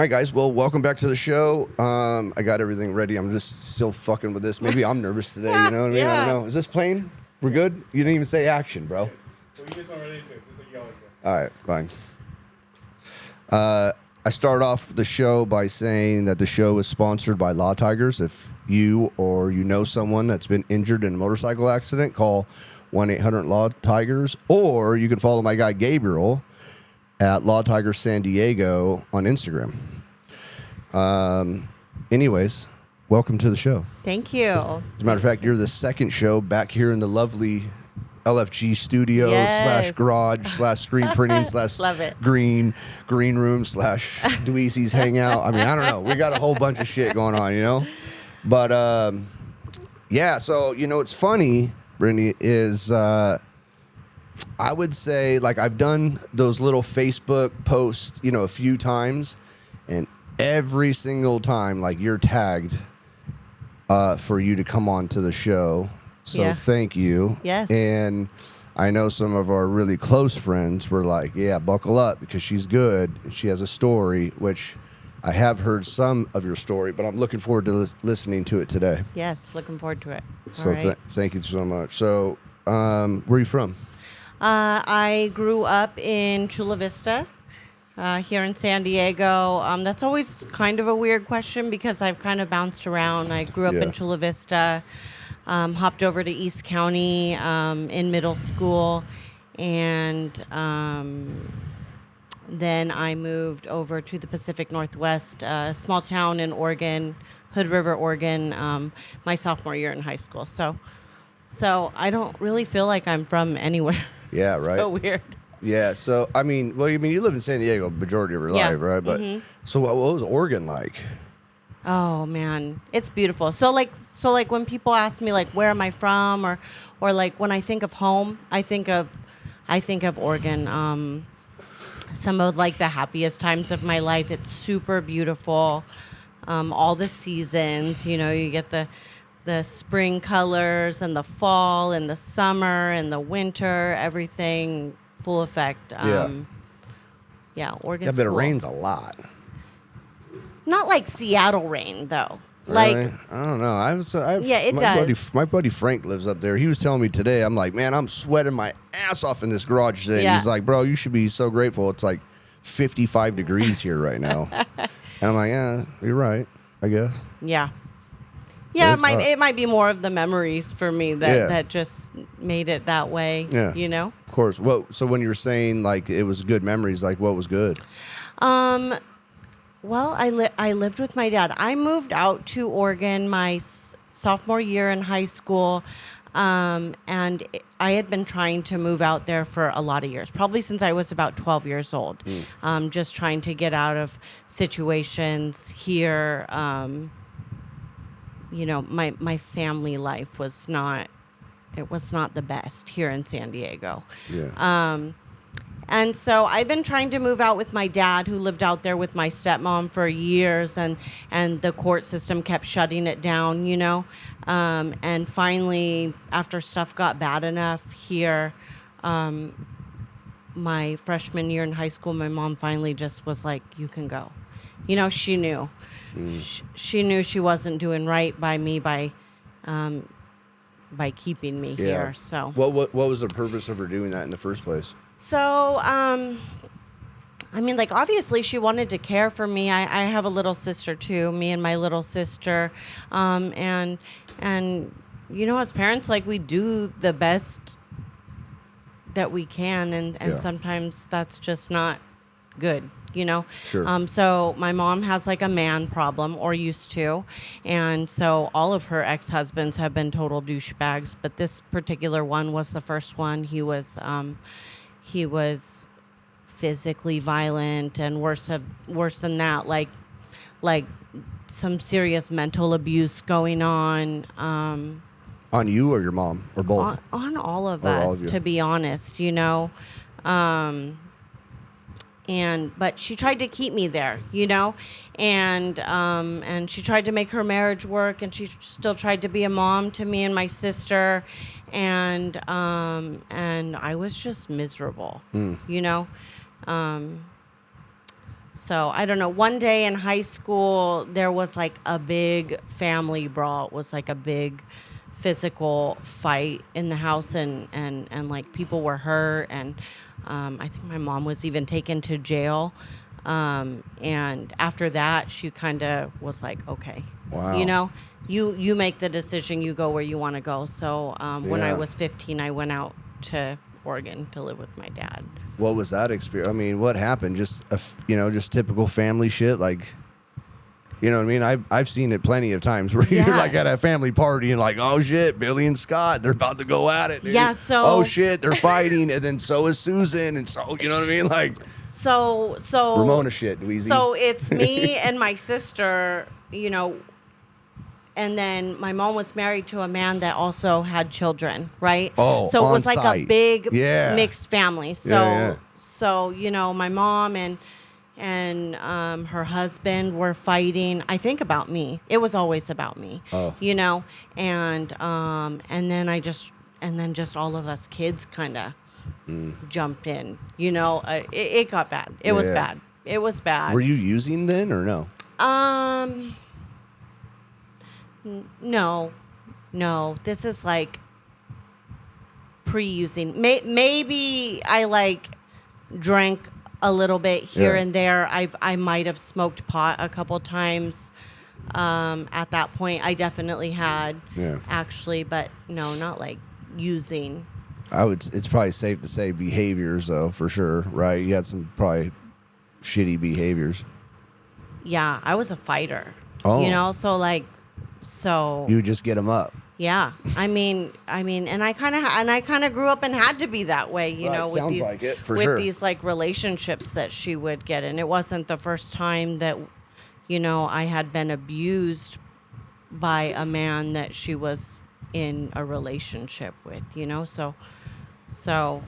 right, guys. Well, welcome back to the show. I got everything ready. I'm just still fucking with this. Maybe I'm nervous today. You know what I mean? I don't know. Is this playing? We're good? You didn't even say action, bro. Well, you just went ready to, just like you always do. All right, fine. I start off the show by saying that the show is sponsored by Law Tigers. If you or you know someone that's been injured in a motorcycle accident, call 1-800-LAW-TIGERS, or you can follow my guy Gabriel at Law Tigers San Diego on Instagram. Anyways, welcome to the show. Thank you. As a matter of fact, you're the second show back here in the lovely LFG studio / garage / screen printing / Love it. green room / Dweezy's hangout. I mean, I don't know. We got a whole bunch of shit going on, you know? But, yeah, so, you know, it's funny, Brittany, is I would say, like, I've done those little Facebook posts, you know, a few times, and every single time, like, you're tagged for you to come on to the show. So thank you. Yes. And I know some of our really close friends were like, yeah, buckle up because she's good. She has a story, which I have heard some of your story, but I'm looking forward to listening to it today. Yes, looking forward to it. So thank you so much. So where are you from? I grew up in Chula Vista, here in San Diego. That's always kind of a weird question because I've kind of bounced around. I grew up in Chula Vista. Hopped over to East County in middle school, and then I moved over to the Pacific Northwest, a small town in Oregon, Hood River, Oregon, my sophomore year in high school. So I don't really feel like I'm from anywhere. Yeah, right. So weird. Yeah, so I mean, you lived in San Diego the majority of your life, right? But so what was Oregon like? Oh man, it's beautiful. So like when people ask me like where am I from or like when I think of home, I think of Oregon. Some of like the happiest times of my life. It's super beautiful. All the seasons, you know, you get the spring colors and the fall and the summer and the winter, everything full effect. Oregon's Yeah, but it rains a lot. Not like Seattle rain, though. Really? Like, I don't know. it does. My buddy Frank lives up there. He was telling me today, I'm like, man, I'm sweating my ass off in this garage today. Yeah. And he's like, bro, you should be so grateful. It's like 55 degrees here right now. And I'm like, yeah, you're right, I guess. Yeah. Yeah, it might be more of the memories for me that just made it that way, you know? Of course. So when you were saying, like, it was good memories, like, what was good? Well, I lived with my dad. I moved out to Oregon my sophomore year in high school, and I had been trying to move out there for a lot of years, probably since I was about 12 years old, just trying to get out of situations here. You know, my family life was not the best here in San Diego. Yeah. And so I've been trying to move out with my dad, who lived out there with my stepmom for years, and the court system kept shutting it down, you know. And finally, after stuff got bad enough here, my freshman year in high school, my mom finally just was like, you can go. You know, she knew. She knew she wasn't doing right by me by keeping me here. So what was the purpose of her doing that in the first place? So, I mean, like, obviously she wanted to care for me. I have a little sister too, me and my little sister. And, you know, as parents, like, we do the best that we can. And sometimes that's just not good, you know? Sure. So my mom has like a man problem, or used to. And so all of her ex-husbands have been total douchebags. But this particular one was the first one. He was physically violent, and worse than that, like some serious mental abuse going on. On you or your mom, or both? On all of All us, of you. to be honest, you know. But she tried to keep me there, you know, and she tried to make her marriage work, and she still tried to be a mom to me and my sister, and I was just miserable, you know. So I don't know. One day in high school, there was like a big family brawl. It was like a big physical fight in the house, and like people were hurt, and I think my mom was even taken to jail. And after that, she kind of was like, okay, Wow. you know, you make the decision, you go where you want to go. So when I Yeah. was 15, I went out to Oregon to live with my dad. What was that experience? I mean, what happened? Just just typical family shit, like. You know what I mean? I've seen it plenty of times where you're Yeah. like at a family party and like, oh shit, Billy and Scott, they're about to go at it. Dude. Yeah, so- oh shit, they're fighting, and then so is Susan, and so you know what I mean? Like So Ramona shit, Dweezy. So it's me and my sister, and then my mom was married to a man that also had children, right? Oh, so it was on like site. a big Yeah. mixed family. So Yeah. so my mom and her husband were fighting. I think about me. It was always about me. Oh. And then just all of us kids kind of jumped in. It got bad. It was Yeah. bad. It was bad. Were you using then or no? No. This is like pre-using. Maybe I like drank a little bit here Yeah. and there. I might have smoked pot a couple times. At that point, I definitely had. Yeah. Actually, but no, not like using. It's probably safe to say behaviors though, for sure, right? You had some probably shitty behaviors. Yeah, I was a fighter. Oh. So You would just get them up. yeah. I mean, and I kind of grew up and had to be that way, Right, with sounds these like it, for with sure. these like relationships that she would get in. It wasn't the first time that I had been abused by a man that she was in a relationship with, So So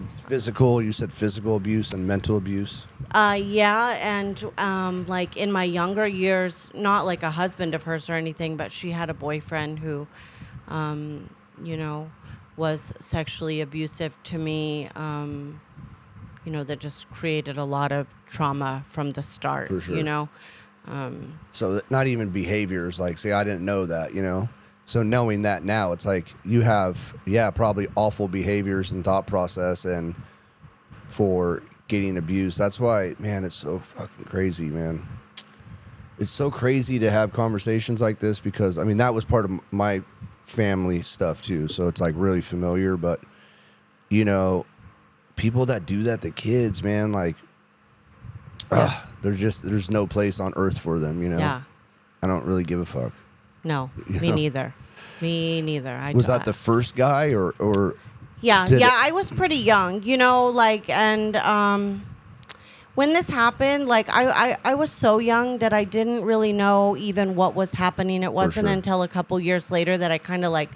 it's physical. You said physical abuse and mental abuse. yeah, and like in my younger years, not like a husband of hers or anything, but she had a boyfriend who, was sexually abusive to me. That just created a lot of trauma from the start. For sure. So not even behaviors. Like, see, I didn't know that. So knowing that now, it's like you have, probably awful behaviors and thought process and for getting abused. That's why, man, it's so fucking crazy, man. It's so crazy to have conversations like this because, I mean, that was part of my family stuff too. So it's like really familiar, but people that do that to kids, man, like, there's no place on earth for them, Yeah. I don't really give a fuck. No, me neither. Me neither. Was that the first guy or Yeah, did yeah, it- I was pretty young, and when this happened, like I was so young that I didn't really know even what was happening. It wasn't sure. until a couple years later that I kind of like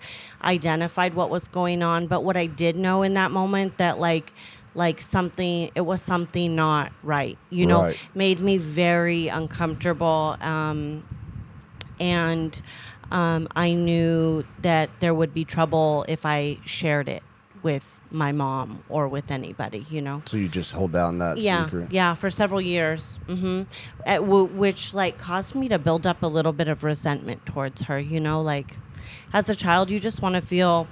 identified what was going on. But what I did know in that moment that like it was something not right, Right. made me very uncomfortable. And I knew that there would be trouble if I shared it with my mom or with anybody, So you just hold down that secret? Yeah, for several years, which like caused me to build up a little bit of resentment towards her. Like as a child, you just want to feel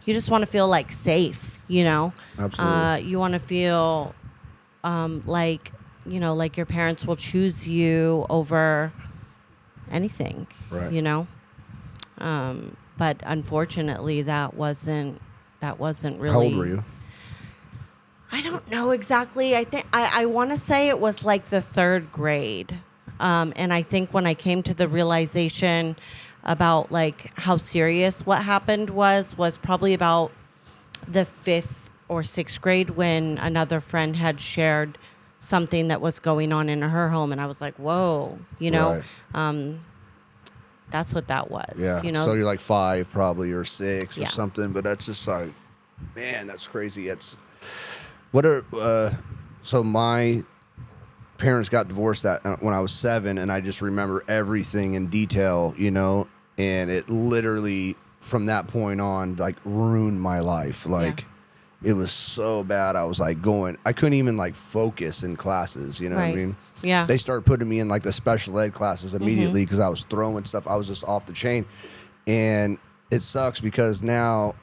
like safe. Absolutely. You want to feel like your parents will choose you over anything. Right. But unfortunately, that wasn't really. How old were you? I don't know exactly. I think I want to say it was like the third grade. And I think when I came to the realization about like how serious what happened was probably about the 5th or 6th grade when another friend had shared something that was going on in her home. And I was like, whoa, Right. That's what that was. Yeah. So you're like 5 probably or 6 or Yeah. something, but that's just like, man, that's crazy. So my parents got divorced when I was 7, and I just remember everything in detail, and it literally from that point on like ruined my life. Like It was so bad. I was like I couldn't even like focus in classes. You know what I Right. mean? Yeah. They started putting me in like the special ed classes immediately because I was throwing stuff. I was just off the chain. And it sucks because now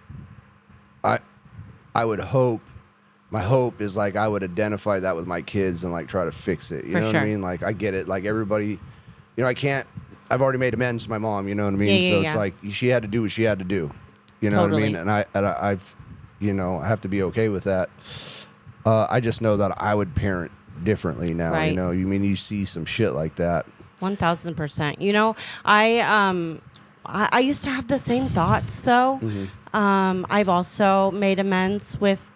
I would hope, my hope is like I would identify that with my kids and like try to fix it. You For know what sure. I mean? Like I get it. Like everybody, I've already made amends to my mom. You know what I mean? Yeah, so yeah, it's yeah. like she had to do what she had to do. You know what I Totally. mean? And I've, I have to be okay with that. I just know that I would parent differently now. Right. You know, you see some shit like that. 1000%. You know, I used to have the same thoughts though. I've also made amends with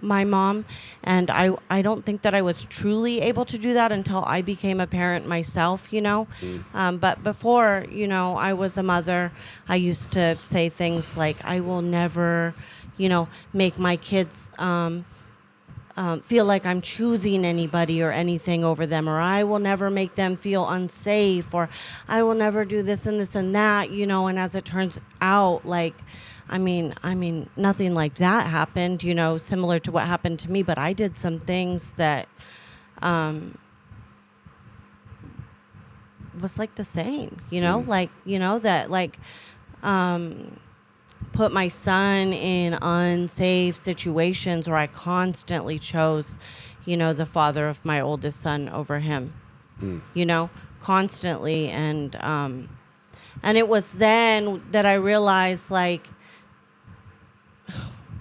my mom, and I don't think that I was truly able to do that until I became a parent myself, you know. But before, you know, I was a mother, I used to say things like, I will never, you know, make my kids feel like I'm choosing anybody or anything over them, or I will never make them feel unsafe, or I will never do this and that, you know. And as it turns out, like, I mean, nothing like that happened, you know, similar to what happened to me, but I did some things that was like the same, you know, like, you know, that like put my son in unsafe situations where I constantly chose, you know, the father of my oldest son over him, you know, constantly. And it was then that I realized, like,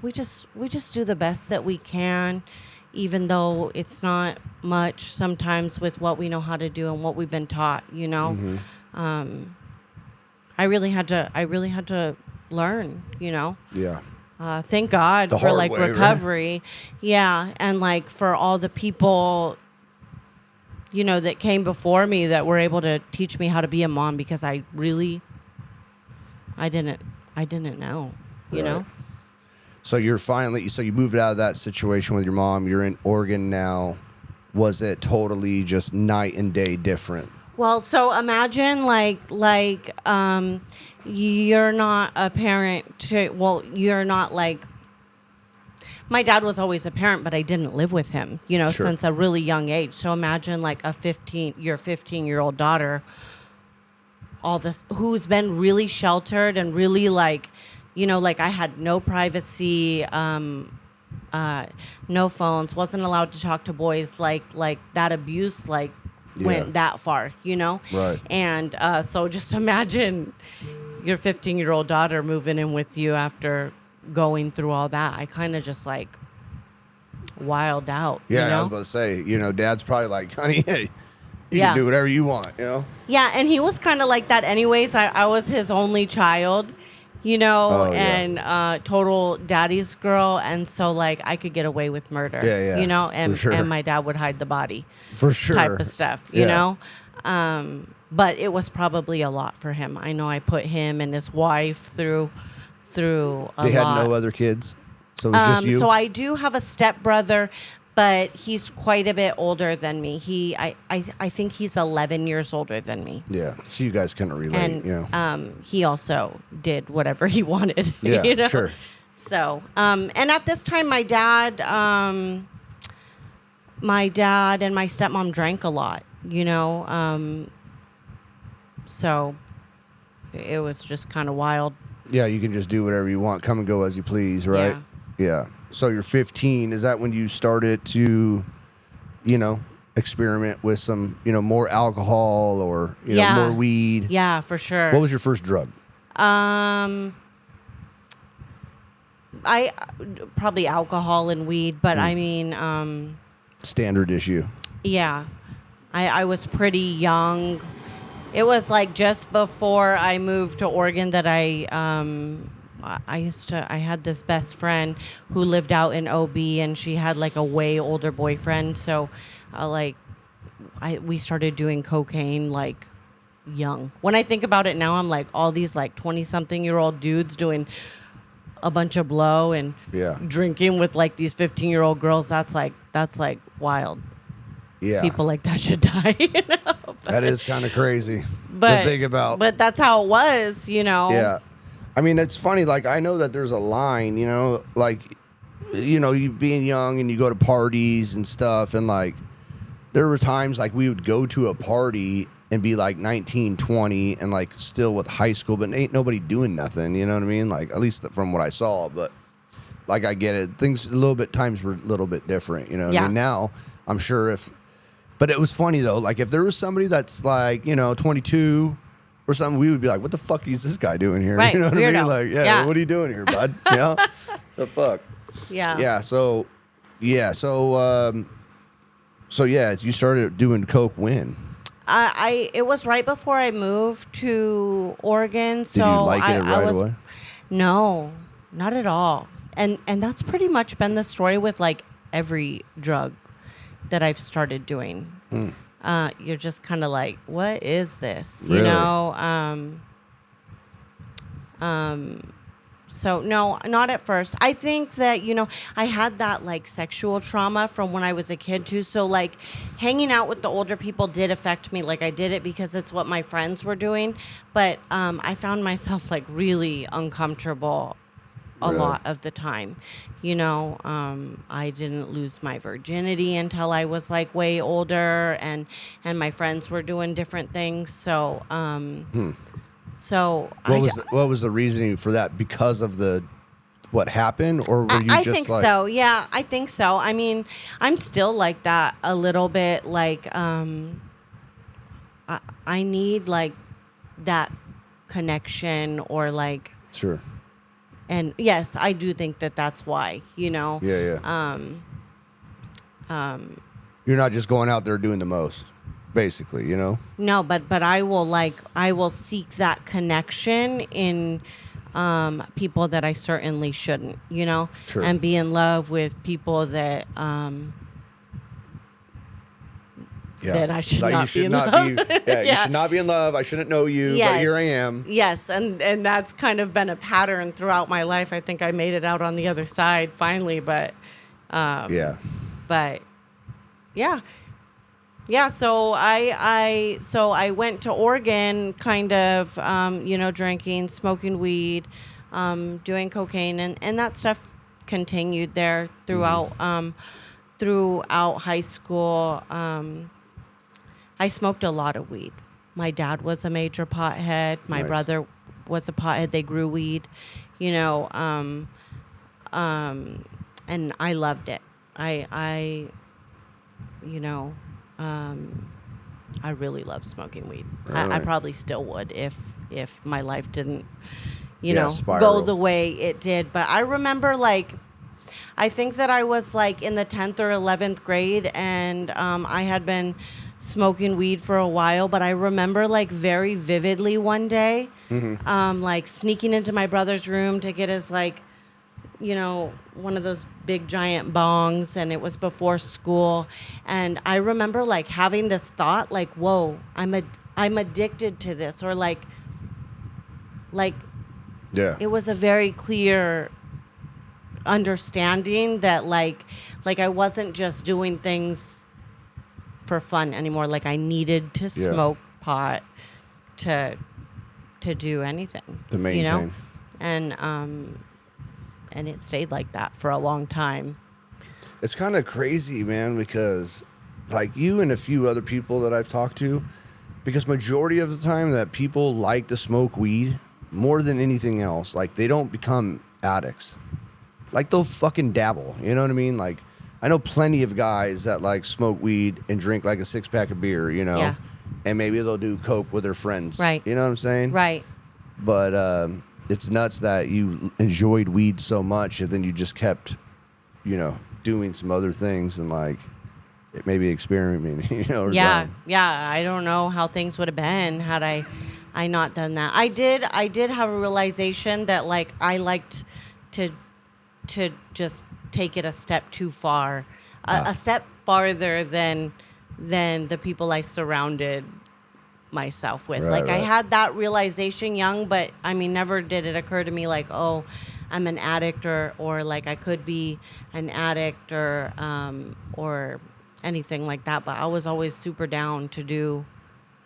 we just do the best that we can, even though it's not much sometimes with what we know how to do and what we've been taught, you know. I really had to learn, you know. Yeah. Thank God The for hard like way, right? recovery. Yeah. And like for all the people, you know, that came before me that were able to teach me how to be a mom, because I didn't know, you Right. know. So you moved out of that situation with your mom. You're in Oregon now. Was it totally just night and day different? Well, so imagine like you're not a parent to, well, you're not like, my dad was always a parent, but I didn't live with him, you know, Sure. since a really young age. So imagine like your 15-year-old daughter, all this, who's been really sheltered and really like, you know, like I had no privacy, no phones, wasn't allowed to talk to boys, like that abuse, like went that far, you know? Right. And so just imagine your 15-year-old daughter moving in with you after going through all that. I kind of just like wild out. Yeah, you know? I was about to say, you know, Dad's probably like, honey, hey, you Yeah. can do whatever you want, you know? Yeah, and he was kind of like that anyways. I was his only child, you know, Oh, yeah. and total daddy's girl. And so, like, I could get away with murder, Yeah, yeah, you know, for and, sure. and my dad would hide the body For sure. type of stuff, you Yeah. know. But it was probably a lot for him. I know I put him and his wife through a lot. They had no other kids? So it was just you? So I do have a stepbrother, but he's quite a bit older than me. I think he's 11 years older than me. Yeah, so you guys couldn't relate, And you know? he also did whatever he wanted. Yeah, you know? sure. So, and at this time, my dad and my stepmom drank a lot, you know. So it was just kind of wild. Yeah, you can just do whatever you want, come and go as you please, right? Yeah. So you're 15. Is that when you started to, you know, experiment with some, you know, more alcohol or, you know, more weed? Yeah, for sure. What was your first drug? I probably alcohol and weed, but I mean, Standard issue. yeah, I was pretty young. It was like just before I moved to Oregon that I had this best friend who lived out in OB, and she had like a way older boyfriend. So, we started doing cocaine like young. When I think about it now, I'm like, all these like 20-something-year-old dudes doing a bunch of blow and drinking with like these 15-year-old girls. That's like wild. Yeah. People like that should die. You know? That is kind of crazy But to think about. But that's how it was, you know. Yeah. I mean, it's funny. Like, I know that there's a line, you know, like you know, you being young and you go to parties and stuff, and like there were times like we would go to a party and be like 19, 20 and like still with high school, but ain't nobody doing nothing, you know what I mean? Like, at least from what I saw, but like, I get it. Things times were a little bit different, you know what I mean? Now, I'm sure but it was funny though, like if there was somebody that's like, you know, 22 or something, we would be like, what the fuck is this guy doing here? Right, you know what weirdo. I mean? Like, yeah, what are you doing here, bud? You know? The fuck? Yeah. Yeah, so yeah, you started doing coke when? It was right before I moved to Oregon. So Did you like it right away? No, not at all. And that's pretty much been the story with like every drug that I've started doing. You're just kind of like, what is this? You Really? know? So no, not at first. I think that, you know, I had that like sexual trauma from when I was a kid too. So like hanging out with the older people did affect me. Like I did it because it's what my friends were doing. But I found myself like really uncomfortable a lot of the time. You know, I didn't lose my virginity until I was like way older, and my friends were doing different things. So, So what was the reasoning for that? Because of what happened, or were you I just think like? so. Yeah, I think so. I mean, I'm still like that a little bit. Like, I need like that connection, or like, Sure. and yes, I do think that that's why. You know. Yeah. You're not just going out there doing the most, basically, you know. No, but I will seek that connection in people that I certainly shouldn't, you know, Sure. and be in love with people that that I should Like, not you should be in not love. be. Yeah, you should not be in love. I shouldn't know you, but here I am. Yes, and that's kind of been a pattern throughout my life. I think I made it out on the other side finally, but Yeah. but yeah. Yeah, so I went to Oregon, kind of, you know, drinking, smoking weed, doing cocaine, and that stuff continued there throughout throughout high school. I smoked a lot of weed. My dad was a major pothead. My Nice. brother was a pothead. They grew weed, you know, and I loved it. I you know. I really love smoking weed. I Really? probably still would if my life didn't, you Yeah, know, spiral. go the way it did. But I remember, like, I think that I was like in the 10th or 11th grade, and I had been smoking weed for a while. But I remember like very vividly one day, like sneaking into my brother's room to get his like, you know, one of those big giant bongs, and it was before school. And I remember like having this thought, like, whoa, I'm addicted to this, or like Yeah. it was a very clear understanding that like I wasn't just doing things for fun anymore. Like I needed to smoke pot to do anything. To maintain. You know? And it stayed like that for a long time. It's kind of crazy, man, because like you and a few other people that I've talked to, because majority of the time that people like to smoke weed more than anything else, like they don't become addicts. Like they'll fucking dabble, you know what I mean? Like I know plenty of guys that like smoke weed and drink like a 6-pack of beer, you know, Yeah. and maybe they'll do coke with their friends, Right. You know what I'm saying? Right. But it's nuts that you enjoyed weed so much and then you just kept, you know, doing some other things and like maybe experimenting, you know? Or Yeah. something. Yeah. I don't know how things would have been had I not done that. I did have a realization that like I liked to just take it a step too far, a step farther than the people I surrounded myself with. Right, like I right. had that realization young, but I mean, never did it occur to me like, oh, I'm an addict, or like I could be an addict, or anything like that. But I was always super down to do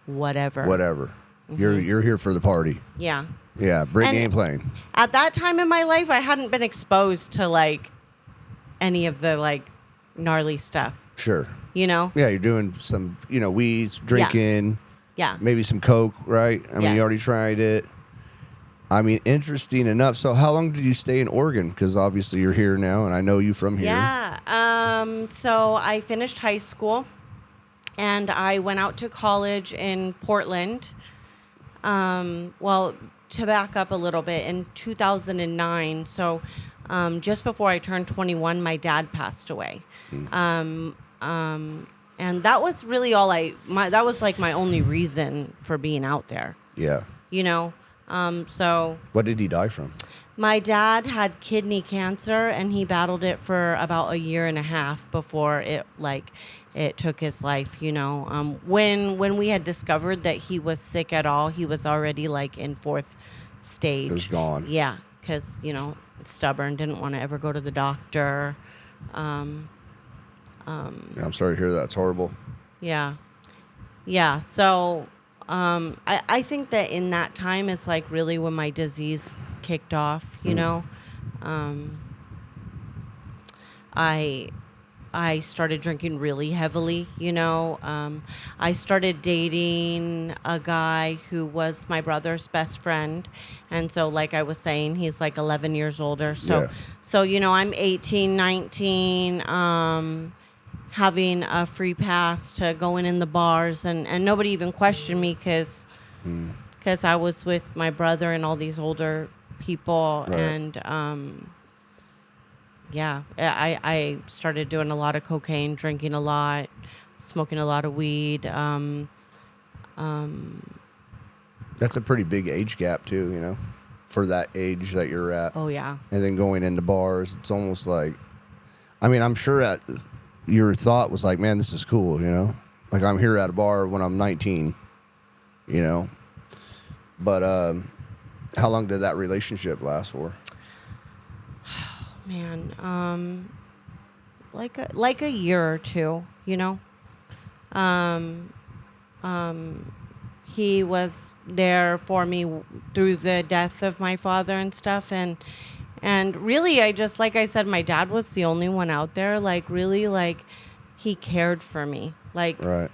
whatever. Whatever. You're here for the party. Yeah. Yeah, Brittany And- ain't playing. At that time in my life, I hadn't been exposed to like any of the like gnarly stuff. Sure. You know? Yeah, you're doing some, weeds, drinking, Yeah. maybe some coke, right? I mean, you Yes. already tried it. I mean, interesting enough. So how long did you stay in Oregon? Because obviously you're here now, and I know you from here. Yeah. So I finished high school, and I went out to college in Portland. Well, to back up a little bit, in 2009, so just before I turned 21, my dad passed away. And that was really all that was like my only reason for being out there, Yeah. So What did he die from? my dad had kidney cancer, and he battled it for about a year and a half before it took his life. When we had discovered that he was sick at all, he was already like in fourth stage. It was gone. Yeah, because stubborn, didn't want to ever go to the doctor. Yeah, I'm sorry to hear that. It's horrible. Yeah. So I think that in that time is like really when my disease kicked off. I started drinking really heavily. I started dating a guy who was my brother's best friend, and so like I was saying, he's like 11 years older. So I'm 18, 19. Having a free pass to going in the bars, and nobody even questioned me because I was with my brother and all these older people. Right. And I started doing a lot of cocaine, drinking a lot, smoking a lot of weed. That's a pretty big age gap too, for that age that you're at. Oh yeah. And then going into bars, it's almost like, I mean, I'm sure that your thought was like, man, this is cool, like I'm here at a bar when I'm 19, but how long did that relationship last for? Man, like a year or two, he was there for me through the death of my father and stuff, and really I just, like I said, my dad was the only one out there, like really, like he cared for me, like Right.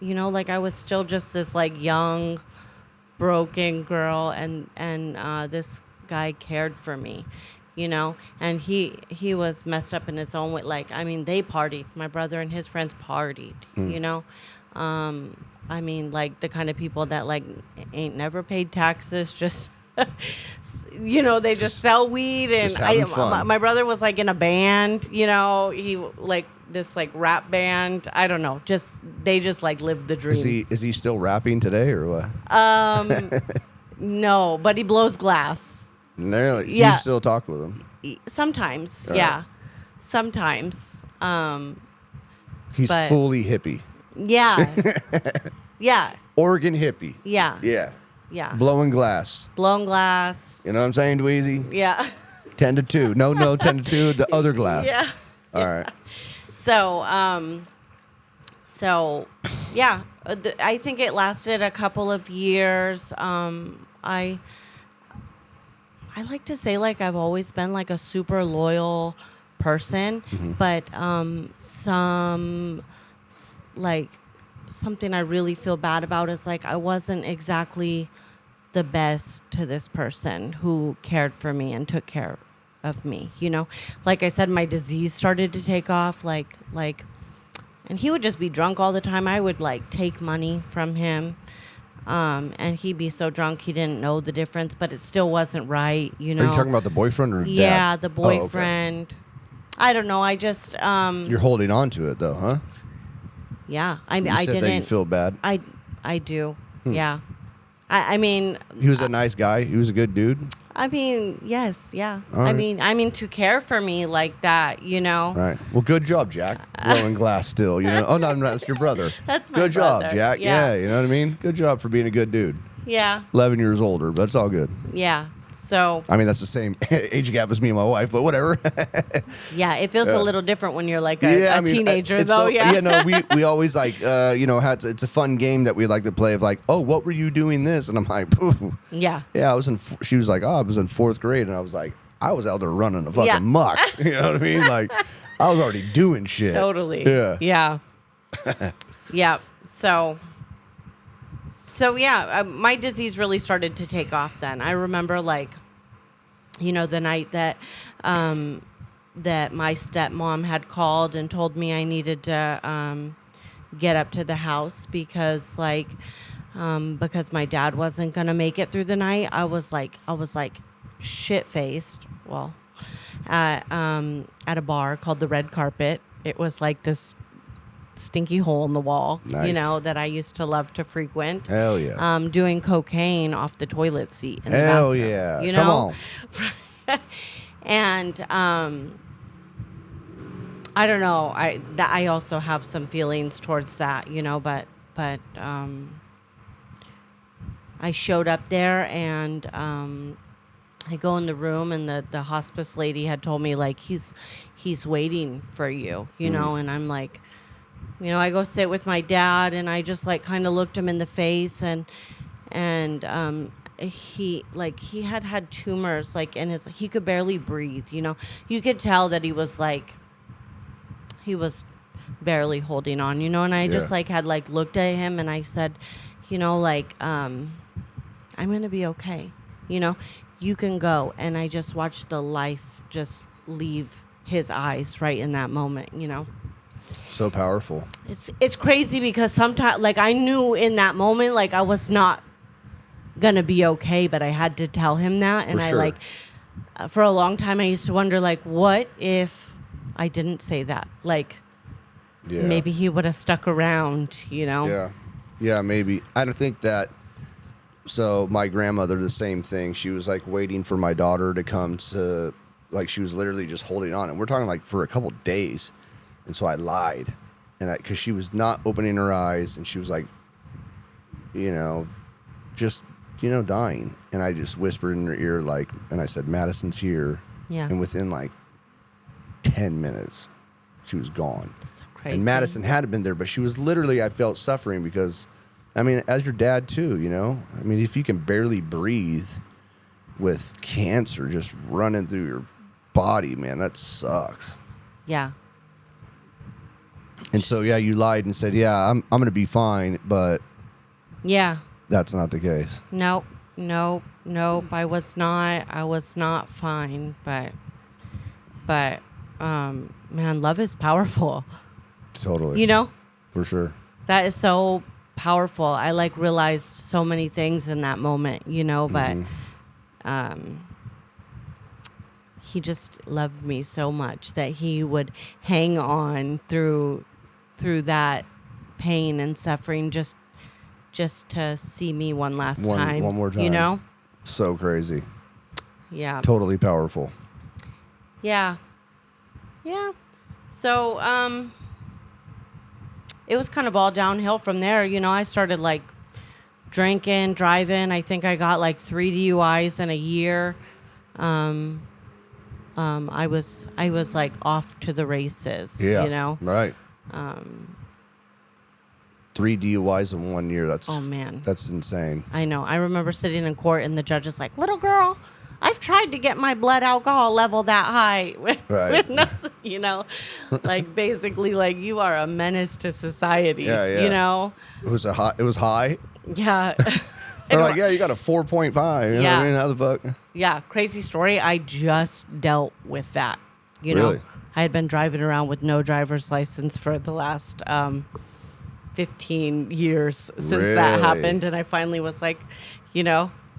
Like I was still just this like young broken girl, and this guy cared for me, and he was messed up in his own way. Like, I mean, they partied, my brother and his friends partied, I mean, like the kind of people that like ain't never paid taxes, just they just sell weed. And just having fun. My brother was like in a band, he like this like rap band. I don't know, they just like lived the dream. Is he still rapping today or what? No, but he blows glass. Really? Yeah. You still talk with him? Sometimes, All yeah. right. Sometimes. He's but- fully hippie. Yeah. Yeah. Oregon hippie. Yeah. Yeah. Yeah. Blowing glass. Blown glass. You know what I'm saying, Dweezy? Yeah. 10 to 2. No, 10 to 2. The other glass. Yeah. All right. So, yeah, I think it lasted a couple of years. I like to say like I've always been like a super loyal person, but something I really feel bad about is like I wasn't exactly the best to this person who cared for me and took care of me, Like I said, my disease started to take off, like and he would just be drunk all the time. I would like take money from him, and he'd be so drunk he didn't know the difference, but it still wasn't right, Are you talking about the boyfriend or dad? Yeah, the Oh, okay. boyfriend. I don't know. I just You're holding on to it though, huh? yeah. I You I said didn't. that you feel bad. I do. Yeah. I mean, He was a nice guy. He was a good dude. I mean, yes, yeah. All right. I mean, to care for me like that, Right. Well, good job, Jack. Blowing glass still, Oh, no, that's your brother. That's my good job, brother. Jack. Yeah. You know what I mean? Good job for being a good dude. Yeah, 11 years older, but it's all good. yeah. So I mean, that's the same age gap as me and my wife, but whatever. yeah, it feels a little different when you're like a I mean, teenager, it's though. so- Yeah. no, we always like, it's a fun game that we like to play of like, oh, what were you doing this? And I'm like, pooh. Yeah. Yeah, I was she was like, oh, I was in fourth grade. And I was like, I was out there running a fucking Yeah. muck. You know what I mean? Like, I was already doing shit. Totally. Yeah. Yeah. Yeah. So yeah, my disease really started to take off then. I remember like, the night that that my stepmom had called and told me I needed to get up to the house because because my dad wasn't going to make it through the night. I was like shit-faced. Well, at a bar called the Red Carpet. It was like this stinky hole in the wall, Nice. that I used to love to frequent. Hell yeah. Doing cocaine off the toilet seat in the Hell bathroom, yeah. Come on. And I don't know. I also have some feelings towards that, but I showed up there and I go in the room and the hospice lady had told me like he's waiting for you, and I'm like, I go sit with my dad and I just like kind of looked him in the face and he had tumors like in his, he could barely breathe, you could tell that he was barely holding on, and I just like had like looked at him and I said, I'm going to be okay. You can go. And I just watched the life just leave his eyes right in that moment, So powerful. It's crazy because sometimes like I knew in that moment, like I was not going to be okay, but I had to tell him that. And For sure. I like, for a long time, I used to wonder like, what if I didn't say that? Like, maybe he would have stuck around, Yeah. Yeah, maybe. I don't think that. So my grandmother, the same thing. She was like waiting for my daughter to come to, like she was literally just holding on. And we're talking like for a couple days. And so I lied. And because she was not opening her eyes and she was like, just, dying. And I just whispered in her ear, like, and I said, Madison's here. Yeah. And within like 10 minutes, she was gone. That's so crazy. And Madison had been there, but she was literally, I felt suffering because, I mean, as your dad too, I mean, if you can barely breathe with cancer just running through your body, man, that sucks. Yeah. And so, yeah, you lied and said, yeah, I'm going to be fine, but Yeah. that's not the case. Nope. I was not fine, but man, love is powerful. Totally. For sure. That is so powerful. I like realized so many things in that moment, but he just loved me so much that he would hang on through that pain and suffering just to see me one last time. One more time. So crazy. Yeah. Totally powerful. Yeah. Yeah. So, it was kind of all downhill from there. I started like drinking, driving. I think I got like 3 DUIs in a year. I was like off to the races, Yeah. Right. 3 DUIs in 1 year. Oh man. That's insane. I know. I remember sitting in court and the judge is like, little girl, I've tried to get my blood alcohol level that high with nothing, like basically like you are a menace to society, Yeah. It was high. Yeah. They're like, yeah, you got a 4.5. You know what I mean? How the fuck? Yeah. Crazy story. I just dealt with that, Really? I had been driving around with no driver's license for the last 15 years since that happened. And I finally was like,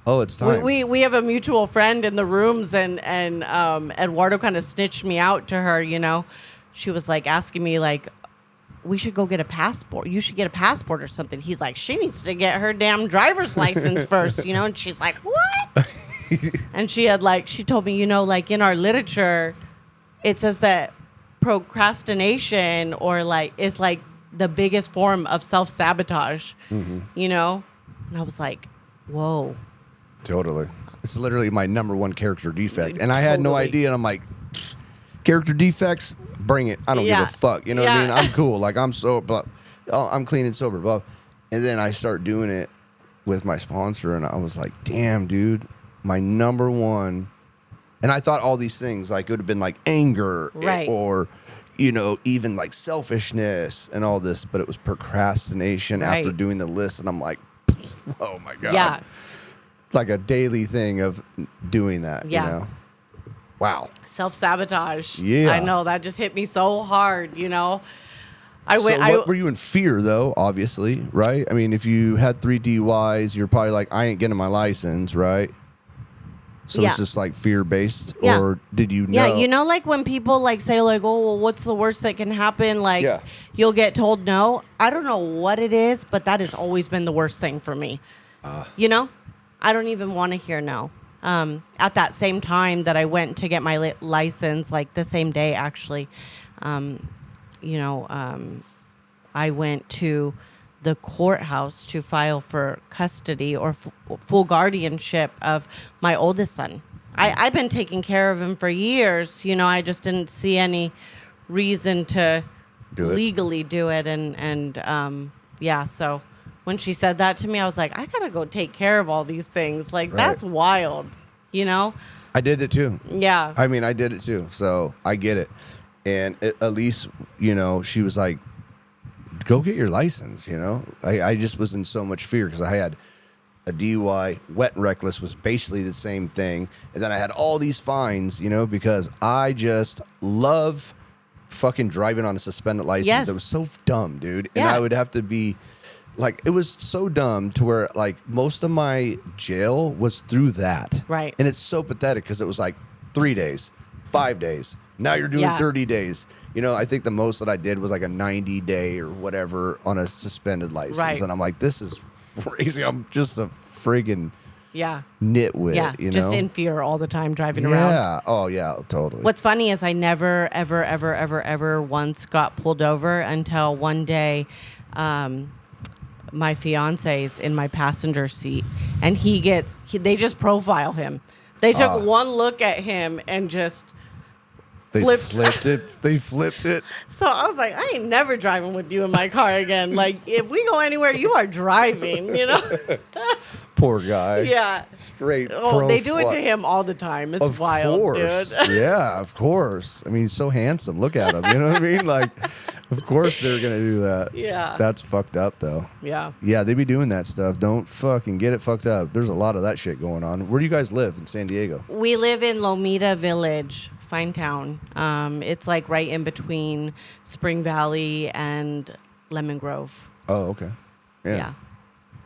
Oh, it's time. We have a mutual friend in the rooms, and Eduardo kind of snitched me out to her. She was like asking me like, we should go get a passport. You should get a passport or something. He's like, she needs to get her damn driver's license first, And she's like, what? And she told me, like in our literature, it says that procrastination or like is like the biggest form of self-sabotage. And I was like, whoa. Totally. It's literally my number one character defect. And I had no idea. And I'm like, character defects, bring it. I don't give a fuck. You know what I mean? I'm cool. Like, I'm sober. I'm clean and sober. Blah. And then I start doing it with my sponsor. And I was like, damn, dude, my number one. And I thought all these things, like, it would have been like anger right. or, even like selfishness and all this, but it was procrastination after Right. doing the list. And I'm like, oh my God. Yeah. Like a daily thing of doing that, Yeah. Wow. Self-sabotage. Yeah. I know. That just hit me so hard, So what were you in fear though, obviously, right? I mean, if you had 3 DUIs, you're probably like, I ain't getting my license, right? So Yeah. it's just like fear-based? Yeah. Or did you know? Yeah, like when people like say like, oh, well, what's the worst that can happen? Like Yeah. you'll get told no. I don't know what it is, but that has always been the worst thing for me. I don't even want to hear no. At that same time that I went to get my license, like the same day actually, I went to the courthouse to file for custody or full guardianship of my oldest son. I've been taking care of him for years. I just didn't see any reason to legally do it. So when she said that to me, I was like, I gotta go take care of all these things. Like, that's wild, I did it too. Yeah. I mean, I did it too. So I get it. And at least, she was like, go get your license, I just was in so much fear because I had a DUI. Wet and reckless was basically the same thing. And then I had all these fines, because I just love fucking driving on a suspended license. Yes. It was so dumb, dude. And Yeah. I would have to be like, it was so dumb to where like most of my jail was through that. Right. And it's so pathetic because it was like 3 days, 5 days. Now you're doing 30 days. I think the most that I did was like a 90-day or whatever on a suspended license. Right. And I'm like, this is crazy. I'm just a friggin' Yeah. nitwit, Yeah. Just in fear all the time driving around. Yeah. Oh, yeah, totally. What's funny is I never, ever, ever, ever, ever once got pulled over until one day my fiance's in my passenger seat, and they just profile him. They took one look at him and just They flipped it. They flipped it. So I was like, I ain't never driving with you in my car again. Like, if we go anywhere, you are driving, Poor guy. Yeah. Straight They do it to him all the time. It's Of wild, course. dude. Yeah, of course. I mean, he's so handsome. Look at him. You know what I mean? Like, of course they're going to do that. Yeah. That's fucked up, though. Yeah. Yeah, they be doing that stuff. Don't fucking get it fucked up. There's a lot of that shit going on. Where do you guys live in San Diego? We live in Lomita Village, fine town. It's like right in between Spring Valley and Lemon Grove. Oh, okay. Yeah.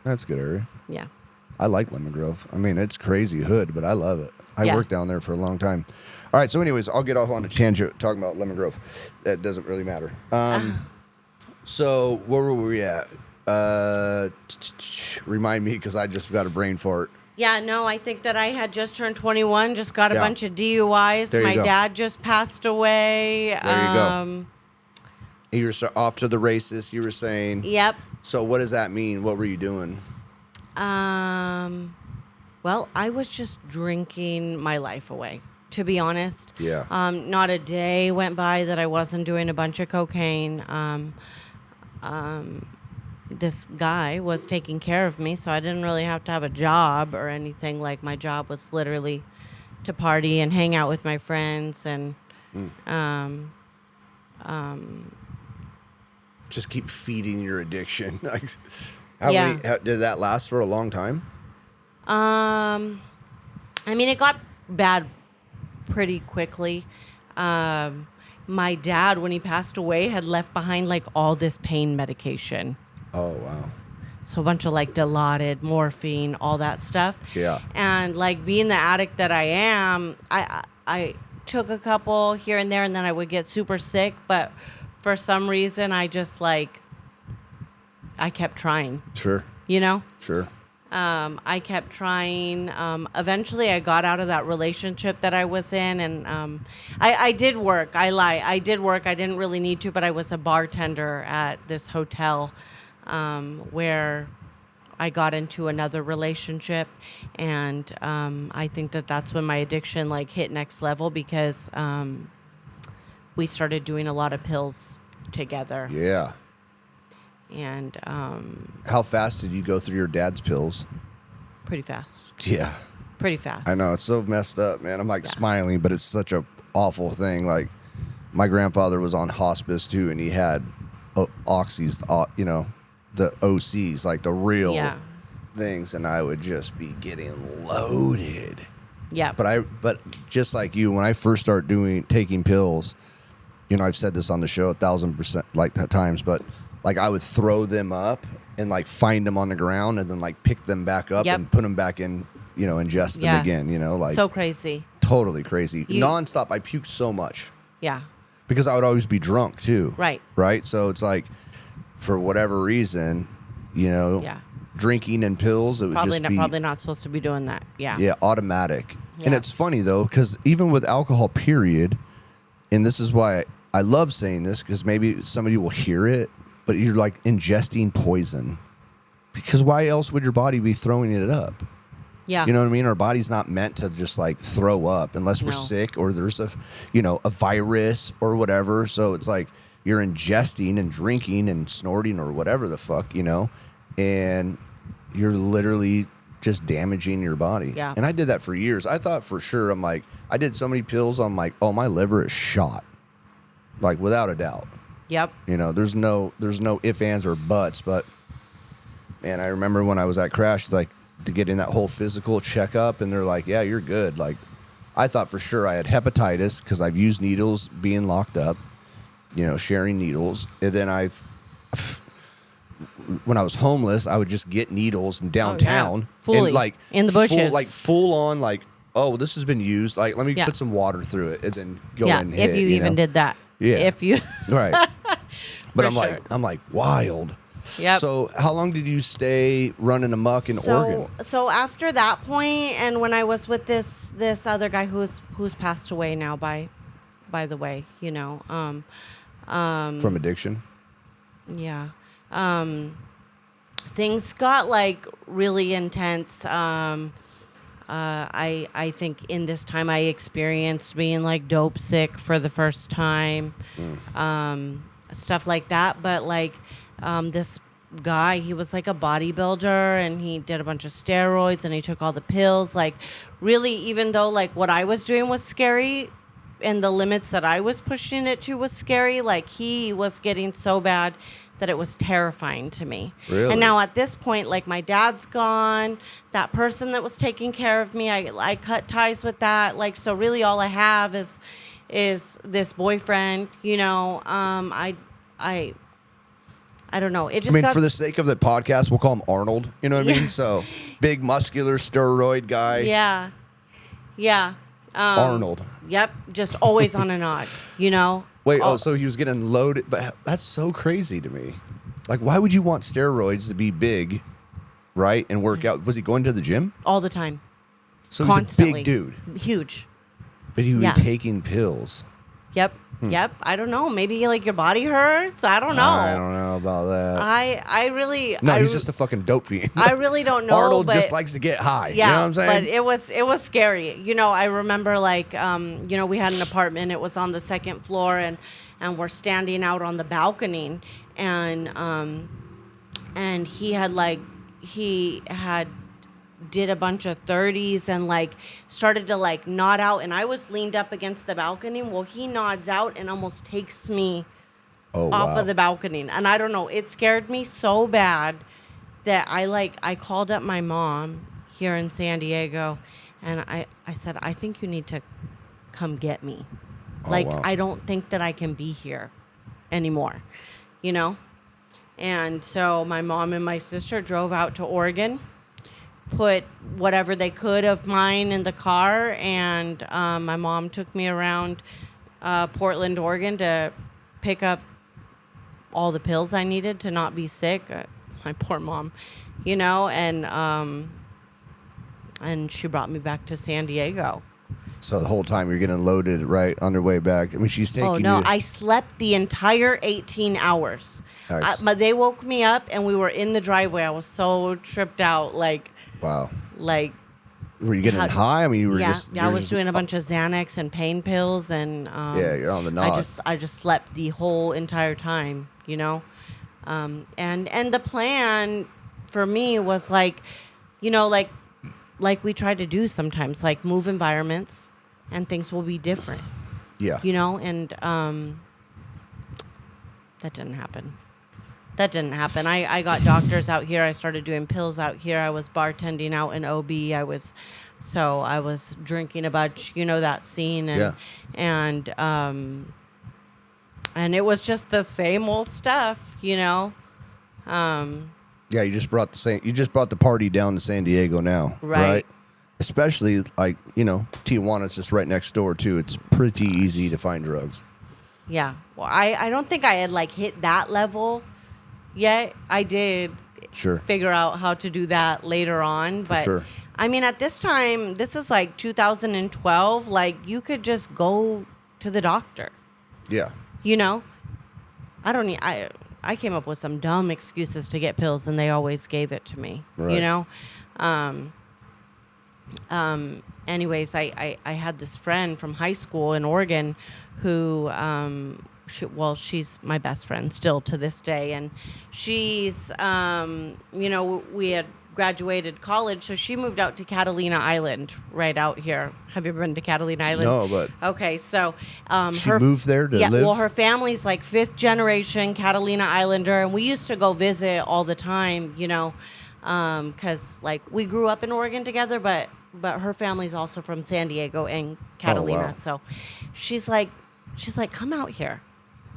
That's a good area. Yeah. I like Lemon Grove. I mean, it's crazy hood, but I love it. I Yeah. worked down there for a long time. All right, so anyways, I'll get off on a tangent talking about Lemon Grove. That doesn't really matter. So where were we at? Remind me, because I just got a brain fart. Yeah, no, I think that I had just turned 21, just got a Yeah. bunch of DUIs. There you My go. dad just passed away. There you go. You're off to the races, you were saying. Yep. So what does that mean? What were you doing? Well, I was just drinking my life away, to be honest. Yeah. Not a day went by that I wasn't doing a bunch of cocaine. This guy was taking care of me, so I didn't really have to have a job or anything. Like, my job was literally to party and hang out with my friends and Just keep feeding your addiction. Like, Yeah. did that last for a long time? I mean, it got bad pretty quickly. My dad, when he passed away, had left behind like all this pain medication. Oh, wow. So a bunch of like Dilaudid, morphine, all that stuff. Yeah. And like being the addict that I am, I took a couple here and there, and then I would get super sick. But for some reason, I just like, I kept trying, Sure. Sure. I kept trying. Eventually, I got out of that relationship that I was in, and I did work. I lie. I did work. I didn't really need to, but I was a bartender at this hotel where I got into another relationship, and I think that that's when my addiction like hit next level because we started doing a lot of pills together. Yeah. And How fast did you go through your dad's pills? pretty fast. Yeah. Pretty fast. I know. It's so messed up, man. I'm like smiling, but it's such a awful thing. Like, my grandfather was on hospice too, and he had oxys, the OCs, like the real things, and I would just be getting loaded. Yeah. But just like you, when I first start taking pills, I've said this on the show 1,000% like times, but like I would throw them up and like find them on the ground and then like pick them back up and put them back in, ingest them again, like so crazy. Totally crazy. Nonstop. I puked so much. Yeah. Because I would always be drunk too. Right. Right. So it's like, for whatever reason, drinking and pills, it would just be probably not supposed to be doing that. Yeah. Yeah, automatic. Yeah. And it's funny though, because even with alcohol, period, and this is why I love saying this, because maybe somebody will hear it, but you're like ingesting poison. Because why else would your body be throwing it up? Yeah. You know what I mean? Our body's not meant to just like throw up unless we're sick or there's a virus or whatever. So it's like you're ingesting and drinking and snorting or whatever the fuck, and you're literally just damaging your body. Yeah. And I did that for years. I thought for sure, I did so many pills. I'm like, oh, my liver is shot. Like without a doubt. Yep. There's no ifs, ands, or buts. But man, I remember when I was at Crash, like to get in that whole physical checkup, and they're like, yeah, you're good. Like I thought for sure I had hepatitis because I've used needles being locked up, sharing needles. And then when I was homeless, I would just get needles in downtown. Fully, and like in the bushes. Full on, like, oh, this has been used. Like, let me put some water through it and then go in and hit if you even did that. Yeah. If you. Right. But For I'm like wild. Yep. So how long did you stay running amok in Oregon? So after that point, and when I was with this other guy who's passed away now, by the way, From addiction? Yeah. Things got like really intense. I think in this time I experienced being like dope sick for the first time, stuff like that. But like this guy, he was like a bodybuilder and he did a bunch of steroids and he took all the pills. Like really, even though like what I was doing was scary and the limits that I was pushing it to was scary, like he was getting so bad that it was terrifying to me. Really? And now at this point, like my dad's gone, that person that was taking care of me, I cut ties with that. Like, so really all I have is this boyfriend, I don't know. It just for the sake of the podcast, we'll call him Arnold. You know what I mean? So big, muscular, steroid guy. Yeah. Yeah. Arnold. Yep. Just always on an odd, Wait, so he was getting loaded, but that's so crazy to me. Like, why would you want steroids to be big, right, and work out? Was he going to the gym? All the time. So Constantly. he's a big dude. Huge. But he was taking pills. Yep. Yep. I don't know. Maybe like your body hurts. I don't know. I don't know about that. I really. No, he's just a fucking dope fiend. I really don't know. Arnold but, just likes to get high. Yeah, you know what I'm saying? But it was scary. I remember like we had an apartment. It was on the second floor, and we're standing out on the balcony, and he had did a bunch of 30s and like started to like nod out, and I was leaned up against the balcony. Well, he nods out and almost takes me off of the balcony, and I don't know, it scared me so bad that I called up my mom here in San Diego, and I said, I think you need to come get me. I don't think that I can be here anymore, and so my mom and my sister drove out to Oregon, put whatever they could of mine in the car, and my mom took me around Portland, Oregon to pick up all the pills I needed to not be sick. My poor mom, and she brought me back to San Diego. So the whole time you're getting loaded right on their way back. I mean, she's taking you. Oh, no, I slept the entire 18 hours. Nice. They woke me up and we were in the driveway. I was so tripped out, Wow. Like, were you getting high? I mean, you were just... Yeah, I was doing a bunch of Xanax and pain pills, and... you're on the nod. I just slept the whole entire time, And the plan for me was like we try to do sometimes, like move environments and things will be different, Yeah. You know, and that didn't happen. That didn't happen. I got doctors out here. I started doing pills out here. I was bartending out in OB. I was drinking a bunch. You know that scene, and and it was just the same old stuff. You know. Yeah, you just brought the party down to San Diego now, right? Especially like, you know, Tijuana's just right next door too. It's pretty easy to find drugs. Yeah. Well, I don't think I had like hit that level yet. I did figure out how to do that later on, but sure. I mean, at this time, this is like 2012, like you could just go to the doctor. Yeah. You know? I came up with some dumb excuses to get pills, and they always gave it to me. Right. You know? Anyways, I had this friend from high school in Oregon who, she's my best friend still to this day. And she's, you know, we had graduated college, so she moved out to Catalina Island right out here. Have you ever been to Catalina Island? No, but okay, so she moved there to live? Well, her family's like 5th generation Catalina Islander, and we used to go visit all the time, you know, because like we grew up in Oregon together, but her family's also from San Diego and Catalina. Oh, wow. So she's like, come out here.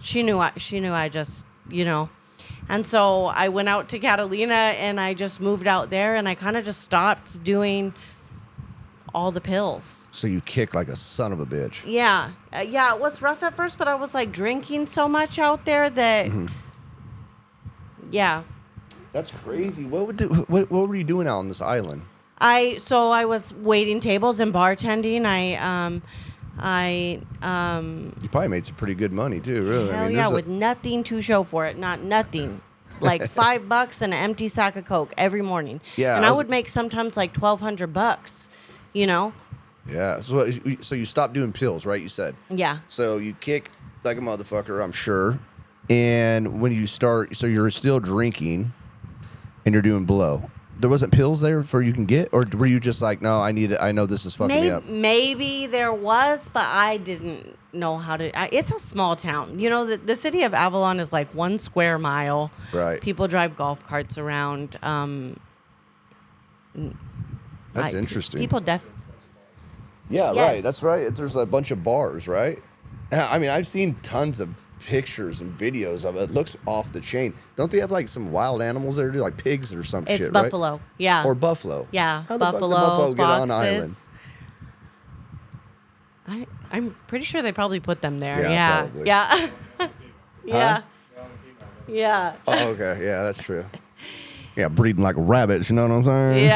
She knew I just, you know. And so I went out to Catalina, and I just moved out there, and I kind of just stopped doing all the pills. So you kick like a son of a bitch. Yeah. Yeah, it was rough at first, but I was like drinking so much out there that, yeah. That's crazy. What were you doing out on this island? I was waiting tables and bartending. You probably made some pretty good money too, really. Hell yeah, with nothing to show for it. Nothing. Like $5 and an empty sack of Coke every morning. Yeah. And I would make sometimes like $1,200, you know? Yeah. So you stopped doing pills, right? You said. Yeah. So you kick like a motherfucker, I'm sure. And when you start, so you're still drinking and you're doing blow. There wasn't pills there for you can get, or were you just like, no, I know this is fucking me up? Maybe there was, but I didn't know how to. It's a small town. You know, the city of Avalon is like 1 square mile. Right. People drive golf carts around. That's interesting. People Yeah, Yes. right. That's right. There's a bunch of bars, right? I mean, I've seen tons of pictures and videos of it. It looks off the chain. Don't they have like some wild animals there, like pigs or some It's shit, buffalo. right? Yeah. Or buffalo. Yeah. How the fuck did Buffalo, buffalo get on foxes. island? I'm pretty sure they probably put them there. Yeah, Yeah. probably. Yeah. Yeah. Huh? Yeah. Oh, okay. Yeah, that's true. Yeah, breeding like rabbits. You know what I'm saying?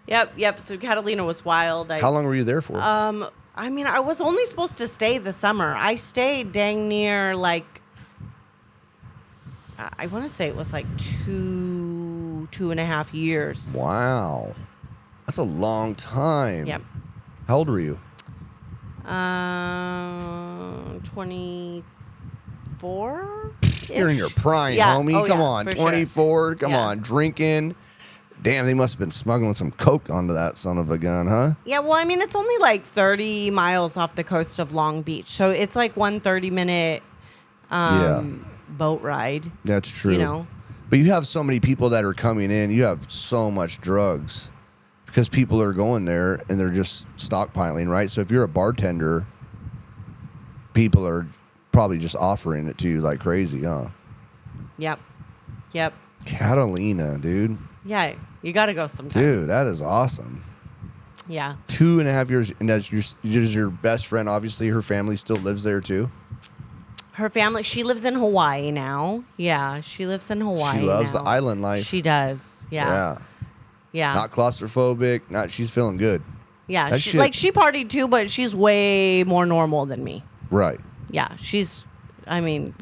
Yeah. Yep. So Catalina was wild. How long were you there for? I mean, I was only supposed to stay the summer. I stayed dang near like, I want to say it was like 2.5 years. Wow. That's a long time. Yep. How old were you? 24. You're in your prime, Yeah. homie. Oh, Come yeah, on. for sure. 24. Come Yeah. on. Drinking. Damn, they must have been smuggling some coke onto that son of a gun, huh? Yeah, well, I mean, it's only like 30 miles off the coast of Long Beach. So it's like 1 30-minute boat ride. That's true. You know? But you have so many people that are coming in. You have so much drugs because people are going there and they're just stockpiling, right? So if you're a bartender, people are probably just offering it to you like crazy, huh? Yep. Catalina, dude. Yeah, you got to go sometime. Dude, that is awesome. Yeah. 2.5 years, and that's your best friend. Obviously, her family still lives there too. Her family, she lives in Hawaii now. Yeah, she lives in Hawaii. She loves now. the island life. She does. Yeah. Not claustrophobic. She's feeling good. Yeah. That She shit- partied too, but she's way more normal than me. Right. Yeah. She's a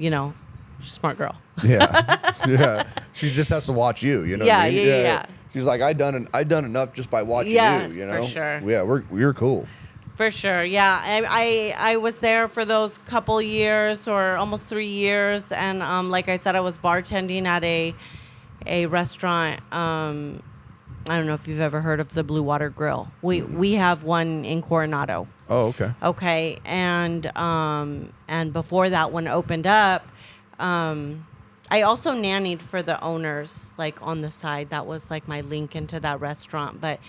smart girl. Yeah. Yeah. She just has to watch you. You know. Yeah, what I mean? yeah. She's like, I done enough just by watching Yeah, you. You know. for sure. Yeah, we're cool. For sure, yeah. I was there for those couple years or almost 3 years, and like I said, I was bartending at a restaurant I don't know if you've ever heard of the Blue Water Grill. We have one in Coronado. Oh, okay. Okay, and before that one opened up, I also nannied for the owners, like on the side. That was like my link into that restaurant. But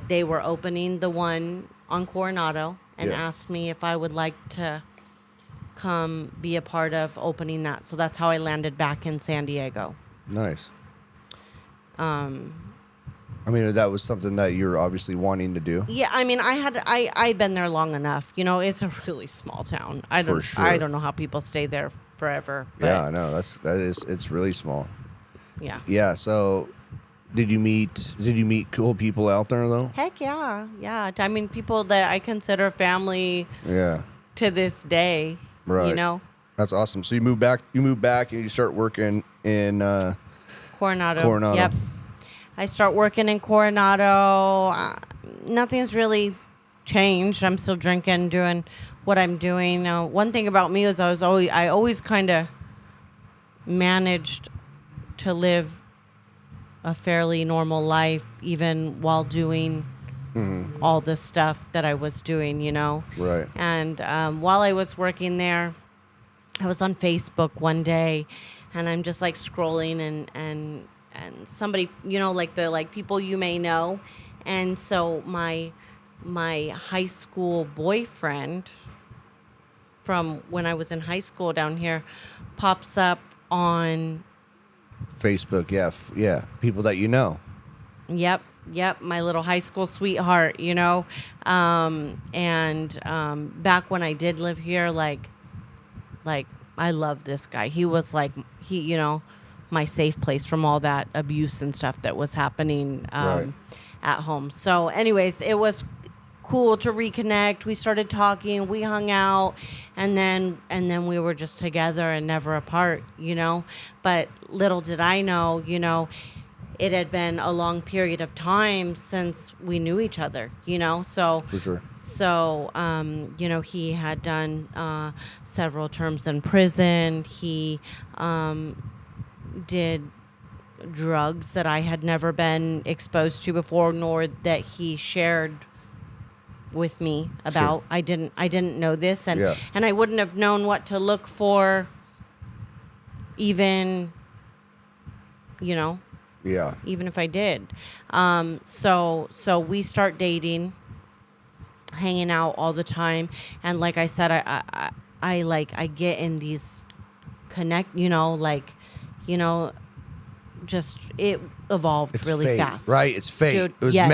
they were opening the one on Coronado and Yeah. asked me if I would like to come be a part of opening that. So that's how I landed back in San Diego. Nice. I mean, that was something that you're obviously wanting to do. Yeah, I mean, I'd been there long enough. You know, it's a really small town. I don't know how people stay there forever. But Yeah, I know. It's really small. yeah. Yeah. So, did you meet cool people out there though? Heck yeah, yeah. I mean, people that I consider family Yeah. to this day. Right. You know, That's awesome. So you move back and you start working in Coronado. Yep. I start working in Coronado. Nothing's really changed. I'm still drinking, doing what I'm doing. One thing about me is I always kind of managed to live a fairly normal life, even while doing all the stuff that I was doing, you know. Right. And while I was working there, I was on Facebook one day, and I'm just like scrolling, and somebody, you know, like people you may know, and so my high school boyfriend from when I was in high school down here pops up on Facebook. Yeah. People that you know. Yep, my little high school sweetheart, you know. And back when I did live here, like I loved this guy. He was like, you know, my safe place from all that abuse and stuff that was happening Right. at home. So anyways, it was cool to reconnect. We started talking, we hung out, and then we were just together and never apart, you know. But little did I know, you know, it had been a long period of time since we knew each other, you know. So For sure. So you know, he had done several terms in prison. He did drugs that I had never been exposed to before, nor that he shared with me about. Sure. I didn't know this, and Yeah. and I wouldn't have known what to look for, even, you know, Yeah. even if I did. So we start dating, hanging out all the time, and like I said, I get in these connect, you know, just it evolved It's really fate, fast. right? It's fate. Dude, It was yes.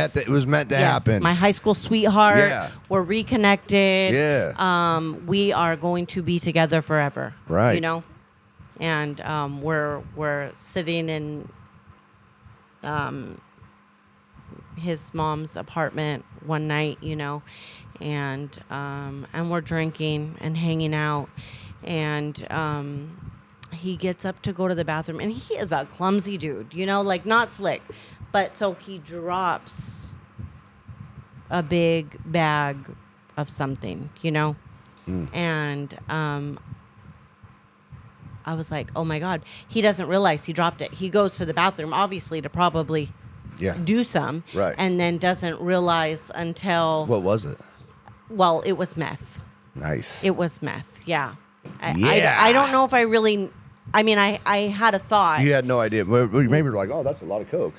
meant to Yes. happen. My high school sweetheart. Yeah. We're reconnected. Yeah. We are going to be together forever. Right. You know, and we're sitting in his mom's apartment one night, you know, and we're drinking and hanging out, and he gets up to go to the bathroom, and he is a clumsy dude, you know, like not slick, but so he drops a big bag of something, you know, and I was like, oh my God, he doesn't realize he dropped it. He goes to the bathroom, obviously, to probably Yeah. do some, Right. and then doesn't realize until, What was it? well, it was meth. Nice. It was meth, yeah. Yeah. I don't know if I really, I mean, I had a thought. You had no idea. Maybe you're like, oh, that's a lot of coke.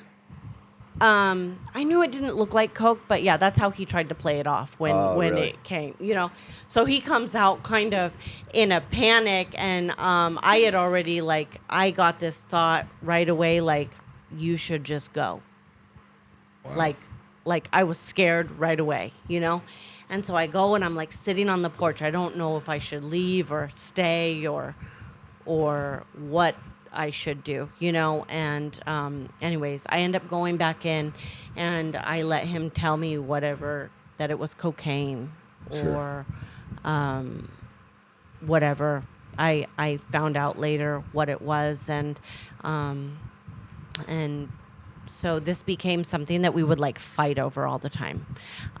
I knew it didn't look like coke, but yeah, that's how he tried to play it off when really? it came, you know. So he comes out kind of in a panic, and I had already, like, I got this thought right away, like, you should just go. Wow. Like I was scared right away, you know. And so I go, and I'm like sitting on the porch. I don't know if I should leave or stay or what I should do, you know. And anyways, I end up going back in, and I let him tell me whatever, that it was cocaine Sure. or whatever. I found out later what it was, and so this became something that we would like fight over all the time.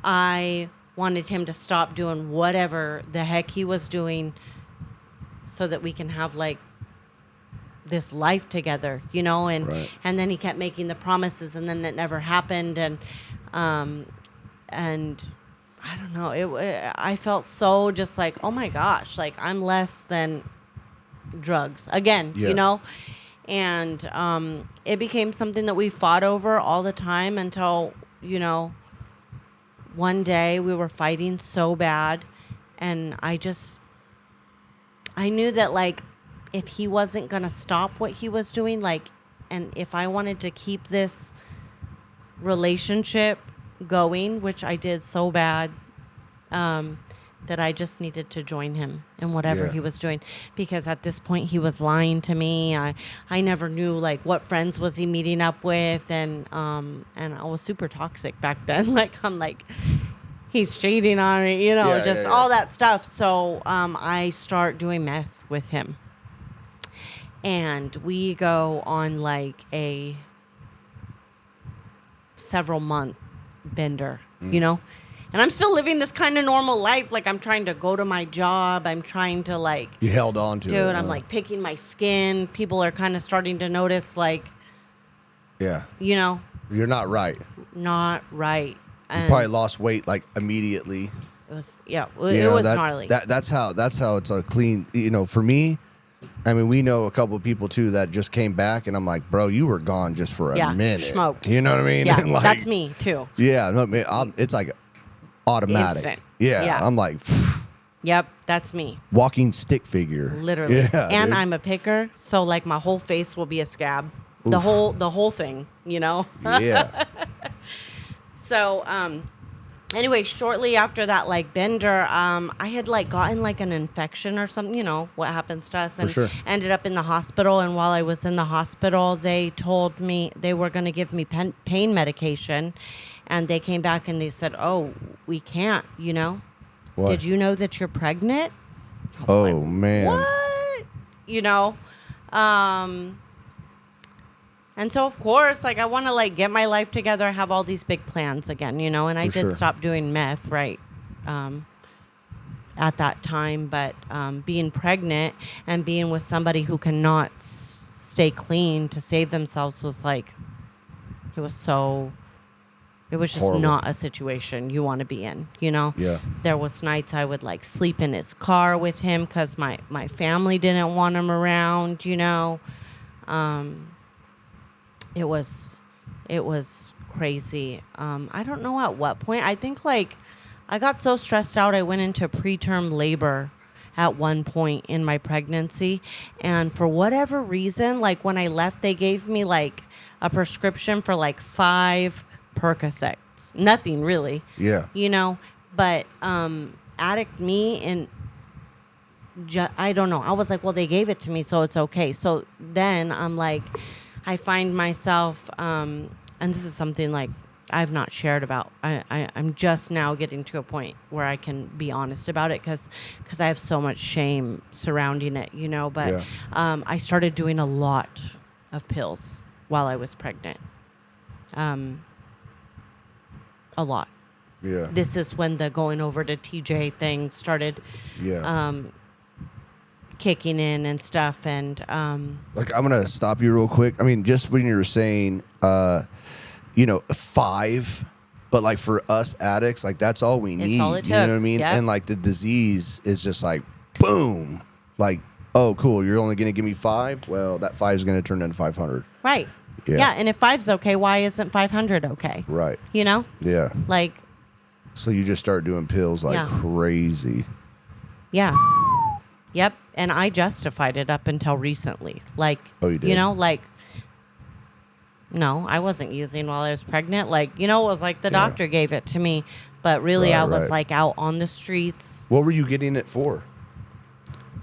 I wanted him to stop doing whatever the heck he was doing so that we can have like this life together, you know, and Right. and then he kept making the promises, and then it never happened, and I don't know, I felt so just like, oh my gosh, like I'm less than drugs again, Yeah. you know, and it became something that we fought over all the time until, you know, one day we were fighting so bad, and I knew that, like, if he wasn't going to stop what he was doing, like, and if I wanted to keep this relationship going, which I did so bad, that I just needed to join him in whatever Yeah. he was doing, because at this point he was lying to me. I never knew, like, what friends was he meeting up with, and I was super toxic back then. Like, I'm like, he's cheating on me, you know, Yeah, just yeah, yeah. all that stuff. So I start doing meth with him, and we go on like a several month bender, you know. And I'm still living this kind of normal life. Like, I'm trying to go to my job. I'm trying to, like, You held on to it. dude, I'm huh? like picking my skin. People are kind of starting to notice, like, Yeah. you know, You're not right. not right. You And probably lost weight like immediately. it was, yeah, You it know, was that- gnarly. That's how it's a clean, you know, for me. I mean, we know a couple of people too that just came back, and I'm like, bro, you were gone just for a Yeah, minute. smoked. You know what I mean? yeah, And, like, that's me too. Yeah, no, man, it's like automatic. Instant. Yeah, Yeah. I'm like Yep, that's me. walking stick figure. Literally. Yeah, And dude. I'm a picker, so like my whole face will be a scab. The whole thing, you know? Yeah. So, anyway, shortly after that, like, bender, I had, like, gotten, like, an infection or something, you know, what happens to us. And sure. ended up in the hospital. And while I was in the hospital, they told me they were going to give me pain medication. And they came back and they said, oh, we can't, you know? What? Did you know that you're pregnant? I was Oh like, man. what? You know? And so, of course, like, I want to, like, get my life together, have all these big plans again, you know? And I For did sure. stop doing meth, right, at that time. But being pregnant and being with somebody who cannot stay clean to save themselves was, like, it was just Horrible. not a situation you want to be in, you know? Yeah. There was nights I would, like, sleep in his car with him because my family didn't want him around, you know? It was crazy. I don't know at what point. I think, like, I got so stressed out, I went into preterm labor at one point in my pregnancy. And for whatever reason, like, when I left, they gave me, like, a prescription for, like, 5 Percocets. Nothing really. Yeah. You know, but addict me, and I don't know. I was like, well, they gave it to me, so it's okay. So then I'm like, I find myself, and this is something, like, I've not shared about. I'm just now getting to a point where I can be honest about it because I have so much shame surrounding it, you know. But Yeah. I started doing a lot of pills while I was pregnant. A lot. Yeah. This is when the going over to TJ thing started Yeah. kicking in and stuff. And Like, I'm gonna stop you real quick. I mean, just when you were saying, you know, 5, but like for us addicts, like that's all we need. all it You know took. what I mean? Yeah. And like the disease is just like boom, like, oh, cool. You're only gonna give me 5. Well, that 5 is gonna turn into 500. right. Yeah. Yeah. And if 5's okay, why isn't 500 okay? Right. You know, Yeah. like, So you just start doing pills like Yeah. crazy. yeah. Yep. And I justified it up until recently. Like, Oh, you did? You know, like, no, I wasn't using while I was pregnant. Like, you know, it was like the Yeah. doctor gave it to me. But really, Right, I was right. like out on the streets. What were you getting it for?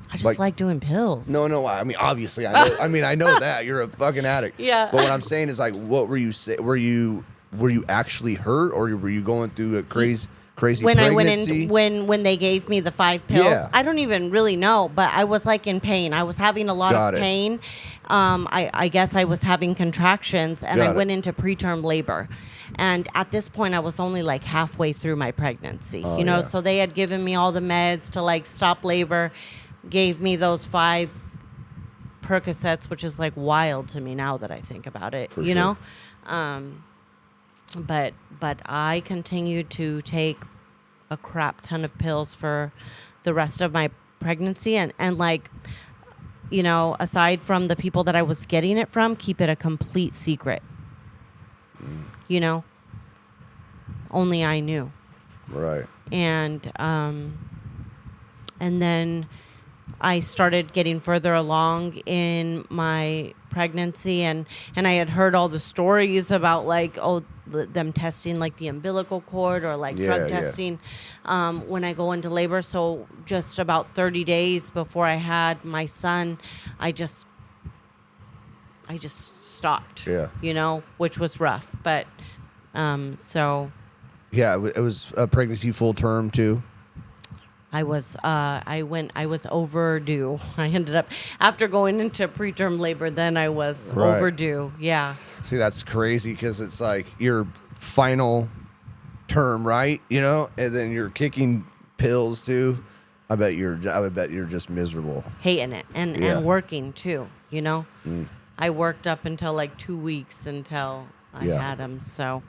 I just Like- like doing pills. No. I mean, obviously, I know. I mean, I know that you're a fucking addict. Yeah. But what I'm saying is, like, what were you were you actually hurt, or were you going through a crazy when pregnancy? I went in when they gave me the 5 pills, Yeah. I don't even really know, but I was like in pain. I was having a lot Got of it. pain. I guess I was having contractions, and Got I it. went into preterm labor. And at this point, I was only like halfway through my pregnancy, Oh, you know. yeah. So they had given me all the meds to like stop labor, gave me those 5 Percocets, which is like wild to me now that I think about it. For you sure. know, but I continued to take a crap ton of pills for the rest of my pregnancy, and like, you know, aside from the people that I was getting it from, keep it a complete secret. You know, only I knew. Right. And then I started getting further along in my pregnancy, and I had heard all the stories about like, them testing like the umbilical cord or like drug testing when I go into labor. So just about 30 days before I had my son, I just stopped. Yeah. You know, which was rough, but so Yeah, it was a pregnancy full term too. I was overdue. I ended up, after going into preterm labor, then I was Right. overdue. Yeah. See, that's crazy because it's like your final term, right? You know, and then you're kicking pills too. I would bet you're just miserable. Hating it and working too, you know. I worked up until like 2 weeks until I had him. So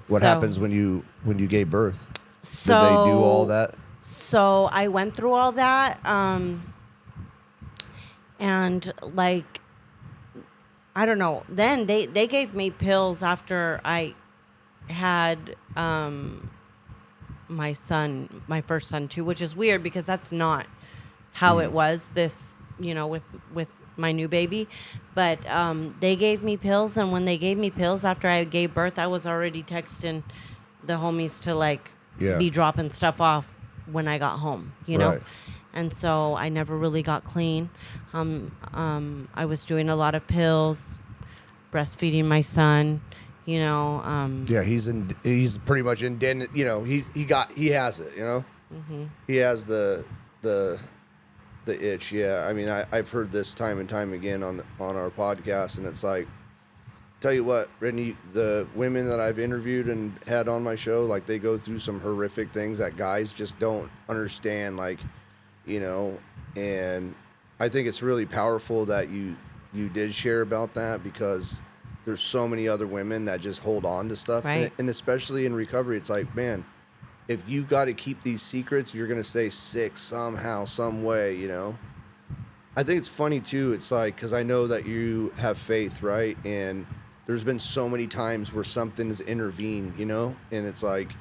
What happens when you gave birth? So Did they do all that? So I went through all that, and like, I don't know. Then they gave me pills after I had my son, my first son too, which is weird because that's not how it was. This, you know, with my new baby, but they gave me pills, and when they gave me pills after I gave birth, I was already texting the homies to like be dropping stuff off when I got home, you know. Right. And so I never really got clean. I was doing a lot of pills, breastfeeding my son, you know. Yeah, he's pretty much in. You know, he has it. You know, he has the itch. Yeah, I mean, I've heard this time and time again on our podcast, and it's like, tell you what, Brittany, the women that I've interviewed and had on my show, like, they go through some horrific things that guys just don't understand, like, you know. And I think it's really powerful that you did share about that, because there's so many other women that just hold on to stuff. Right. And especially in recovery, it's like, man, if you got to keep these secrets, you're going to stay sick somehow, some way, you know. I think it's funny, too. It's like, because I know that you have faith, right? And there's been so many times where something has intervened, you know? And it's like,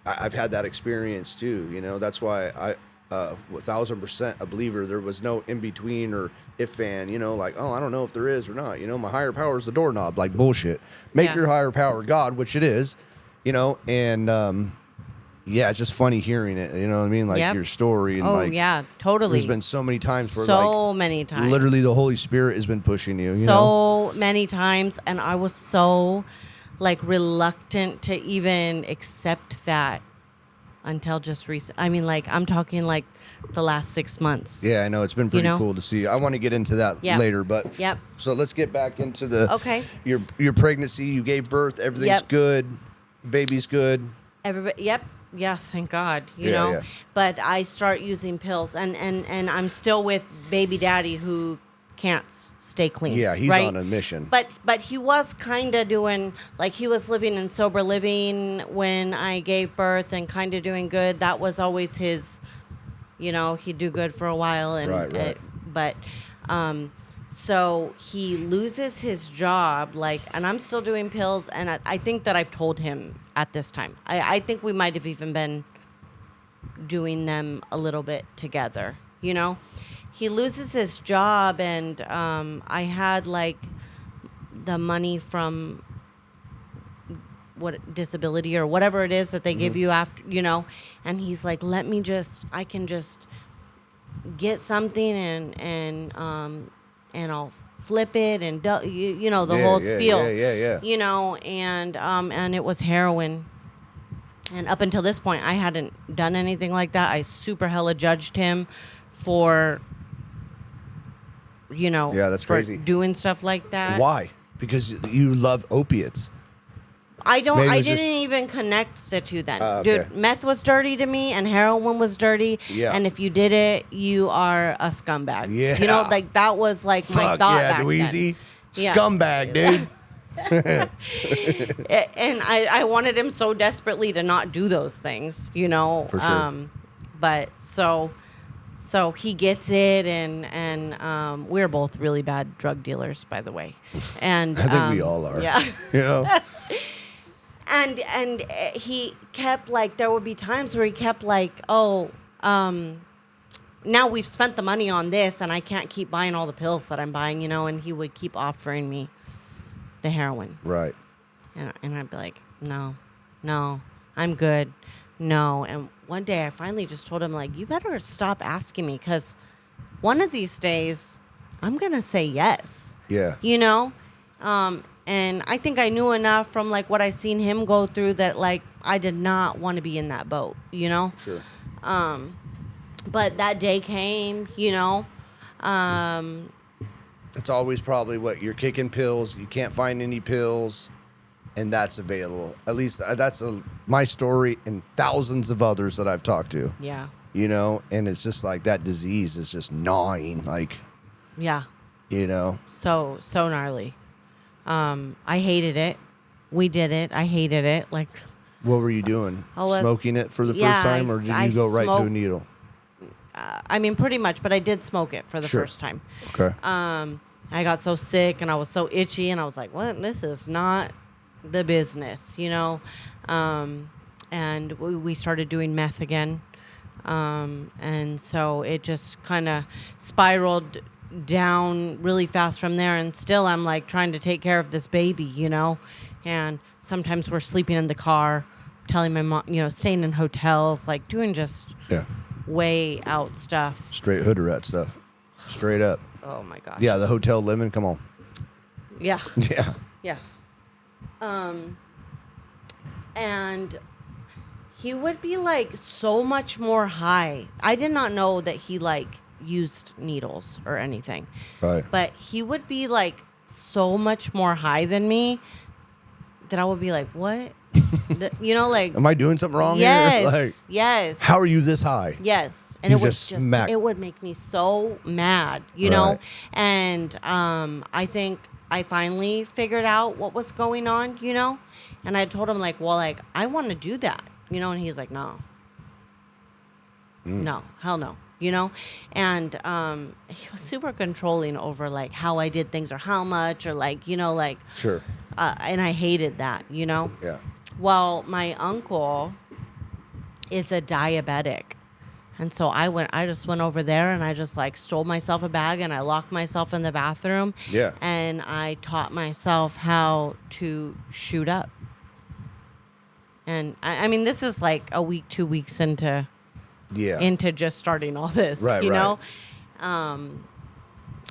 I've had that experience, too, you know? That's why I 1,000% a believer. There was no in-between or if-and, you know? Like, oh, I don't know if there is or not, you know? My higher power is the doorknob. Like, bullshit. Make your higher power God, which it is, you know? And, yeah, it's just funny hearing it. You know what I mean? Like your story. And like, yeah, totally. There's been so many times where many times. Literally the Holy Spirit has been pushing you. You know? Many times. And I was so like reluctant to even accept that until just recent. I mean, like, I'm talking like the last 6 months. Yeah, I know. It's been pretty cool to see. I want to get into that later, but so let's get back into the your pregnancy. You gave birth. Everything's good. Baby's good. Everybody. Yeah, thank God, you know. Yeah. But I start using pills, and I'm still with baby daddy who can't stay clean. Yeah, he's on a mission. But he was kind of doing, like, he was living in sober living when I gave birth and kind of doing good. That was always his, you know, he'd do good for a while. And but so he loses his job, like, and I'm still doing pills, and I think that I've told him at this time. I think we might have even been doing them a little bit together, you know? He loses his job, and I had, like, the money from disability or whatever it is that they give you after, you know? And he's like, I can just get something and I'll flip it and you know, the whole spiel. Yeah. You know, and it was heroin. And up until this point, I hadn't done anything like that. I super hella judged him for, you know, that's crazy, doing stuff like that. Why? Because you love opiates. I don't. Maybe it I was didn't just- even connect the two then. Okay. Dude, meth was dirty to me, and heroin was dirty. Yeah. And if you did it, you are a scumbag. Yeah. You know, like that was like my Fuck thought yeah, back Dweezy. then. Yeah. Scumbag, dude. And I wanted him so desperately to not do those things, you know. For sure. But so he gets it, and we're both really bad drug dealers, by the way. And I think we all are. Yeah. You know? And he kept like, there would be times where he kept like, oh, now we've spent the money on this, and I can't keep buying all the pills that I'm buying, you know. And he would keep offering me the heroin. Right. And I'd be like, no, I'm good. No. And one day I finally just told him, like, you better stop asking me, because one of these days I'm going to say yes, Yeah. you know? And I think I knew enough from, like, what I seen him go through that, like, I did not want to be in that boat, you know? Sure. But that day came, you know? It's always probably what you're kicking pills. You can't find any pills, and that's available. At least that's my story and thousands of others that I've talked to. Yeah. You know, and it's just like that disease is just gnawing, like, Yeah. you know. So gnarly. I hated it. We did it. I hated it. Like, What were you doing? Oh, let's- Smoking it for the yeah, first time, or did I you go right to a smoked- needle? I mean, pretty much, but I did smoke it for the Sure. first time. Okay. I got so sick and I was so itchy, and I was like, what? This is not the business, you know? And we started doing meth again. And so it just kind of spiraled down really fast from there. And still I'm like trying to take care of this baby, you know? And sometimes we're sleeping in the car, telling my mom, you know, staying in hotels, like doing just Yeah. way out stuff. Straight hood rat stuff. Straight up. Oh my gosh. Yeah, the hotel living. Come on. Yeah. Yeah. Yeah. And he would be like so much more high. I did not know that he like used needles or anything. Right. But he would be like so much more high than me that I would be like, what? You know, like, Am I doing something wrong yes, here? Like, yes. how are you this high? Yes. And You it would just smack- it would make me so mad, you know? Right. And I think I finally figured out what was going on, you know? And I told him, like, well, like, I want to do that, you know? And he's like, no. No, hell no, you know? And he was super controlling over, like, how I did things or how much or, like, you know, like, Sure. and I hated that, you know? Yeah. Well, my uncle is a diabetic. And so I just went over there and I just like stole myself a bag and I locked myself in the bathroom. Yeah. And I taught myself how to shoot up. And I mean, this is like a week, 2 weeks into just starting all this, Right, you right. know?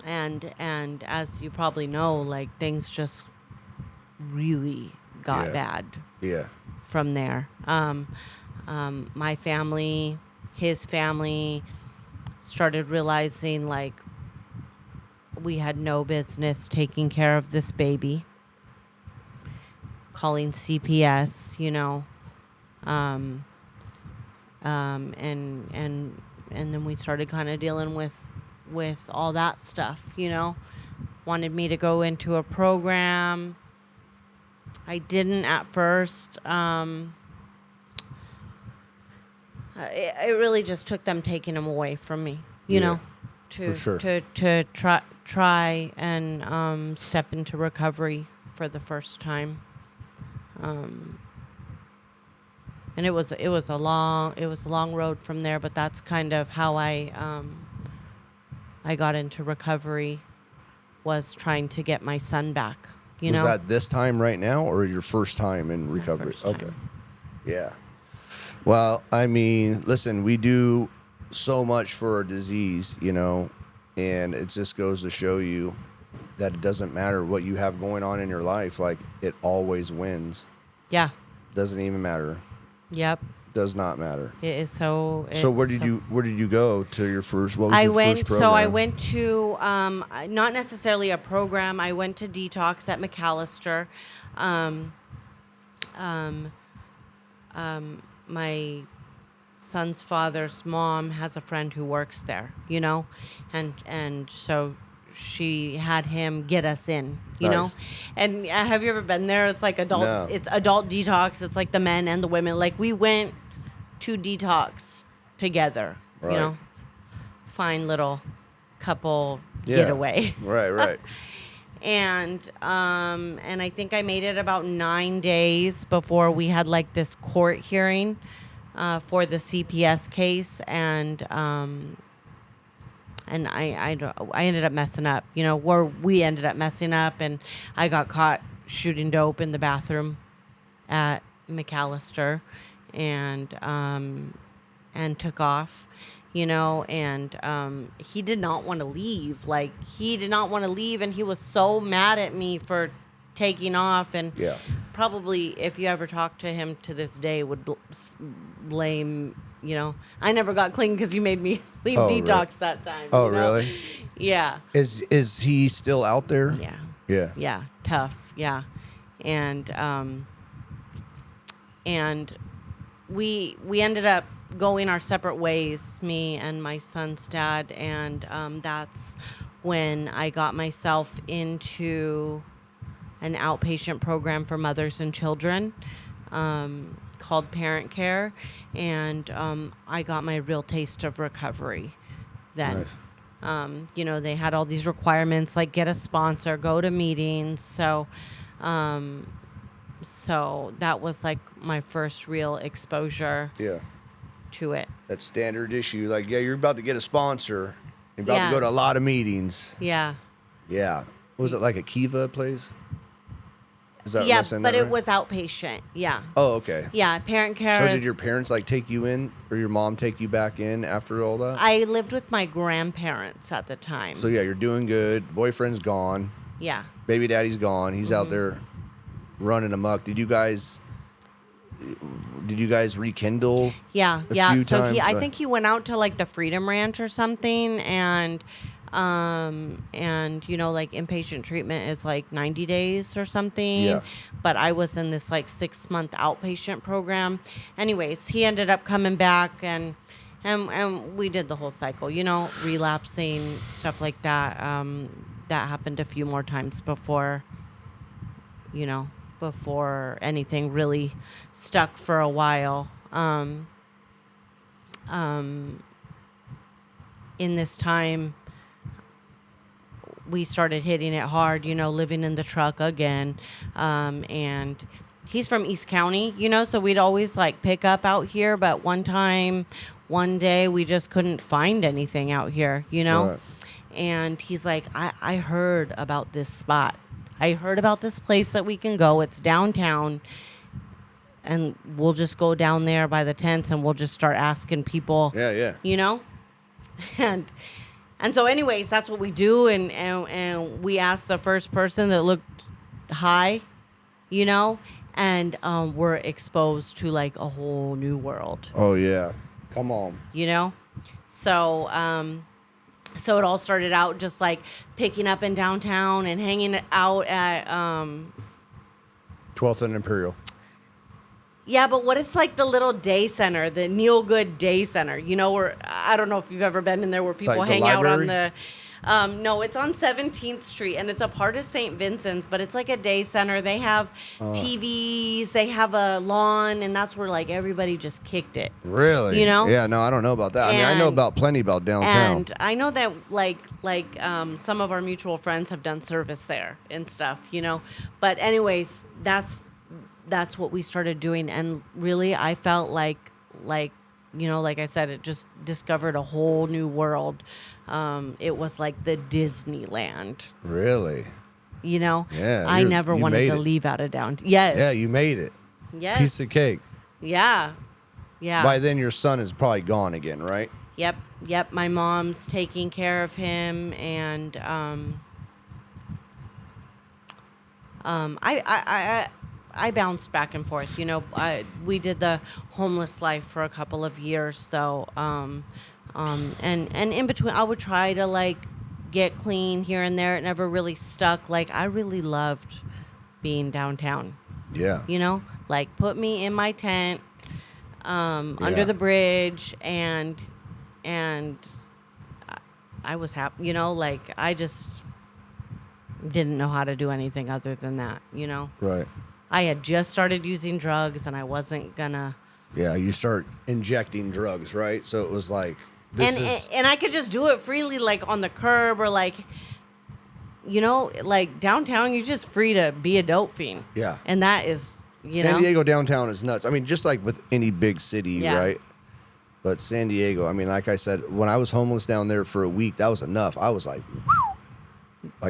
And as you probably know, like things just really got Yeah. bad Yeah. from there. My family, his family started realizing like we had no business taking care of this baby, calling CPS, you know, and then we started kind of dealing with all that stuff, you know. Wanted me to go into a program. I didn't at first. It really just took them taking him away from me, you know, for sure. to try and step into recovery for the first time. And it was a long road from there, but that's kind of how I got into recovery, was trying to get my son back. You Was know, that this time right now or your first time in recovery? first time. Okay. Yeah. Well, I mean, listen, we do so much for a disease, you know, and it just goes to show you that it doesn't matter what you have going on in your life. Like, it always wins. Yeah. Doesn't even matter. Yep. Does not matter. It is so. So where did you go to your first? What was I your went. first program? So I went to not necessarily a program. I went to detox at McAllister. my son's father's mom has a friend who works there, and so she had him get us in, you know. Nice. And have you ever been there? It's like adult. No. It's adult detox. It's like the men and the women. Like we went to detox together, Right. Fine little couple Yeah. getaway. Right. And I think I made it about 9 days before we had like this court hearing for the CPS case, and I ended up messing up, where we ended up messing up, and I got caught shooting dope in the bathroom at McAllister, and took off. And he did not want to leave. Like, he did not want to leave, and he was so mad at me for taking off. And Yeah. probably, if you ever talk to him to this day, would blame, I never got clean because you made me leave detox that time. Oh, really? Yeah. Is he still out there? Yeah. Yeah. Yeah, tough. Yeah. And we ended up going our separate ways, me and my son's dad, and that's when I got myself into an outpatient program for mothers and children called Parent Care, and I got my real taste of recovery then. Nice. They had all these requirements like get a sponsor, go to meetings, so that was like my first real exposure Yeah. to it. That standard issue. Like, yeah, you're about to get a sponsor. You're about Yeah. to go to a lot of meetings. Yeah. Yeah. Was it like a Kiva place? Is that Yeah, am I saying but that it right? was outpatient. Yeah. Oh, okay. Yeah, Parent Care. So is- did your parents like take you in, or your mom take you back in after all that? I lived with my grandparents at the time. So yeah, you're doing good. Boyfriend's gone. Yeah. Baby daddy's gone. He's Mm-hmm. out there running amok. Did you guys rekindle? Yeah, a yeah. few So times, I think he went out to like the Freedom Ranch or something, and like inpatient treatment is like 90 days or something. Yeah. But I was in this like 6-month outpatient program. Anyways, he ended up coming back, and we did the whole cycle, relapsing, stuff like that. That happened a few more times before anything really stuck for a while. In this time, we started hitting it hard, living in the truck again. And he's from East County, so we'd always like pick up out here. But one day, we just couldn't find anything out here, Right. And he's like, I heard about this spot. I heard about this place that we can go. It's downtown. And we'll just go down there by the tents, and we'll just start asking people. Yeah. And so anyways, that's what we do. And we asked the first person that looked high, and we're exposed to like a whole new world, Oh yeah. Come on. So it all started out just like picking up in downtown and hanging out at 12th and Imperial. yeah, but what is like the little day center, the Neil Good Day Center, where I don't know if you've ever been in there, where people Like the hang out on library? no, it's on 17th Street, and it's a part of St. Vincent's, but it's like a day center. They have TVs, they have a lawn, and that's where like everybody just kicked it. Really? Yeah. No, I don't know about that. I mean, I know And- about plenty about downtown. And I know that like some of our mutual friends have done service there and stuff, But anyways, that's what we started doing, and really I felt like like I said, it just discovered a whole new world. It was like the Disneyland, Really? Yeah. I never you wanted made to it. leave out of downtown. Yes. Yeah, you made it. Yes. Piece of cake. Yeah. Yeah. By then, your son is probably gone again, right? Yep. My mom's taking care of him, and I bounced back and forth. We did the homeless life for a couple of years, though, and in between, I would try to like get clean here and there. It never really stuck. Like, I really loved being downtown. Yeah. You know, like put me in my tent under Yeah. the bridge, and I was happy. You know, like I just didn't know how to do anything other than that. You know, Right. I had just started using drugs, and I wasn't gonna. Yeah, you start injecting drugs, right? So it was like And I could just do it freely, like on the curb or like, you know, like downtown. You're just free to be a dope fiend. Yeah. And that is, San know, Diego downtown is nuts. I mean, just like with any big city, Yeah. right? But San Diego, I mean, like I said, when I was homeless down there for a week, that was enough. I was like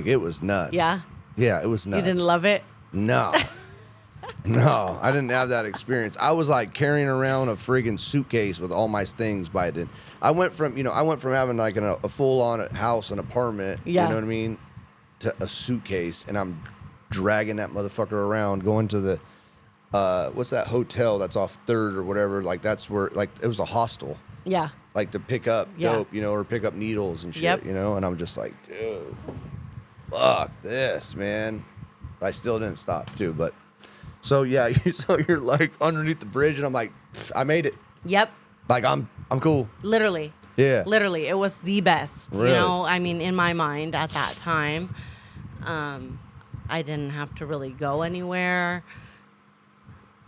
it was nuts. Yeah. Yeah, it was nuts. You didn't love it. No. No, I didn't have that experience. I was like carrying around a friggin' suitcase with all my things by it. I went from having like a full-on house, an apartment, Yeah. you know what I mean, to a suitcase, and I'm dragging that motherfucker around, going to the, what's that hotel that's off 3rd or whatever, like that's where, like it was a hostel, Yeah. like to pick up Yeah. dope, you know, or pick up needles and shit, Yep. you know, and I'm just like, dude, fuck this, man. I still didn't stop too, but. So yeah, so you're like underneath the bridge, and I'm like, I made it. Yep. Like I'm cool. Literally. Yeah. Literally, it was the best. Really? You know, I mean, in my mind at that time, I didn't have to really go anywhere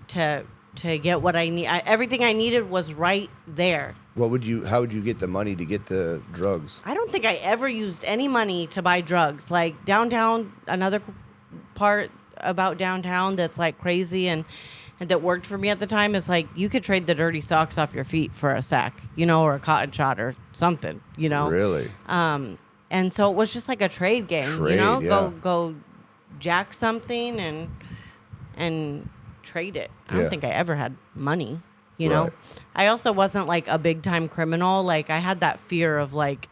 to get what I need. Everything I needed was right there. How would you get the money to get the drugs? I don't think I ever used any money to buy drugs. Like downtown, another part about downtown that's like crazy and that worked for me at the time is like you could trade the dirty socks off your feet for a sack, you know, or a cotton shot or something, you know. Really? And so it was just like a trade game, you Trade, know, yeah. go jack something and trade it. I Yeah. don't think I ever had money, you know. Right. I also wasn't like a big time criminal. Like I had that fear of like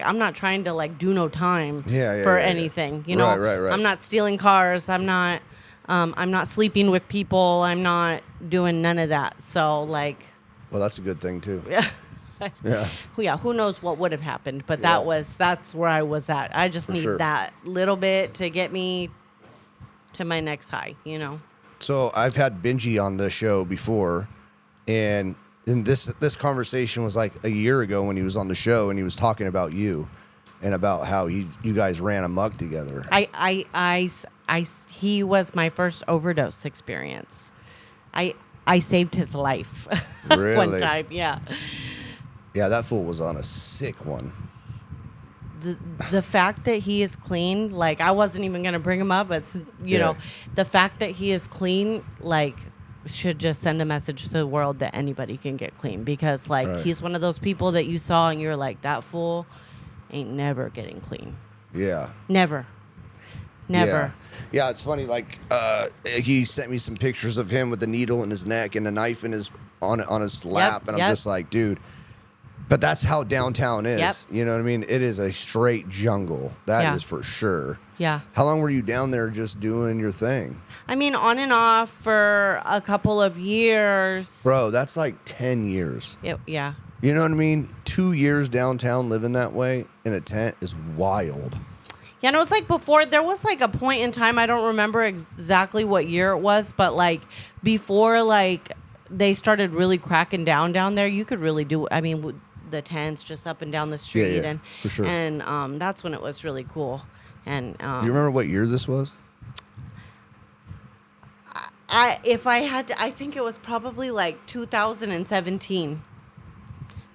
I'm not trying to like do no time for anything, you know. Right. I'm not stealing cars. I'm not sleeping with people. I'm not doing none of that. So like, Well, that's a good thing too. yeah. Yeah. Yeah, who knows what would have happened, but Yeah. that's where I was at. I just For need sure. that little bit to get me to my next high, you know. So I've had Benji on the show before, and this conversation was like a year ago when he was on the show, and he was talking about you and about how you guys ran amok together. He was my first overdose experience. I saved his life Really? one time. Yeah. Yeah, that fool was on a sick one. The fact that he is clean, like I wasn't even gonna bring him up, but you know, the fact that he is clean, like should just send a message to the world that anybody can get clean, because like Right. he's one of those people that you saw and you're like, that fool ain't never getting clean. Yeah. Never. Yeah, it's funny. Like he sent me some pictures of him with the needle in his neck and the knife in his on his lap, and I'm just like, dude. But that's how downtown is. Yep. You know what I mean? It is a straight jungle. That is Yeah. for sure. Yeah. How long were you down there just doing your thing? I mean, on and off for a couple of years. Bro, that's like 10 years. Yeah. You know what I mean? 2 years downtown living that way in a tent is wild. Yeah, no, it's like before, there was like a point in time, I don't remember exactly what year it was, but like before like they started really cracking down there, you could really do, I mean, the tents just up and down the street. Yeah, and for sure. And that's when it was really cool. And Do you remember what year this was? if I had to, I think it was probably like 2017.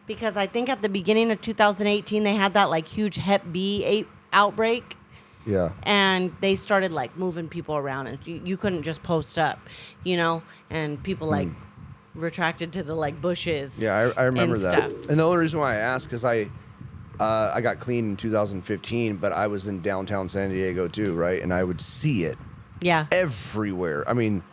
Because I think at the beginning of 2018, they had that like huge Hep B outbreak. Yeah. And they started like moving people around, and you couldn't just post up, you know, and people like retracted to the like bushes. Yeah, I remember and that. stuff. And the only reason why I asked, because I got clean in 2015, but I was in downtown San Diego too, right? And I would see it Yeah. everywhere. I mean,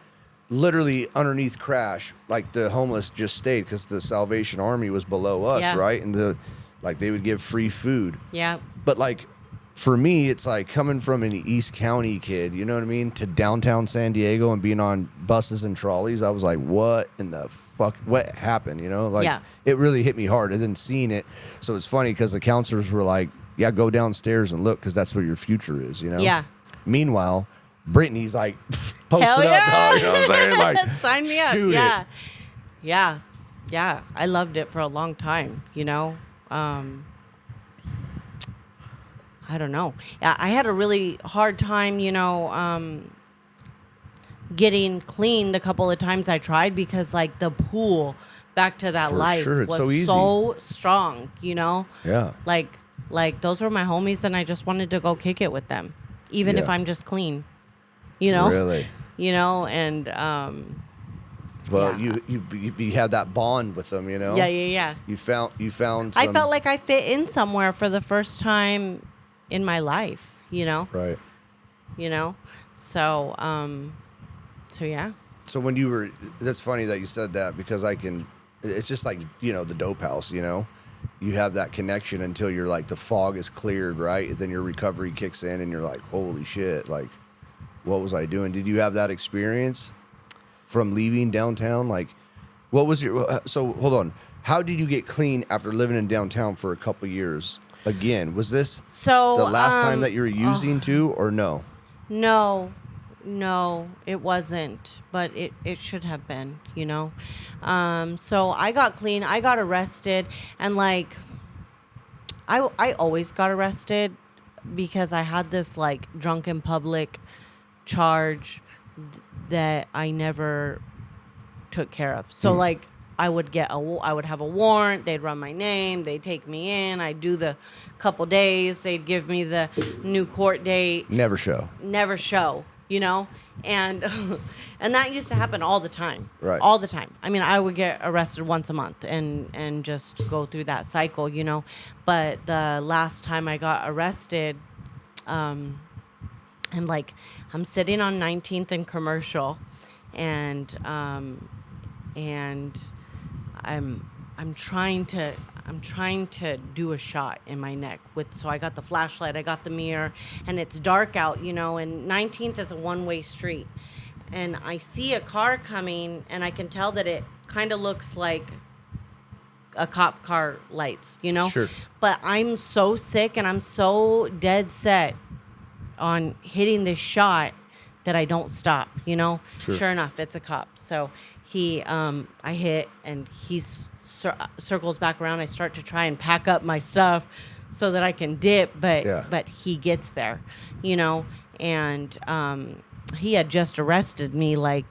literally underneath Crash, like the homeless just stayed because the Salvation Army was below us, Yeah. right? And they would give free food. Yeah. But like for me, it's like coming from an East County kid, you know what I mean, to downtown San Diego and being on buses and trolleys. I was like, what in the fuck? What happened? You know, like Yeah. it really hit me hard. And then seeing it, so it's funny because the counselors were like, yeah, go downstairs and look because that's where your future is, you know? Yeah. Meanwhile, Brittany's like, post Hell it up, yeah. dog. You know what I'm saying? Like, sign me up. shoot Yeah. it. Yeah. I loved it for a long time, you know. I don't know. I had a really hard time, you know, getting clean the couple of times I tried because, like, the pull back to that For life sure, it's was so easy. so strong, you know? Yeah. Like those were my homies, and I just wanted to go kick it with them, even if Yeah. I'm just clean, you know? Really? You know, and Well, yeah. you had that bond with them, you know? yeah. You found some, I felt like I fit in somewhere for the first time in my life, you know? right. You know? So, yeah. So when you were, that's funny that you said that because it's just like, you know, the dope house, you know? You have that connection until you're like, the fog is cleared, right? Then your recovery kicks in and you're like, holy shit, like, what was I doing? Did you have that experience from leaving downtown? Like, what was so hold on. How did you get clean after living in downtown for a couple years? Again, was this So the last time that you were using too, or no? No, it wasn't, but it should have been, you know? So I got clean, I got arrested, and like, I always got arrested because I had this like drunk in public charge that I never took care of. So like, I would have a warrant, they'd run my name, they'd take me in, I'd do the couple days, they'd give me the new court date. Never show. You know, and and that used to happen all the time, Right. all the time. I mean, I would get arrested once a month and just go through that cycle, you know. But the last time I got arrested, and like I'm sitting on 19th and Commercial, and I'm trying to do a shot in my neck so I got the flashlight, I got the mirror, and it's dark out, you know, and 19th is a one-way street. And I see a car coming, and I can tell that it kind of looks like a cop car lights, you know? Sure. But I'm so sick and I'm so dead set on hitting this shot that I don't stop, you know? Sure. Sure enough, it's a cop. So I hit, and he circles back around. I start to try and pack up my stuff so that I can dip, but he gets there, you know? And he had just arrested me like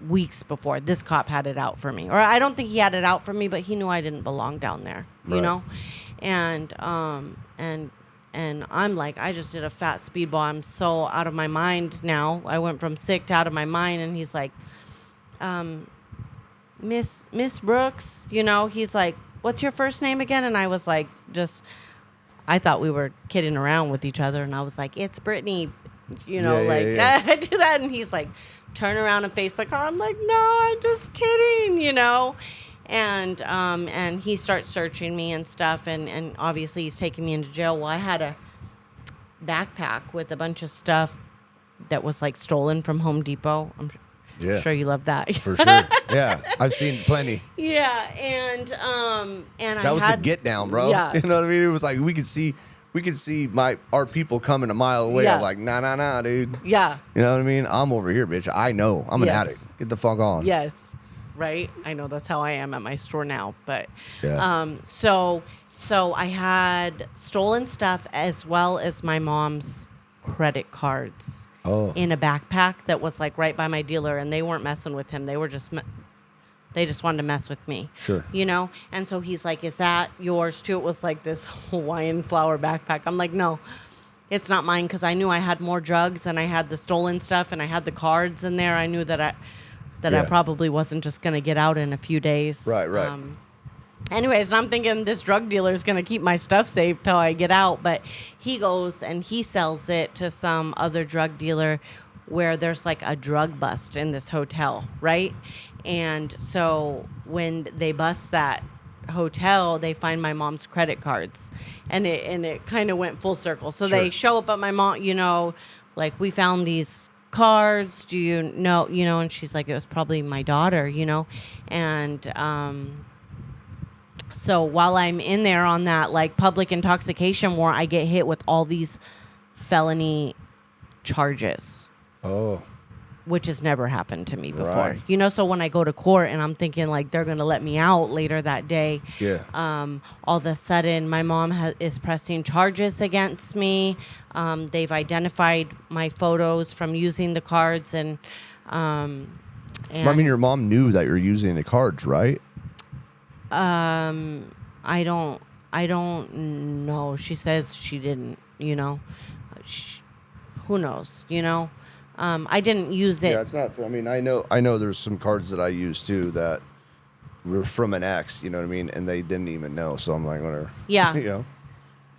weeks before. This cop had it out for me. Or I don't think he had it out for me, but he knew I didn't belong down there, you Right. know? And I'm like, I just did a fat speedball. I'm so out of my mind now. I went from sick to out of my mind. And he's like, Miss Brooks, you know, he's like, what's your first name again? And I was like, I thought we were kidding around with each other. And I was like, it's Brittany, you know, Yeah. I do that. And he's like, turn around and face the car. I'm like, no, I'm just kidding, you know? And he starts searching me and stuff. And obviously he's taking me into jail. Well, I had a backpack with a bunch of stuff that was like stolen from Home Depot. I'm sure you love that. For sure. Yeah. I've seen plenty. Yeah. And That was the get down, bro. Yeah. You know what I mean? It was like we could see our people coming a mile away. Yeah. I'm like, nah, dude. Yeah. You know what I mean? I'm over here, bitch. I know. I'm an Yes. addict. Get the fuck on. Yes. Right. I know that's how I am at my store now. But Yeah. so I had stolen stuff as well as my mom's credit cards in a backpack that was like right by my dealer, and they weren't messing with him. They were just they just wanted to mess with me. Sure. You know? And so he's like, is that yours too? It was like this Hawaiian flower backpack. I'm like, no, it's not mine, because I knew I had more drugs, and I had the stolen stuff, and I had the cards in there. I knew that I Yeah. probably wasn't just going to get out in a few days. Right. Anyways, I'm thinking this drug dealer is going to keep my stuff safe till I get out. But he goes and he sells it to some other drug dealer where there's like a drug bust in this hotel, right? And so when they bust that hotel, they find my mom's credit cards. And it kind of went full circle. So they show up at my mom, you know, like, we found these cards, do you know, and she's like, it was probably my daughter, you know. And so while I'm in there on that like public intoxication warrant, I get hit with all these felony charges. Oh. which has never happened to me before. Right. You know, so when I go to court and I'm thinking like they're going to let me out later that day, Yeah. all of a sudden my mom is pressing charges against me. They've identified my photos from using the cards and I mean, your mom knew that you're using the cards, right? I don't know. She says she didn't, you know. Who knows, you know? I didn't use it. Yeah, it's not. I mean, I know there's some cards that I use too that were from an ex, you know what I mean? And they didn't even know. So I'm like, whatever. Yeah. You know?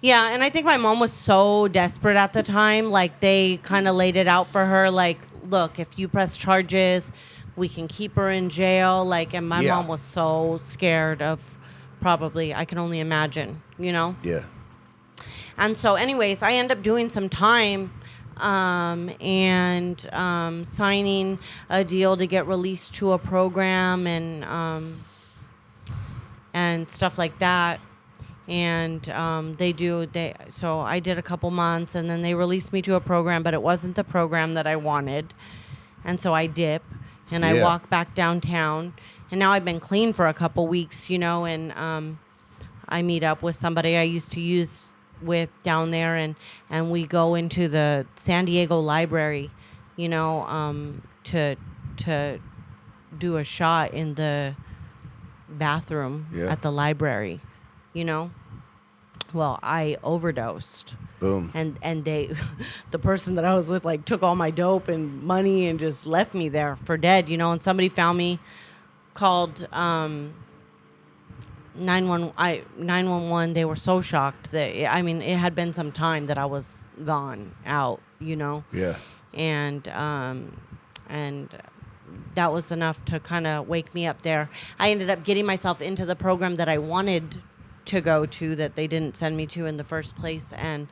Yeah, and I think my mom was so desperate at the time. Like, they kind of laid it out for her. Like, look, if you press charges, we can keep her in jail. Like, and my mom was so scared of probably, I can only imagine, you know? Yeah. And so, anyways, I end up doing some time and signing a deal to get released to a program and stuff like that. And so I did a couple months, and then they released me to a program, but it wasn't the program that I wanted. And so I dip, and I walk back downtown. And now I've been clean for a couple weeks, you know, and I meet up with somebody I used to use with down there, and we go into the San Diego library, you know, to do a shot in the bathroom at the library, you know. Well, I overdosed. Boom. And they, the person that I was with, like, took all my dope and money and just left me there for dead, you know. And somebody found me, called 911. They were so shocked that, I mean, it had been some time that I was gone out, you know. Yeah. And that was enough to kind of wake me up there. I ended up getting myself into the program that I wanted to go to, that they didn't send me to in the first place, and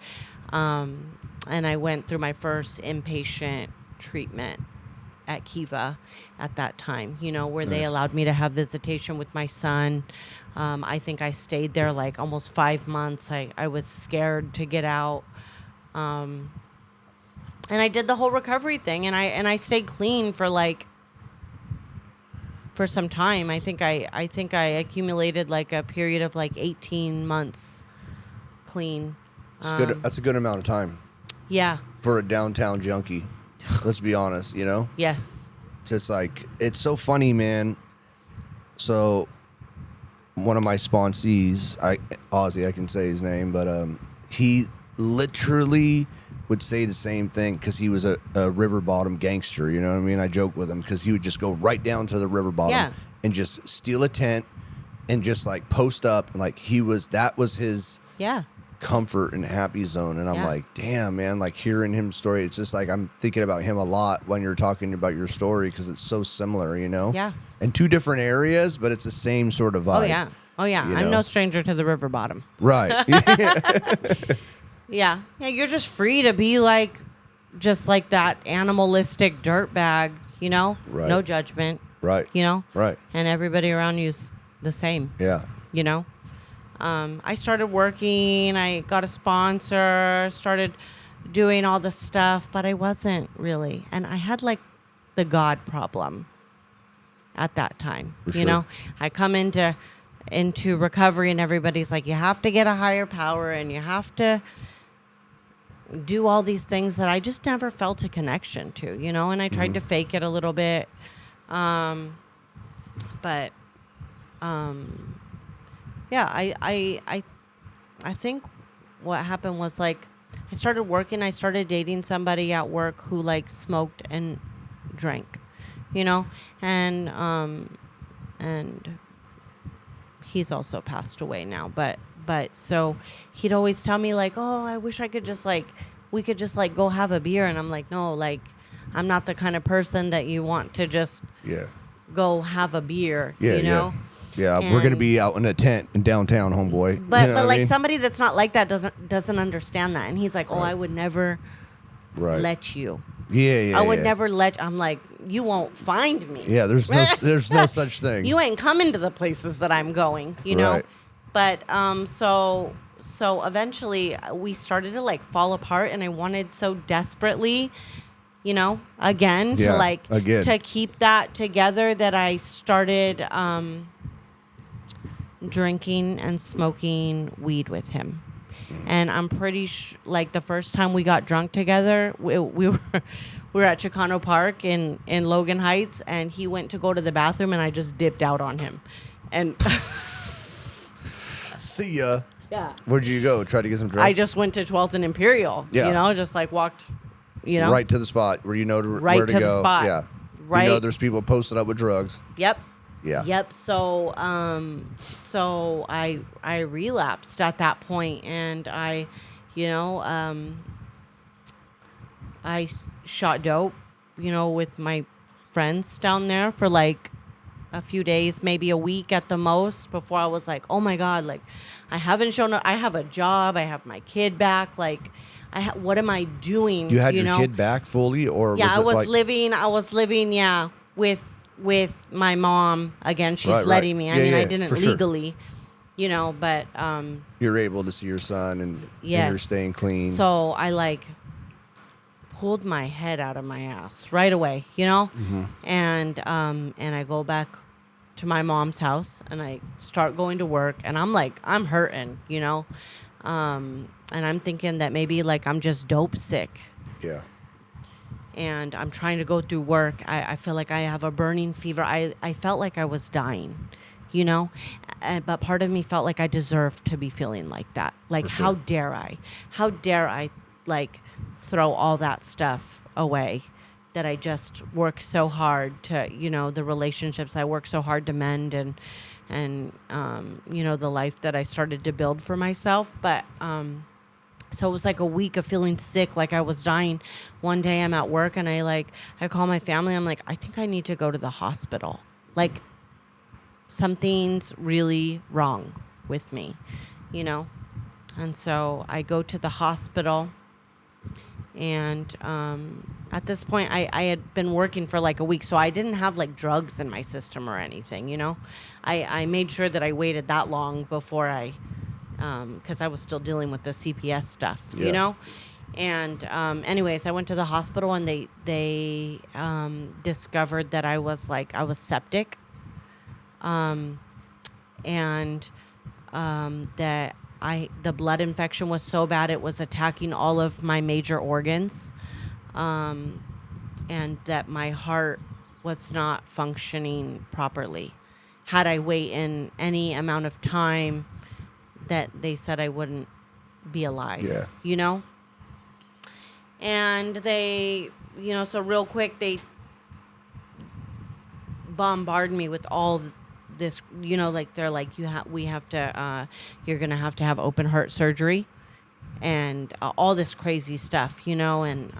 I went through my first inpatient treatment at Kiva at that time, you know, where they allowed me to have visitation with my son. I think I stayed there like almost 5 months. I was scared to get out. And I did the whole recovery thing, and I stayed clean for some time. I think I accumulated like a period of like 18 months clean. It's good. That's a good amount of time. Yeah. For a downtown junkie. Let's be honest, you know? Yes. Just like, it's so funny, man. So one of my sponsees, Ozzy, I can say his name, but he literally would say the same thing because he was a river bottom gangster, you know what I mean? I joke with him because he would just go right down to the river bottom and just steal a tent and just like post up, and like that was his comfort and happy zone. And I'm like, damn, man, like hearing him story, it's just like I'm thinking about him a lot when you're talking about your story because it's so similar, you know? Yeah. In two different areas, but it's the same sort of vibe. Oh yeah. You I'm know? no stranger to the river bottom. Right. Yeah, you're just free to be like, just like that animalistic dirtbag, you know? Right. No judgment. Right. You know? Right. And everybody around you's the same. Yeah. You know? I started working, I got a sponsor, started doing all the stuff, but I wasn't really. And I had like the God problem at that time. For you sure. know? I come into recovery and everybody's like, you have to get a higher power and you have to do all these things that I just never felt a connection to, you know, and I tried to fake it a little bit. Yeah, I think what happened was like, I started working, I started dating somebody at work who like smoked and drank, you know, and he's also passed away now, but so he'd always tell me like, oh, I wish I could just like, we could just like go have a beer. And I'm like, no, like, I'm not the kind of person that you want to just go have a beer, you know? Yeah, we're going to be out in a tent in downtown, homeboy. But, you know but like I mean? somebody that's not like that doesn't understand that. And he's like, oh, I would never let you. Yeah. I would never let, I'm like, you won't find me. Yeah, there's no such thing. You ain't coming to the places that I'm going, you know? Right. But so eventually we started to like fall apart, and I wanted so desperately again, to keep that together, that I started drinking and smoking weed with him. And I'm pretty like the first time we got drunk together, we were at Chicano Park in Logan Heights, and he went to go to the bathroom, and I just dipped out on him. And see ya. Yeah. Where'd you go? Try to get some drugs? I just went to 12th and Imperial. Yeah. Just like walked, right to the spot where where to right to go. the spot. Yeah. Right. There's people posted up with drugs. Yep. Yeah. Yep. So I relapsed at that point, and I shot dope, with my friends down there for like a few days, maybe a week at the most, before I was like, oh my God, like I haven't shown up. I have a job. I have my kid back. Like, what am I doing? You had your kid back fully, or yeah, was I was living, yeah, with my mom again. She's letting me. I mean, I didn't legally, but you're able to see your son, and yes. you're staying clean. So I pulled my head out of my ass right away, Mm-hmm. and I go back to my mom's house, and I start going to work, and I'm hurting, and I'm thinking that maybe I'm just dope sick. Yeah. And I'm trying to go through work. I feel like I have a burning fever. I felt like I was dying, but part of me felt like I deserved to be feeling like that. Like, For sure. how dare I? How dare I, throw all that stuff away that I just worked so hard to, the relationships I worked so hard to mend, and the life that I started to build for myself. But, so it was like a week of feeling sick, like I was dying. One day I'm at work, and I call my family. I'm like, I think I need to go to the hospital. Like, something's really wrong with me, And so I go to the hospital, and at this point I had been working for a week, so I didn't have drugs in my system or anything, I made sure that I waited that long before I because I was still dealing with the CPS stuff, And anyways, I went to the hospital, and they discovered that I was septic, and that the blood infection was so bad it was attacking all of my major organs, and that my heart was not functioning properly. Had I wait in any amount of time, that they said I wouldn't be alive, And they, so real quick, they bombard me with all this, they're like, we have to, you're going to have open heart surgery, and all this crazy stuff, and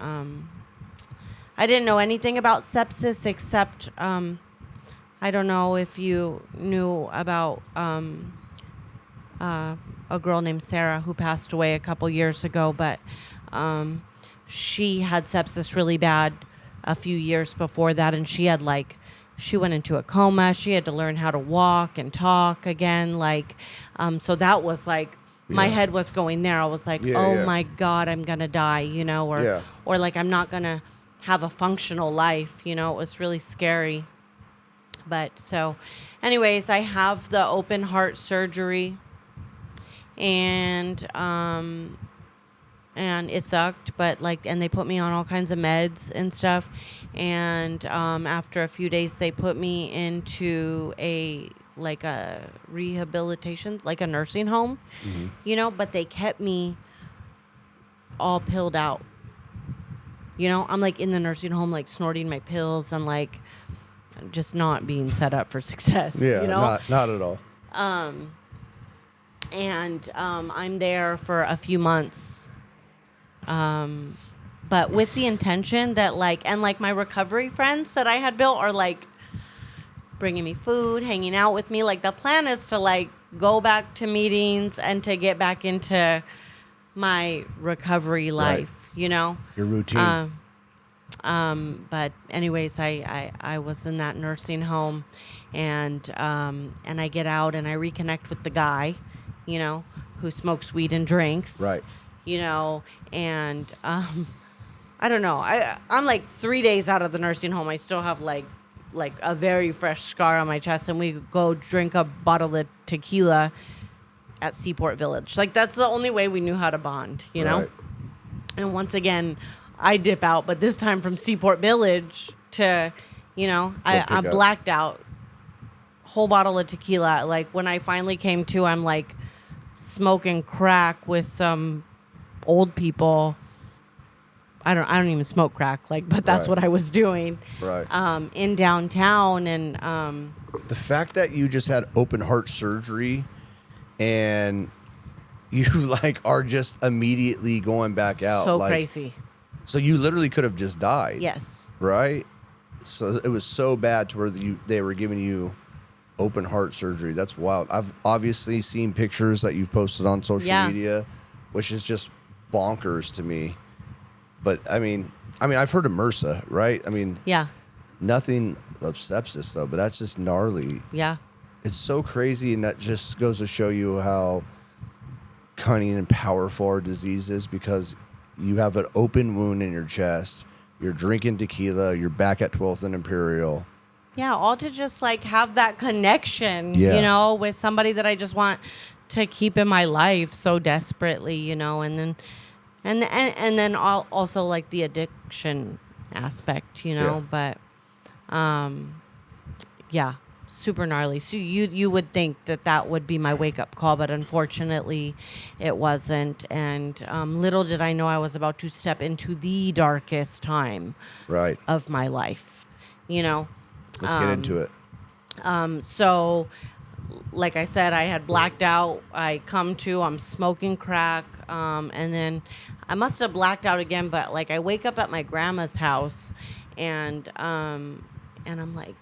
I didn't know anything about sepsis except, I don't know if you knew about a girl named Sarah who passed away a couple years ago, but she had sepsis really bad a few years before that, and she had she went into a coma. She had to learn how to walk and talk again, so that was my head was going there. I was like, my God, I'm gonna die, or I'm not gonna have a functional life, it was really scary. But so anyways, I have the open heart surgery, and it sucked, but and they put me on all kinds of meds and stuff, and after a few days they put me into a rehabilitation, a nursing home, but they kept me all pilled out, I'm in the nursing home snorting my pills and just not being set up for success. Not at all. And I'm there for a few months, but with the intention that my recovery friends that I had built are bringing me food, hanging out with me. The plan is to go back to meetings and to get back into my recovery life, Your routine. But anyways, I was in that nursing home, and I get out and I reconnect with the guy, who smokes weed and drinks. Right. And I don't know. I'm like 3 days out of the nursing home. I still have like a very fresh scar on my chest, and we go drink a bottle of tequila at Seaport Village. Like, that's the only way we knew how to bond, you know? Right. And once again, I dip out, but this time from Seaport Village to, you know, I pick up. blacked out. Whole bottle of tequila. Like, when I finally came to, I'm like smoking crack with some old people. I don't even smoke crack, like, but that's Right. what I was doing. Right. In downtown, and The fact that you just had open heart surgery and you like are just immediately going back out. so like, crazy. So you literally could have just died. Yes. Right? So it was so bad to where they were giving you open heart surgery. That's wild. I've obviously seen pictures that you've posted on social media, which is just bonkers to me. But I mean, I've heard of MRSA, right? I mean, Yeah. nothing of sepsis though, but that's just gnarly. Yeah. It's so crazy, and that just goes to show you how cunning and powerful our disease is, because you have an open wound in your chest. You're drinking tequila. You're back at 12th and Imperial. Yeah, all to just like have that connection, Yeah. you know, with somebody that I just want to keep in my life so desperately, you know, and then also like the addiction aspect, you know, but yeah, super gnarly. So you would think that would be my wake up call, but unfortunately it wasn't. And little did I know I was about to step into the darkest time Right. of my life, you know. Let's get into it. So, like I said, I had blacked out. I'm smoking crack, and then I must have blacked out again. But like, I wake up at my grandma's house, and I'm like,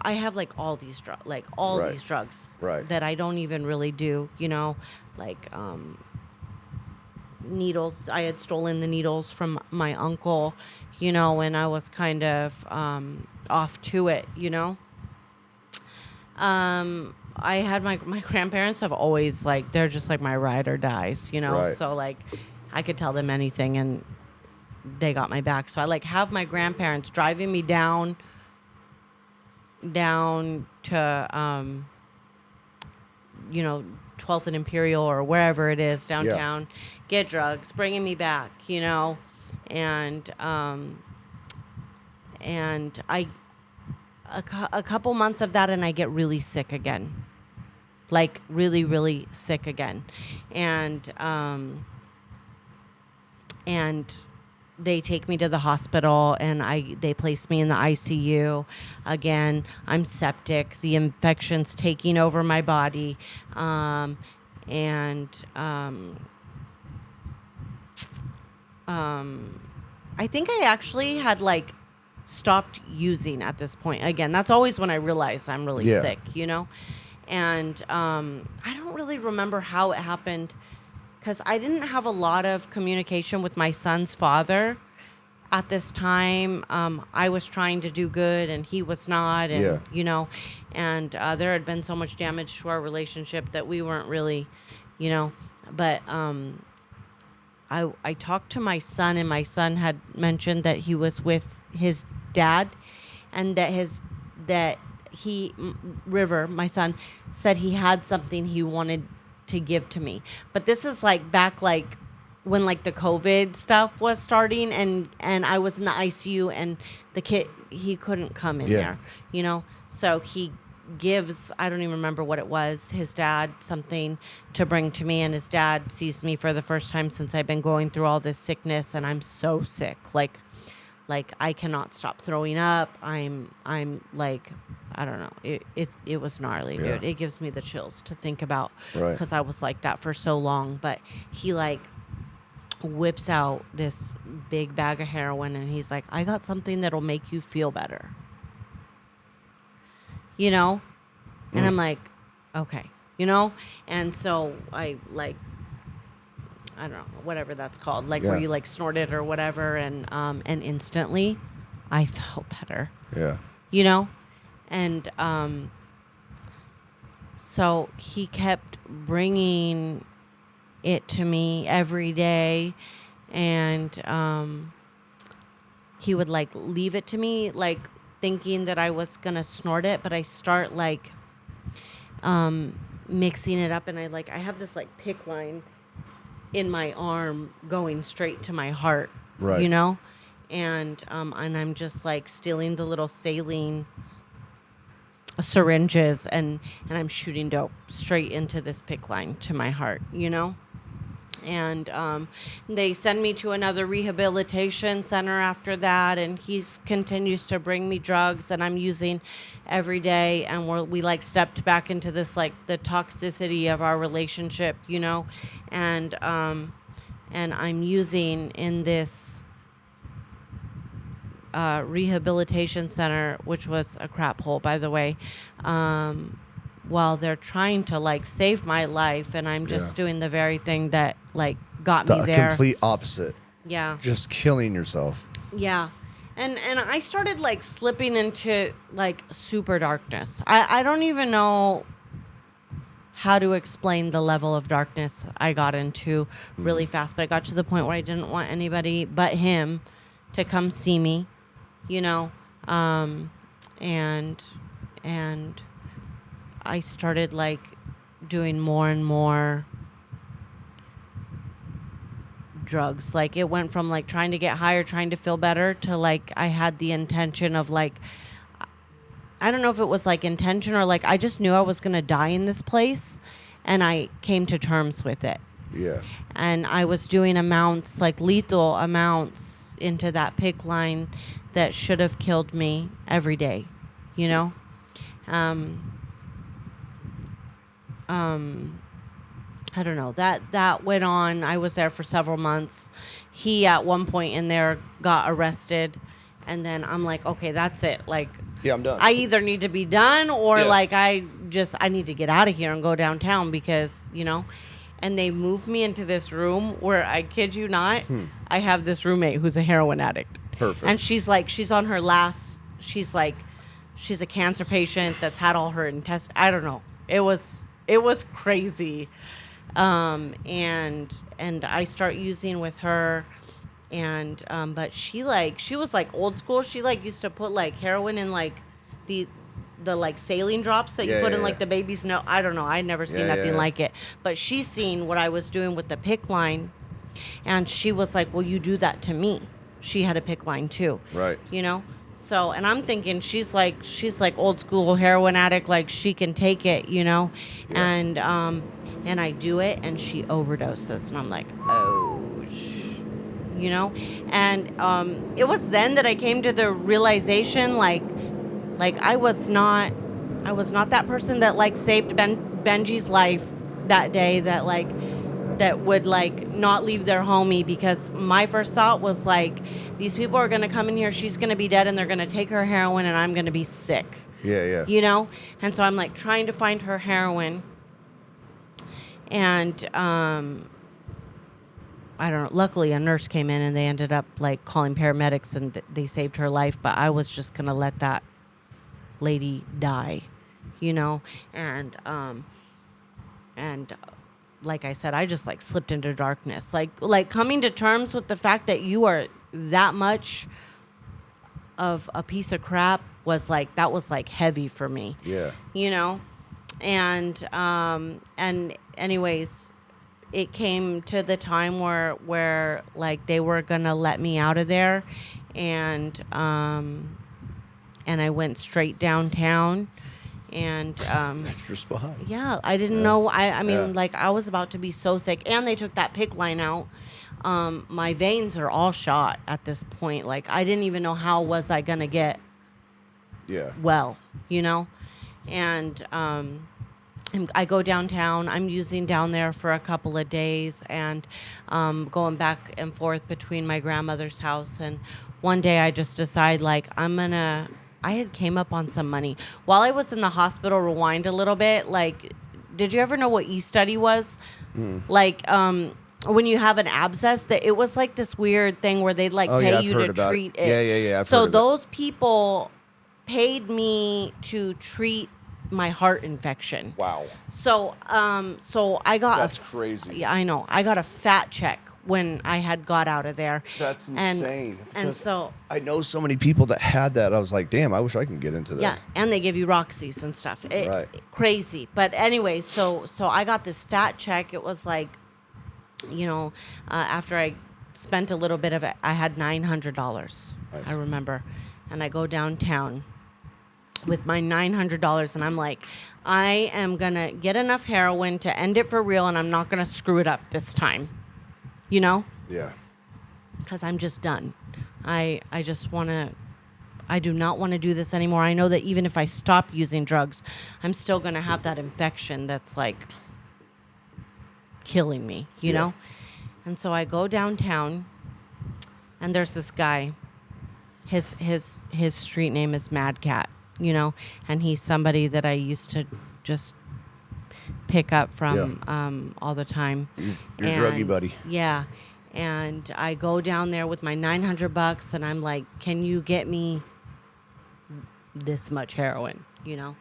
I have like all these Right. these drugs Right. that I don't even really do, you know, like needles. I had stolen the needles from my uncle, you know, and I was kind of off to it, you know. I had my grandparents have always like, they're just like my ride or dies, you know. Right. So like, I could tell them anything and they got my back. So I like have my grandparents driving me down to you know, 12th and Imperial or wherever it is downtown, get drugs, bringing me back, you know, and a couple months of that, and I get really sick again, like really, really sick again, and they take me to the hospital, and they place me in the ICU. Again, I'm septic. The infection's taking over my body, I think I actually had like stopped using at this point. Again, that's always when I realize I'm really sick, you know? And I don't really remember how it happened, because I didn't have a lot of communication with my son's father at this time. I was trying to do good and he was not, and you know, and there had been so much damage to our relationship that we weren't really, you know, but I talked to my son, and my son had mentioned that he was with his dad, and that River, my son, said he had something he wanted to give to me. But this is like back like when like the COVID stuff was starting, and I was in the ICU, and the kid, he couldn't come in there, you know? So he gives, I don't even remember what it was, his dad something to bring to me, and his dad sees me for the first time since I've been going through all this sickness, and I'm so sick. Like I cannot stop throwing up. I'm like, I don't know. It was gnarly, dude. It gives me the chills to think about, because I was like that for so long. But he like whips out this big bag of heroin, and he's like, I got something that'll make you feel better. You know? And I'm like, okay, you know? And so I like, I don't know, whatever that's called, like where you like snort it or whatever, and instantly I felt better. Yeah. You know? And so he kept bringing it to me every day, and he would like leave it to me, like thinking that I was gonna snort it, but I start like mixing it up, and I have this like PICC line in my arm going straight to my heart, Right. you know, and I'm just like stealing the little saline syringes, and I'm shooting dope straight into this PICC line to my heart, you know. And they send me to another rehabilitation center after that, and he continues to bring me drugs, and I'm using every day, and we like stepped back into this like the toxicity of our relationship, you know, and I'm using in this rehabilitation center, which was a crap hole, by the way, while they're trying to like save my life, and I'm just doing the very thing that like got me The there. complete opposite. Yeah. Just killing yourself. Yeah. And I started like slipping into like super darkness. I don't even know how to explain the level of darkness I got into really fast, but I got to the point where I didn't want anybody but him to come see me, you know, and I started like doing more and more drugs. Like it went from like trying to get higher, trying to feel better, to like I had the intention of like, I don't know if it was like intention or like I just knew I was going to die in this place, and I came to terms with it. Yeah. And I was doing amounts, like lethal amounts into that PICC line that should have killed me every day, you know? I don't know. That went on. I was there for several months. He, at one point in there, got arrested. And then I'm like, okay, that's it. Like, Yeah, I'm done. I either need to be done or Yeah. like I need to get out of here and go downtown because, you know. And they moved me into this room where, I kid you not, I have this roommate who's a heroin addict. Perfect. And she's on her last, she's a cancer patient that's had all her intestines. I don't know. It was crazy. And I start using with her, and but she was like old school. She like used to put like heroin in like the like saline drops that you put in like the baby's nose. I don't know. I'd never seen nothing like it. But she's seen what I was doing with the PICC line, and she was like, "Well, you do that to me." She had a PICC line too. Right. You know. So, and I'm thinking she's like old school heroin addict, like she can take it, you know, and I do it, and she overdoses, and I'm like, oh, you know, and it was then that I came to the realization, like I was not that person that like saved Benji's life that day, that would like not leave their homie, because my first thought was like, these people are going to come in here, she's going to be dead, and they're going to take her heroin, and I'm going to be sick. Yeah. You know? And so I'm like trying to find her heroin, and I don't know, luckily a nurse came in, and they ended up like calling paramedics, and they saved her life, but I was just going to let that lady die, you know? And like I said, I just like slipped into darkness, like coming to terms with the fact that you are that much of a piece of crap was like heavy for me. Yeah. You know, and anyways, it came to the time where like they were gonna let me out of there, and I went straight downtown. And Extra spot. yeah, I didn't know. I mean, Yeah. like I was about to be so sick, and they took that PICC line out. My veins are all shot at this point. Like I didn't even know how was I gonna get well, you know. And I go downtown. I'm using down there for a couple of days, and going back and forth between my grandmother's house. And one day I just decide like I had came up on some money while I was in the hospital. Rewind a little bit. Like, did you ever know what e-study was? Like, when you have an abscess, that it was like this weird thing where they'd like pay you to treat it. Yeah. So those people paid me to treat my heart infection. Wow. So I got That's crazy. Yeah, I know. I got a fat check when I had got out of there. That's insane. And because so I know so many people that had that. I was like, damn, I wish I could get into that. yeah, and they give you Roxy's and stuff. Right. Crazy. But anyway, so I got this fat check. It was like, after I spent a little bit of it, I had $900. Nice. I remember. And I go downtown with my $900, and I'm like, I am going to get enough heroin to end it for real, and I'm not going to screw it up this time. Yeah. Because I'm just done. I just want to, I do not want to do this anymore. I know that even if I stop using drugs, I'm still going to have that infection that's like killing me, you know? And so I go downtown, and there's this guy. His street name is Mad Cat, and he's somebody that I used to just pick up from all the time. Your druggie buddy. Yeah. And I go down there with my $900, and I'm like, can you get me this much heroin, Yeah.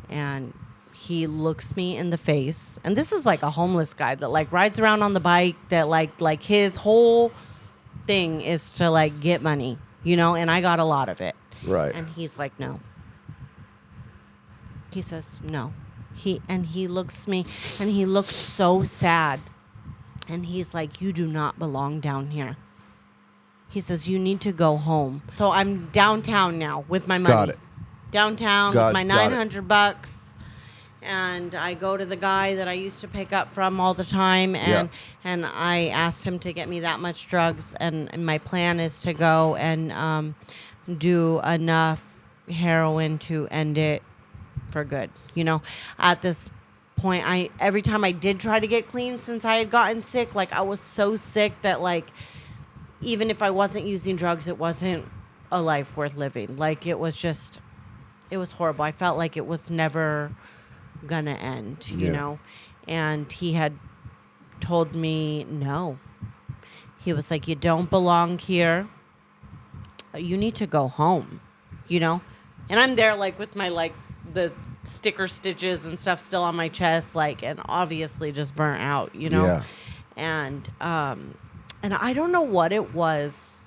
And he looks me in the face, and this is like a homeless guy that like rides around on the bike, that like his whole thing is to like get money, and I got a lot of it. Right. And he's like, no. He says, no. He looks me, and he looks so sad. And he's like, you do not belong down here. He says, you need to go home. So I'm downtown now with my money. Got it. Downtown with my $900. And I go to the guy that I used to pick up from all the time, and I asked him to get me that much drugs, and my plan is to go and do enough heroin to end it for good. At this point, every time I did try to get clean since I had gotten sick, like I was so sick that like even if I wasn't using drugs, it wasn't a life worth living. Like it was horrible. I felt like it was never gonna end, you know. And he had told me no. He was like, you don't belong here. You need to go home, And I'm there like with my like the sticker stitches and stuff still on my chest, like, and obviously just burnt out, Yeah. And I don't know what it was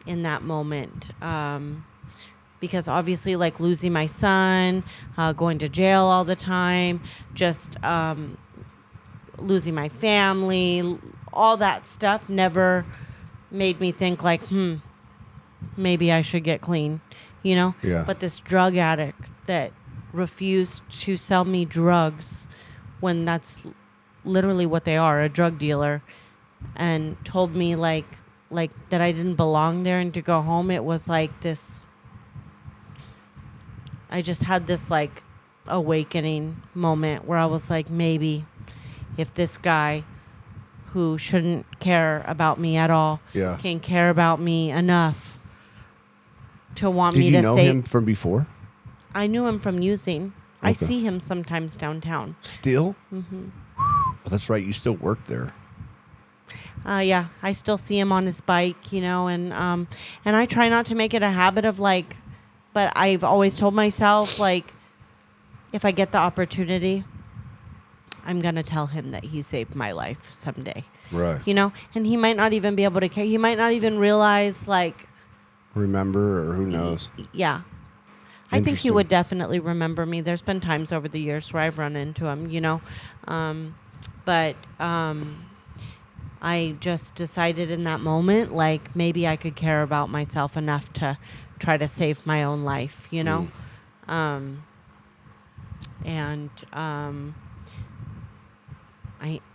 in that moment. Because obviously, like losing my son, going to jail all the time, just losing my family, all that stuff never made me think like, maybe I should get clean, Yeah. But this drug addict that refused to sell me drugs when that's literally what they are, a drug dealer, and told me like that I didn't belong there and to go home, it was like this. I just had this like awakening moment where I was like, maybe if this guy who shouldn't care about me at all can care about me enough to want me to say. Did you know him from before? I knew him from using. Okay. I see him sometimes downtown. Still? Mm-hmm. Well, that's right. You still work there. Yeah, I still see him on his bike, and I try not to make it a habit of like. But I've always told myself, like, if I get the opportunity, I'm going to tell him that he saved my life someday. Right. And he might not even be able to care. He might not even realize, like. Remember, or who knows? Yeah. I think he would definitely remember me. There's been times over the years where I've run into him, But I just decided in that moment, like, maybe I could care about myself enough to try to save my own life, I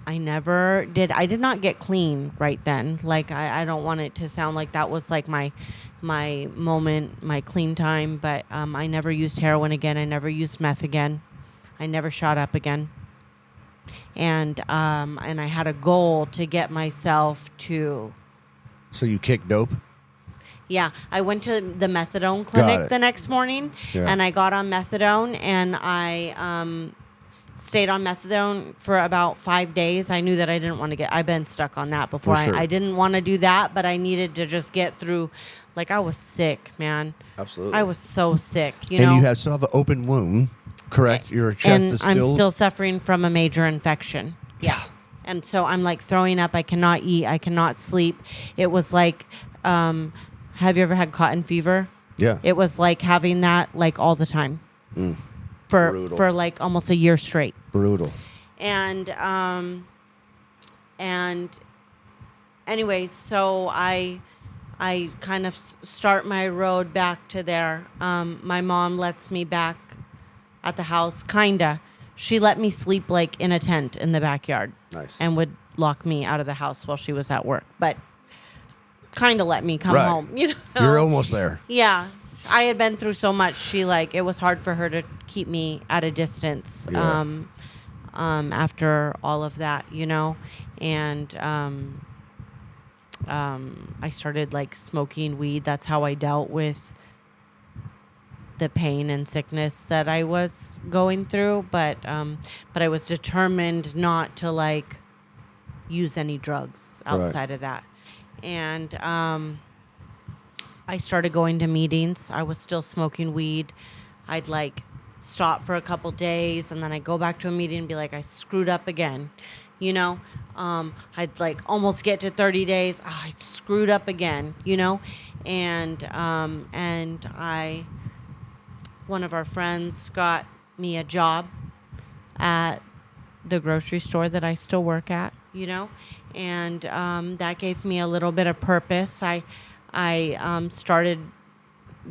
never did. I did not get clean right then. Like, I don't want it to sound like that was like my moment, my clean time, but I never used heroin again. I never used meth again. I never shot up again. And I had a goal to get myself to. So you kicked dope? Yeah, I went to the methadone clinic the next morning, and I got on methadone, and I stayed on methadone for about 5 days. I knew that I didn't want to I've been stuck on that before. Sure. I didn't want to do that, but I needed to just get through. Like, I was sick, man. Absolutely. I was so sick, And you still have an open wound, correct? Your chest is still. I'm still suffering from a major infection. Yeah. And so I'm like throwing up. I cannot eat. I cannot sleep. It was like, have you ever had cotton fever? Yeah. It was like having that like all the time Brutal. for like almost a year straight. Brutal. And anyways, so I kind of start my road back to there. My mom lets me back at the house, kinda. She let me sleep like in a tent in the backyard. Nice. And would lock me out of the house while she was at work, but kind of let me come Right. home. You know, You're almost there. yeah. I had been through so much. She like it was hard for her to keep me at a distance. Yeah. After all of that, you know, and I started like smoking weed. That's how I dealt with the pain and sickness that I was going through. But I was determined not to like use any drugs outside of that. And I started going to meetings. I was still smoking weed. I'd like stop for a couple days and then I'd go back to a meeting and be like, I screwed up again. You know, I'd like almost get to 30 days. Oh, I screwed up again, you know? And one of our friends got me a job at the grocery store that I still work at, you know? And that gave me a little bit of purpose. I started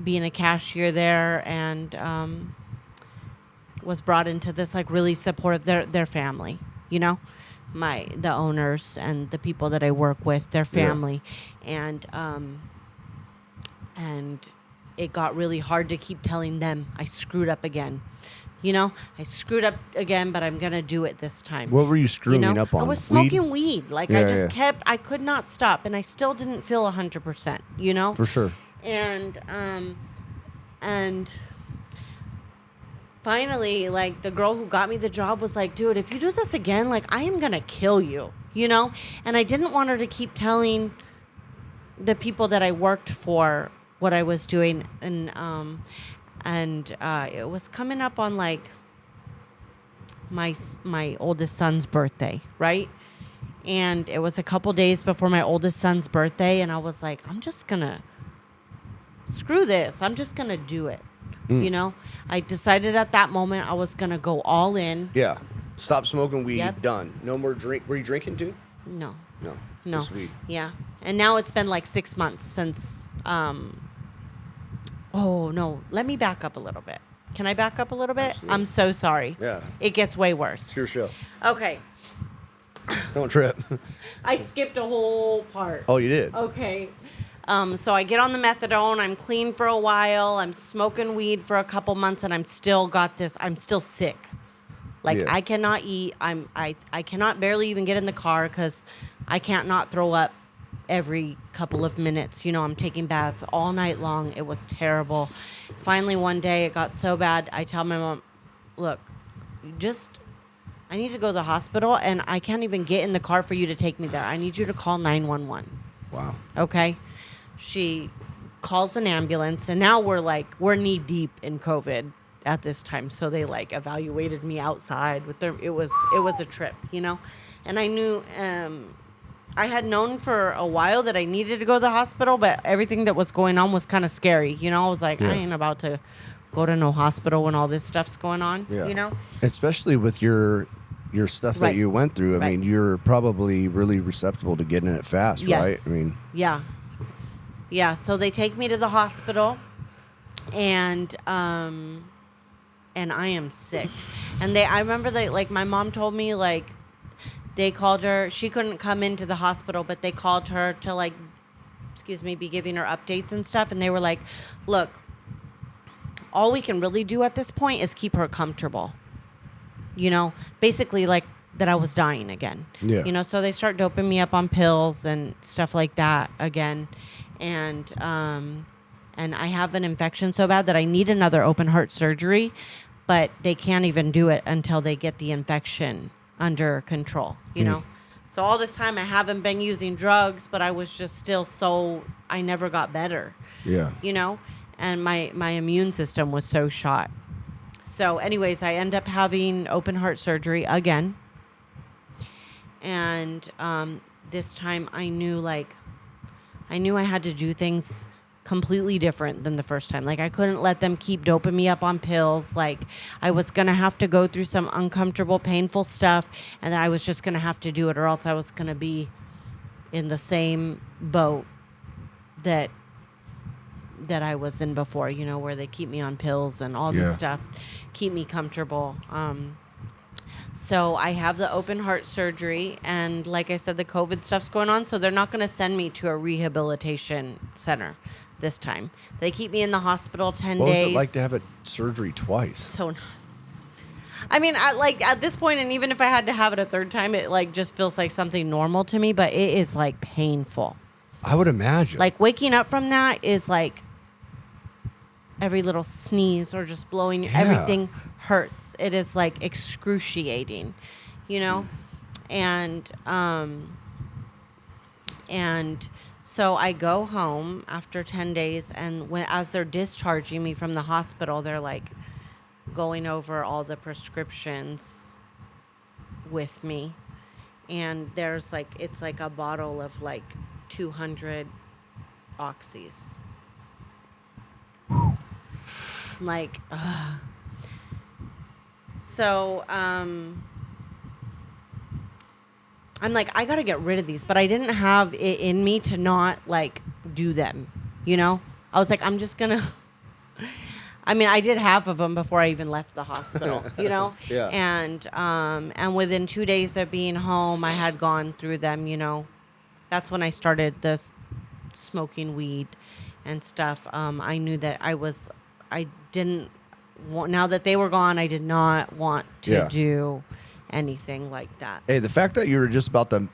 being a cashier there and was brought into this like really supportive their family, you know, the owners and the people that I work with, their family. Yeah. And it got really hard to keep telling them I screwed up again. You know, I screwed up again, but I'm going to do it this time. What were you screwing up on? I was smoking weed. Like I just I could not stop and I still didn't feel 100%, you know? For sure. And finally, like the girl who got me the job was like, dude, if you do this again, like I am going to kill you, you know? And I didn't want her to keep telling the people that I worked for what I was doing. And it was coming up on like my oldest son's birthday, right? And it was a couple days before my oldest son's birthday. And I was like, I'm just going to screw this. I'm just going to do it. You know, I decided at that moment I was going to go all in. Yeah. Stop smoking weed. Yep. Done. No more drink. Were you drinking too? No. No. No. Just weed. Yeah. And now it's been like 6 months since, oh no, let me back up a little bit. Can I back up a little bit? Absolutely. I'm so sorry. Yeah. It gets way worse. It's your show. Okay. Don't trip. I skipped a whole part. Oh, you did? Okay. So I get on the methadone. I'm clean for a while. I'm smoking weed for a couple months, and I'm still sick. Like I cannot eat. I cannot barely even get in the car because I can't not throw up every couple of minutes. You know, I'm taking baths all night long. It was terrible. Finally, one day it got so bad. I tell my mom, look, I need to go to the hospital, and I can't even get in the car for you to take me there. I need you to call 911. Wow. Okay. She calls an ambulance, and now we're knee deep in COVID at this time. So they like evaluated me outside with it was a trip, you know? And I knew, I had known for a while that I needed to go to the hospital, but everything that was going on was kind of scary. You know, I was like, I ain't about to go to no hospital when all this stuff's going on, you know? Especially with your stuff that you went through. I mean, you're probably really receptive to getting it fast, right? I mean, yeah. So they take me to the hospital, and I am sick. And I remember my mom told me like they called her. She couldn't come into the hospital, but they called her to be giving her updates and stuff. And they were like, look, all we can really do at this point is keep her comfortable. You know, basically like that I was dying again. Yeah. You know, so they start doping me up on pills and stuff like that again. And I have an infection so bad that I need another open heart surgery, but they can't even do it until they get the infection under control, you know? So all this time I haven't been using drugs, but I was just still I never got better. Yeah. You know? And my immune system was so shot. So anyways, I end up having open heart surgery again. And this time I knew I had to do things completely different than the first time. Like I couldn't let them keep doping me up on pills. Like I was going to have to go through some uncomfortable, painful stuff, and then I was just going to have to do it, or else I was going to be in the same boat that I was in before, where they keep me on pills and all this stuff, keep me comfortable. So I have the open heart surgery, and like I said, the COVID stuff's going on, so they're not going to send me to a rehabilitation center this time. They keep me in the hospital 10 days. What was it like to have a surgery twice? So, I mean, at this point, and even if I had to have it a third time, it just feels like something normal to me, but it is painful. I would imagine. Waking up from that is every little sneeze or just blowing, everything hurts. It is excruciating, and so I go home after 10 days, and as they're discharging me from the hospital, they're going over all the prescriptions with me, and there's it's a bottle of 200 oxys. So I'm I gotta get rid of these, but I didn't have it in me to not do them, I was I'm just gonna I mean, I did half of them before I even left the hospital, Yeah. And within 2 days of being home, I had gone through them, That's when I started this smoking weed and stuff. I knew that I didn't want, now that they were gone, I did not want to do anything like that. Hey, the fact that you were just about to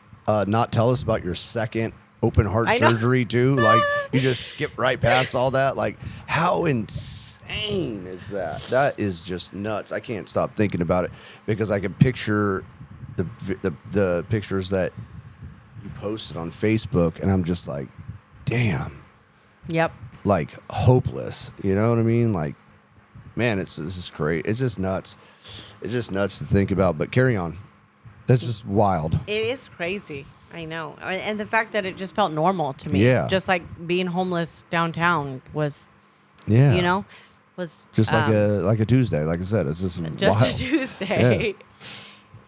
not tell us about your second open heart surgery too, you just skip right past all that. How insane is that? That is just nuts. I can't stop thinking about it because I can picture the pictures that you posted on Facebook, and I'm just damn. Yep. Hopeless. You know what I mean? Man, this is great. It's just nuts. It's just nuts to think about. But carry on. That's just wild. It is crazy. I know. And the fact that it just felt normal to me. Yeah. Just being homeless downtown was, was just like a Tuesday. Like I said, it's just wild. A Tuesday.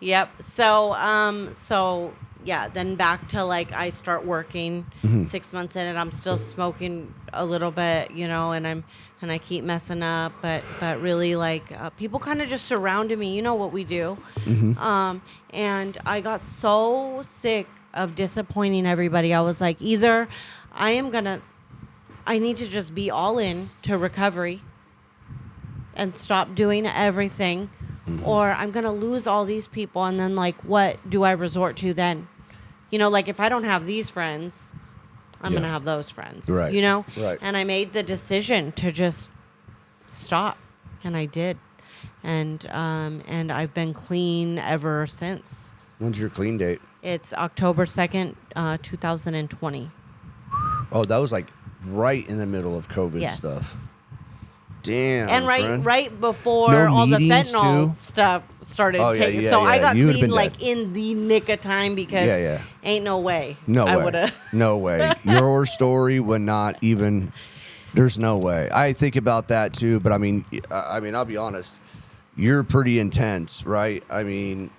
Yeah. Yep. So yeah, then back to I start working 6 months in, and I'm still smoking a little bit, and I keep messing up, but really people kind of just surrounded me. You know what we do. And I got so sick of disappointing everybody. I was either I need to just be all in to recovery and stop doing everything, or I'm going to lose all these people. And then what do I resort to then? If I don't have these friends, I'm going to have those friends, right. Right. And I made the decision to just stop, and I did. And I've been clean ever since. When's your clean date? It's October 2nd, 2020. Oh, that was right in the middle of COVID stuff. Damn. And friend. right before all the fentanyl stuff started taking. Yeah, so I got you clean in the nick of time because ain't no way. I would have. No way. Your story would not even. There's no way. I think about that too, but I mean, I'll be honest. You're pretty intense, right? I mean,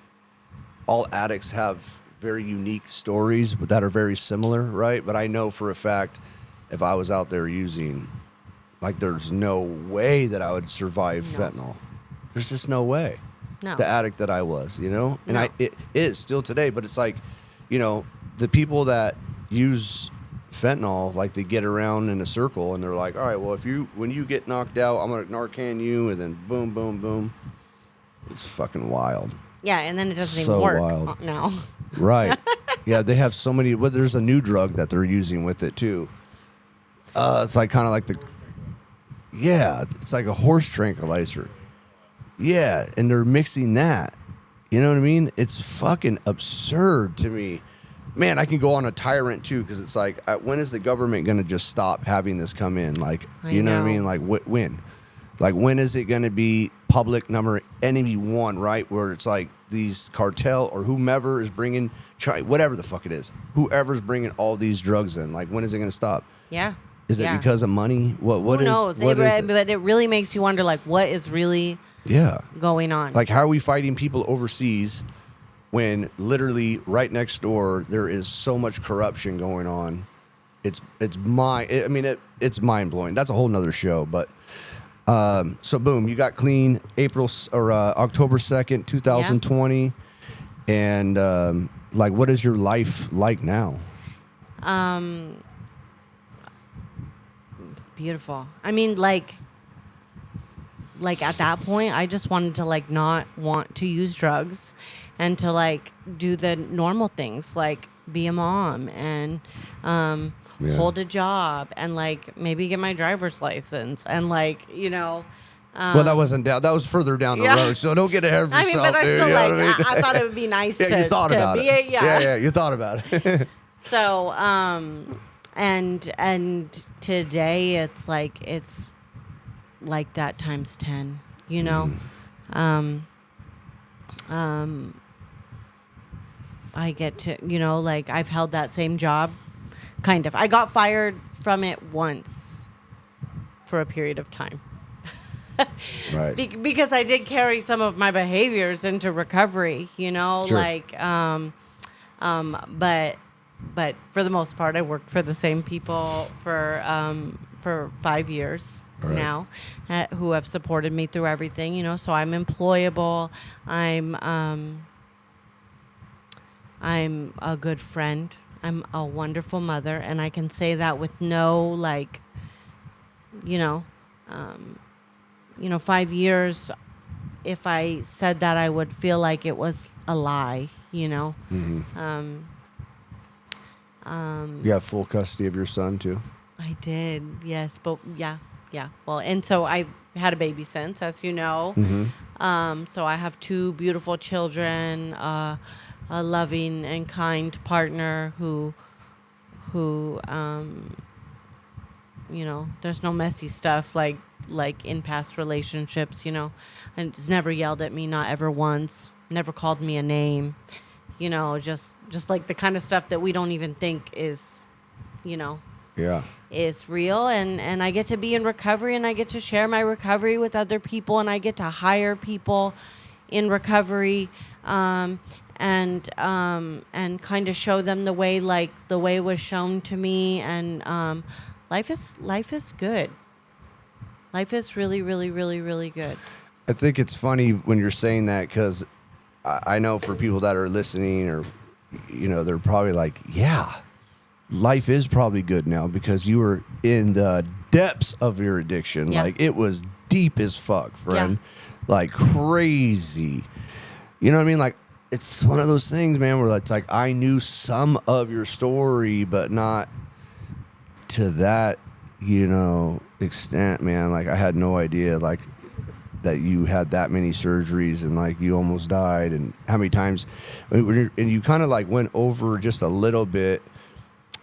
all addicts have very unique stories, but that are very similar, right? But I know for a fact, if I was out there using, there's no way that I would survive fentanyl. There's just no way. No. The addict that I was, and it is still today, but it's the people that use fentanyl, they get around in a circle and they're all right, well, when you get knocked out, I'm going to Narcan you, and then boom, boom, boom. It's fucking wild. Yeah, and then it doesn't So even work wild. now. Right. Yeah, they have so many, but there's a new drug that they're using with it too. It's kind of it's like a horse tranquilizer. Yeah, and they're mixing that. You know what I mean? It's fucking absurd to me. Man, I can go on a tyrant too, because it's when is the government going to just stop having this come in? You know what I mean? When? When is it going to be public enemy one, right? Where it's these cartel or whomever is bringing whatever the fuck it is, whoever's bringing all these drugs in, like, when is it going to stop? Yeah. Is it because of money? What Who is? knows? What is it? But it really makes you wonder, like, what is really going on? Like, how are we fighting people overseas when literally right next door there is so much corruption going on? It's mind blowing. That's a whole nother show. But so boom, you got clean October 2nd, 2020, and like, what is your life like now? Beautiful. I mean, like at that point, I just wanted to, like, not want to use drugs and to, like, do the normal things, like be a mom and hold a job and, like, maybe get my driver's license and, like, you know. Well, that wasn't down. That was further down the road. So don't get ahead of yourself. I mean, but dude, I still, like, what I mean? I thought it would be nice to, you thought about be it. yeah, you thought about it. So, and today it's like that times 10, you know. I get to, you know, like, I've held that same job, kind of. I got fired from it once for a period of time. Right. Because I did carry some of my behaviors into recovery, you know, Sure. like, but for the most part, I worked for the same people for 5 years now, who have supported me through everything, you know. So I'm employable. I'm a good friend. I'm a wonderful mother, and I can say that with no, like, you know, 5 years. If I said that, I would feel like it was a lie, you know. Mm-hmm. You have full custody of your son too? I did, yes, but yeah. Well, and so I had a baby since, as you know. Mm-hmm. So I have 2 beautiful children, a loving and kind partner who, you know, there's no messy stuff like in past relationships, you know, and has never yelled at me, not ever once, never called me a name, you know, just like the kind of stuff that we don't even think is, you know, is real. And I get to be in recovery, and I get to share my recovery with other people, and I get to hire people in recovery, and kind of show them the way was shown to me. And life is good. Life is really, really, really, really good. I think it's funny when you're saying that, because I know for people that are listening, or, you know, they're probably like, yeah, life is probably good now, because you were in the depths of your addiction. Yeah. Like, it was deep as fuck, friend. Yeah. Like, crazy. You know what I mean? Like, it's one of those things, man, where it's like, I knew some of your story, but not to that, you know, extent, man. Like, I had no idea, like, that you had that many surgeries, and, like, you almost died, and how many times. And you kind of, like, went over just a little bit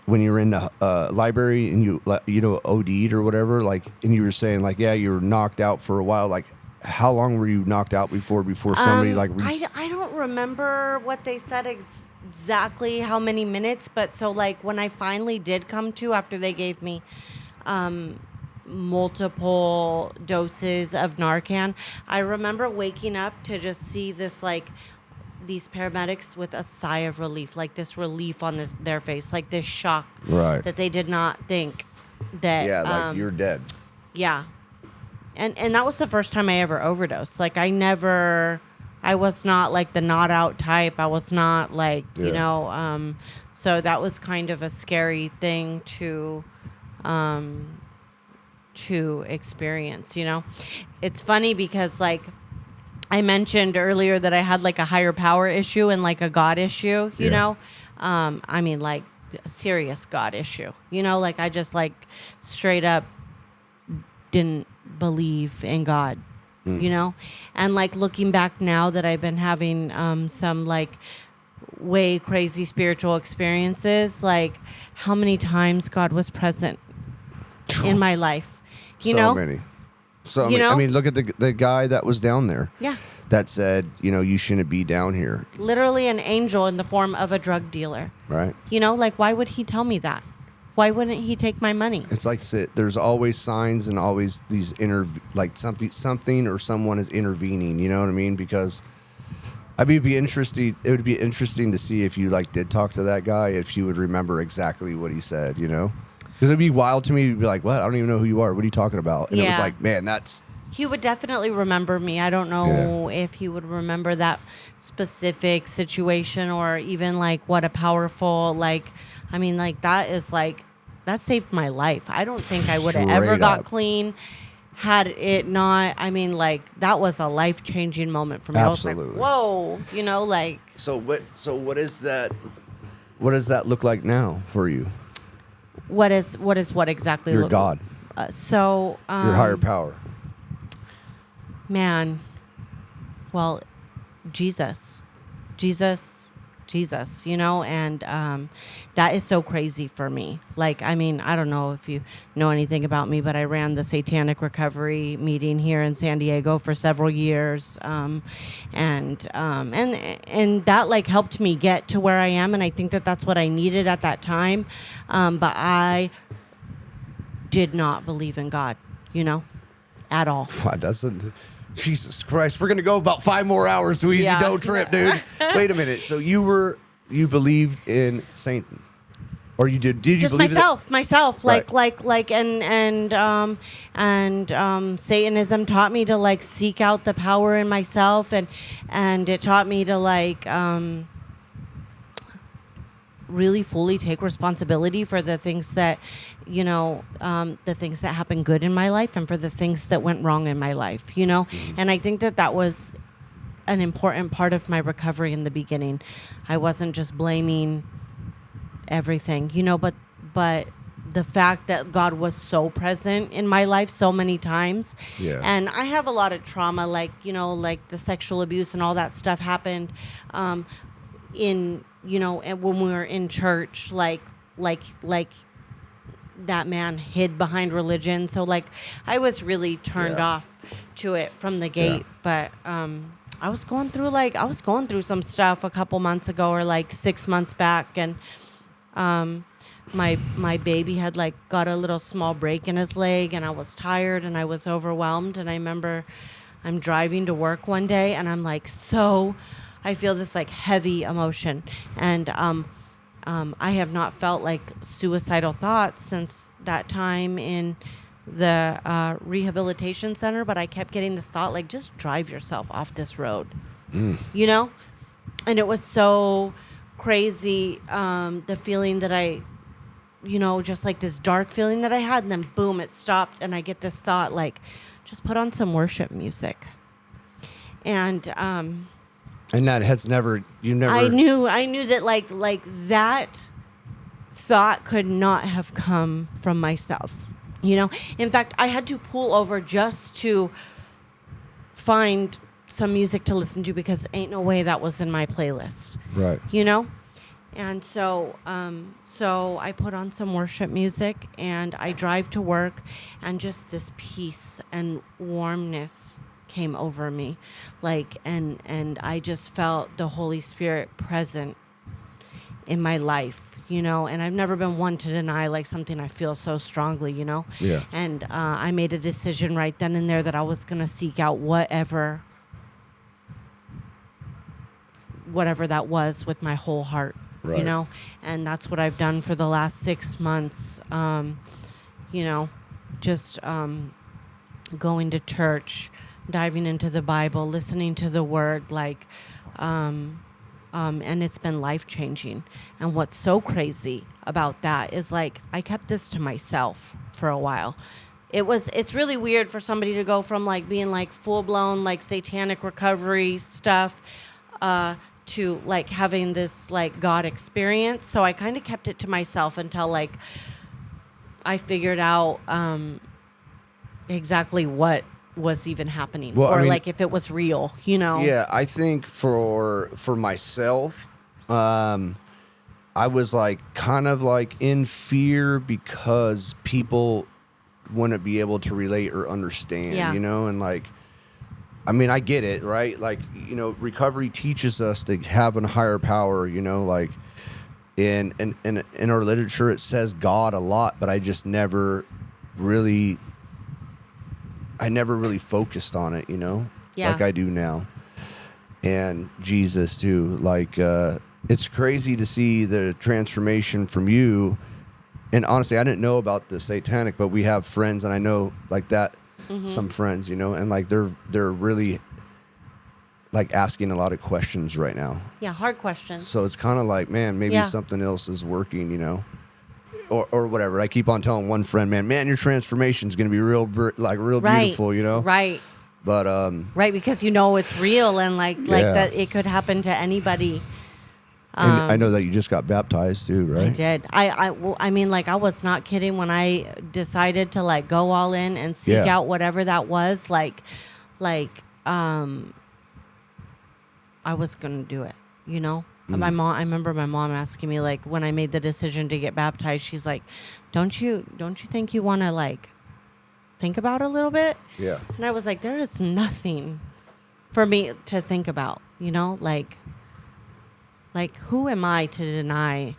when you were in the library, and you know, OD'd or whatever, like, and you were saying, like, yeah, you were knocked out for a while. Like, how long were you knocked out before somebody like I don't remember what they said exactly how many minutes, but so, like, when I finally did come to, after they gave me multiple doses of Narcan, I remember waking up to just see this, like, these paramedics with a sigh of relief, like this relief on their face, like this shock, right, that they did not think that like, you're dead. Yeah. And that was the first time I ever overdosed. Like, I was not, like, the not out type. I was not, like, you know, so that was kind of a scary thing to experience, you know. It's funny because, like, I mentioned earlier that I had, like, a higher power issue and, like, a God issue, you know. I mean, like, a serious God issue, you know, like, I just, like, straight up didn't believe in God, you know. And, like, looking back now that I've been having some, like, way crazy spiritual experiences, like, how many times God was present in my life, you know? So many. So, you know? I mean, look at the guy that was down there. Yeah. that said, you know, you shouldn't be down here. Literally an angel in the form of a drug dealer. Right. You know, like, why would he tell me that? Why wouldn't he take my money? It's like there's always signs and always these like something or someone is intervening. You know what I mean? Because it would be interesting to see if you like did talk to that guy, if you would remember exactly what he said. You know, because it'd be wild to me to be like, "What? I don't even know who you are. What are you talking about?" And it was like, man, that's. He would definitely remember me. I don't know if he would remember that specific situation or even like what a powerful, like, I mean, like that is like, that saved my life. I don't think I would have ever got clean had it not. I mean, like that was a life-changing moment for me. Absolutely. I was like, whoa, you know, like. So what is that? What does that look like now for you? What exactly? Your God. Your higher power. Man, well, Jesus, you know, and that is so crazy for me. Like, I mean, I don't know if you know anything about me, but I ran the Satanic Recovery meeting here in San Diego for several years, and that like helped me get to where I am, and I think that that's what I needed at that time, but I did not believe in God, you know, at all. Jesus Christ, we're gonna go about 5 more hours to easy don't trip, dude. Wait a minute. So you believed in Satan, or you did you just believe myself, right. like Satanism taught me to like seek out the power in myself, and it taught me to like really fully take responsibility for the things that, you know, the things that happened good in my life and for the things that went wrong in my life, you know? And I think that was an important part of my recovery in the beginning. I wasn't just blaming everything, you know, but the fact that God was so present in my life so many times. Yeah. And I have a lot of trauma, like, you know, like the sexual abuse and all that stuff happened in, you know, and when we were in church, like that man hid behind religion. So like I was really turned off to it from the gate. But I was going through some stuff a couple months ago or like 6 months back, and my baby had like got a little small break in his leg, and I was tired and I was overwhelmed. And I remember I'm driving to work one day, and I'm like, I feel this like heavy emotion, and I have not felt like suicidal thoughts since that time in the rehabilitation center, but I kept getting this thought like, just drive yourself off this road, you know? And it was so crazy, the feeling that I, you know, just like this dark feeling that I had, and then boom, it stopped, and I get this thought like, just put on some worship music. And that has never, I knew that like that thought could not have come from myself, you know? In fact, I had to pull over just to find some music to listen to, because ain't no way that was in my playlist. Right. You know? And so I put on some worship music, and I drive to work, and just this peace and warmness came over me, like, and I just felt the Holy Spirit present in my life, you know, and I've never been one to deny like something I feel so strongly, you know. Yeah. And I made a decision right then and there that I was gonna seek out whatever that was with my whole heart, right. You know, and that's what I've done for the last 6 months. You know, just going to church, diving into the Bible, listening to the Word, like, and it's been life-changing. And what's so crazy about that is, like, I kept this to myself for a while. It's really weird for somebody to go from, like, being, like, full-blown, like, satanic recovery stuff to, like, having this, like, God experience. So I kind of kept it to myself until, like, I figured out exactly what was even happening, well, or I mean, like if it was real, you know. Yeah, I think for myself, I was like kind of like in fear because people wouldn't be able to relate or understand, you know, and like I mean, I get it, right? Like, you know, recovery teaches us to have a higher power, you know, like in our literature, it says God a lot, but I never really focused on it, you know, Yeah. like I do now. And Jesus too. Like, it's crazy to see the transformation from you. And honestly, I didn't know about the satanic, but we have friends, and I know like that, some friends, you know, and like they're really like asking a lot of questions right now. Yeah, hard questions. So it's kind of like, man, maybe Yeah. something else is working, you know, or whatever. I keep on telling one friend, man, your transformation is going to be real Right. beautiful, you know? Right. But, Right, because you know it's real, and like Yeah. that it could happen to anybody. and I know that you just got baptized too, right? I did. Well, I mean, like, I was not kidding when I decided to like go all in and seek Yeah. out whatever that was. I was gonna do it. You know, my mom. I remember my mom asking me, like, when I made the decision to get baptized, she's like, "Don't you think you want to like think about it a little bit?" Yeah. And I was like, there is nothing for me to think about. You know, like who am I to deny,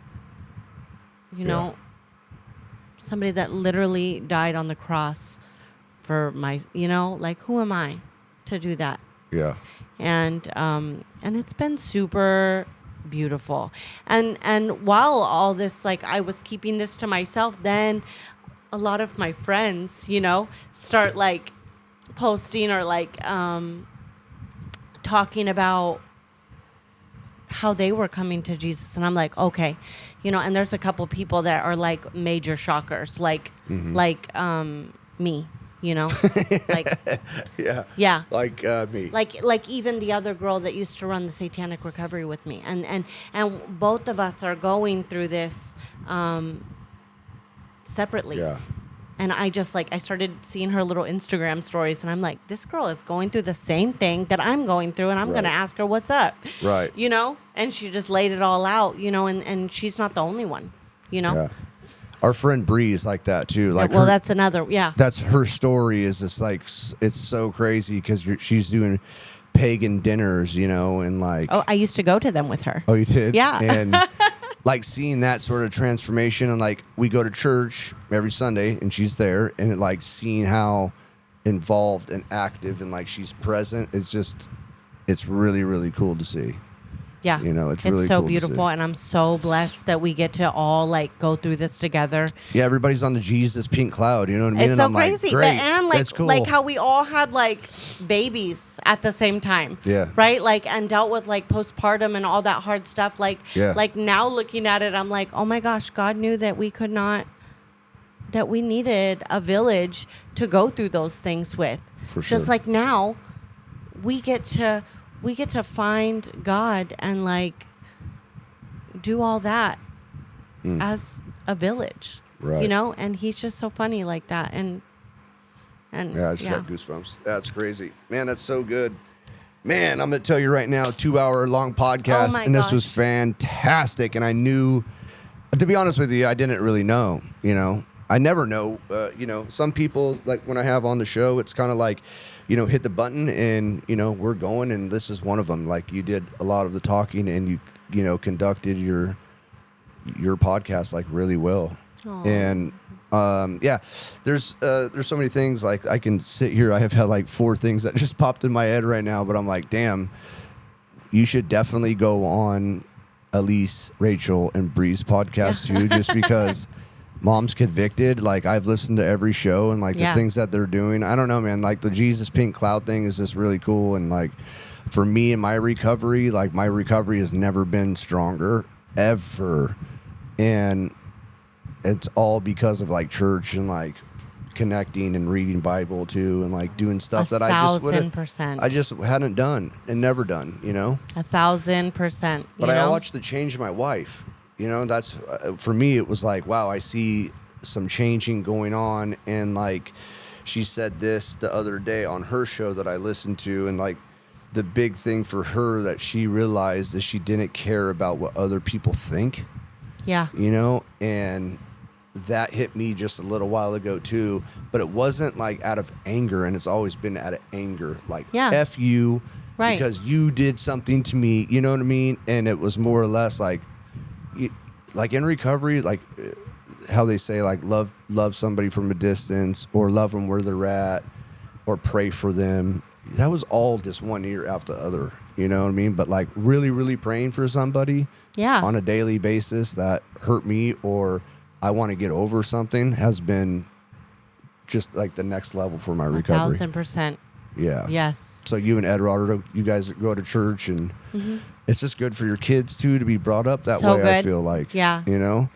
you know, somebody that literally died on the cross for my, you know, like, who am I to do that? Yeah. And it's been super beautiful. And while all this, like, I was keeping this to myself, then a lot of my friends, you know, start like posting or like talking about how they were coming to Jesus. And I'm like, okay, you know, and there's a couple people that are like major shockers, like me, you know, like, Yeah. yeah. Like me. Like even the other girl that used to run the Satanic Recovery with me, and both of us are going through this separately. Yeah. And I just like, I started seeing her little Instagram stories, and I'm like, this girl is going through the same thing that I'm going through, and I'm Right. going to ask her what's up. Right. You know, and she just laid it all out, you know, and she's not the only one, you know. Yeah. Our friend Bree is like that too. Like, well, that's another, yeah. that's her story. Is just like, it's so crazy because she's doing pagan dinners, you know, and like. Oh, I used to go to them with her. Oh, you did? Yeah. And like seeing that sort of transformation, and like we go to church every Sunday and she's there, and like seeing how involved and active and like she's present, it's really, really cool to see. Yeah. You know, it's really so cool to beautiful, see. and I'm so blessed that we get to all like go through this together. Yeah, everybody's on the Jesus pink cloud, you know what I mean? It's And so I'm like, crazy. great, And that's cool. like how we all had like babies at the same time. Yeah. Right? Like, and dealt with like postpartum and all that hard stuff. Like, Yeah. like now looking at it, I'm like, oh my gosh, God knew that we could not, that we needed a village to go through those things with. For sure. Just like now we get to find God and like do all that as a village. Right. You know, and he's just so funny like that. And Yeah, I just got goosebumps. That's crazy. Man, that's so good. Man, I'm going to tell you right now, 2-hour long podcast, Oh my and this gosh. was fantastic. And I knew, to be honest with you, I didn't really know, you know. I never know, you know, some people, like when I have on the show, it's kind of like, you know, hit the button and, you know, we're going, and this is one of them. Like you did a lot of the talking, and you know, conducted your podcast like really well. Aw. And yeah, there's so many things. Like I can sit here. I have had like 4 things that just popped in my head right now, but I'm like, damn, you should definitely go on Elise, Rachel, and Bree's podcast too, just because Mom's Convicted. Like I've listened to every show, and like the things that they're doing. I don't know, man. Like the Jesus Pink Cloud thing is just really cool. And like for me and my recovery, like my recovery has never been stronger ever. And it's all because of like church and like connecting and reading Bible too, and like doing stuff that I just hadn't done and never done, you know. 1,000%. But I watched the change in my wife. You know, that's for me. It was like, wow, I see some changing going on. And like, she said this the other day on her show that I listened to, and like, the big thing for her that she realized is she didn't care about what other people think. Yeah. You know, and that hit me just a little while ago too, but it wasn't like out of anger, and it's always been out of anger, like F you, right, because you did something to me, you know what I mean? And it was more or less like in recovery, like how they say, like love somebody from a distance, or love them where they're at, or pray for them. That was all just one ear after the other, you know what I mean? But like really, really praying for somebody on a daily basis that hurt me, or I want to get over something, has been just like the next level for my recovery. 1,000%. Yeah. Yes. So you and Eduardo, you guys go to church, and it's just good for your kids too to be brought up that way. Good. I feel like, you know,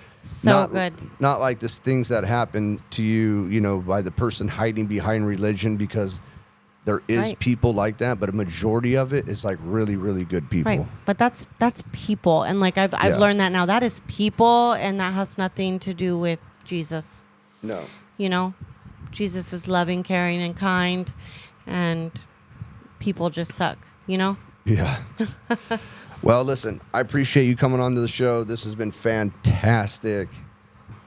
good. Not like this things that happen to you, you know, by the person hiding behind religion, because there is people like that, but a majority of it is like really, really good people. Right. But that's people, and like I've learned that now. That is people, and that has nothing to do with Jesus. No. You know, Jesus is loving, caring, and kind, and people just suck. You know. Yeah. Well, listen, I appreciate you coming on to the show. This has been fantastic.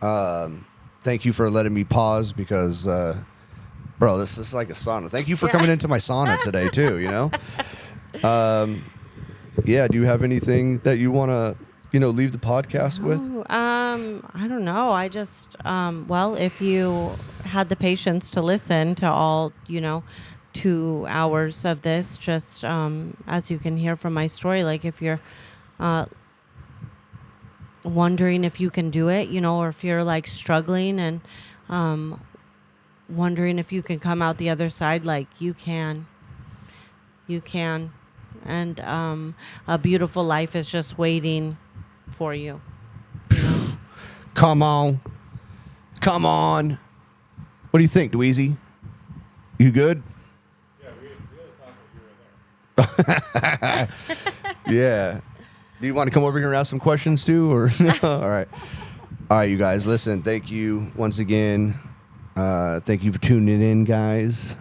Thank you for letting me pause, because. Bro, this is like a sauna. Thank you for coming into my sauna today, too, you know? Yeah, do you have anything that you want to, you know, leave the podcast with? I don't know. I just, well, if you had the patience to listen to all, you know, 2 hours of this, just as you can hear from my story, like if you're wondering if you can do it, you know, or if you're like struggling and wondering if you can come out the other side, like you can, and a beautiful life is just waiting for you. Come on. What do you think, Dweezy? You good? Yeah, we had a talk when you were there. Yeah. Do you want to come over here and ask some questions too, or all right, you guys, listen, thank you once again. Thank you for tuning in, guys.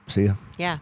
See ya. Yeah.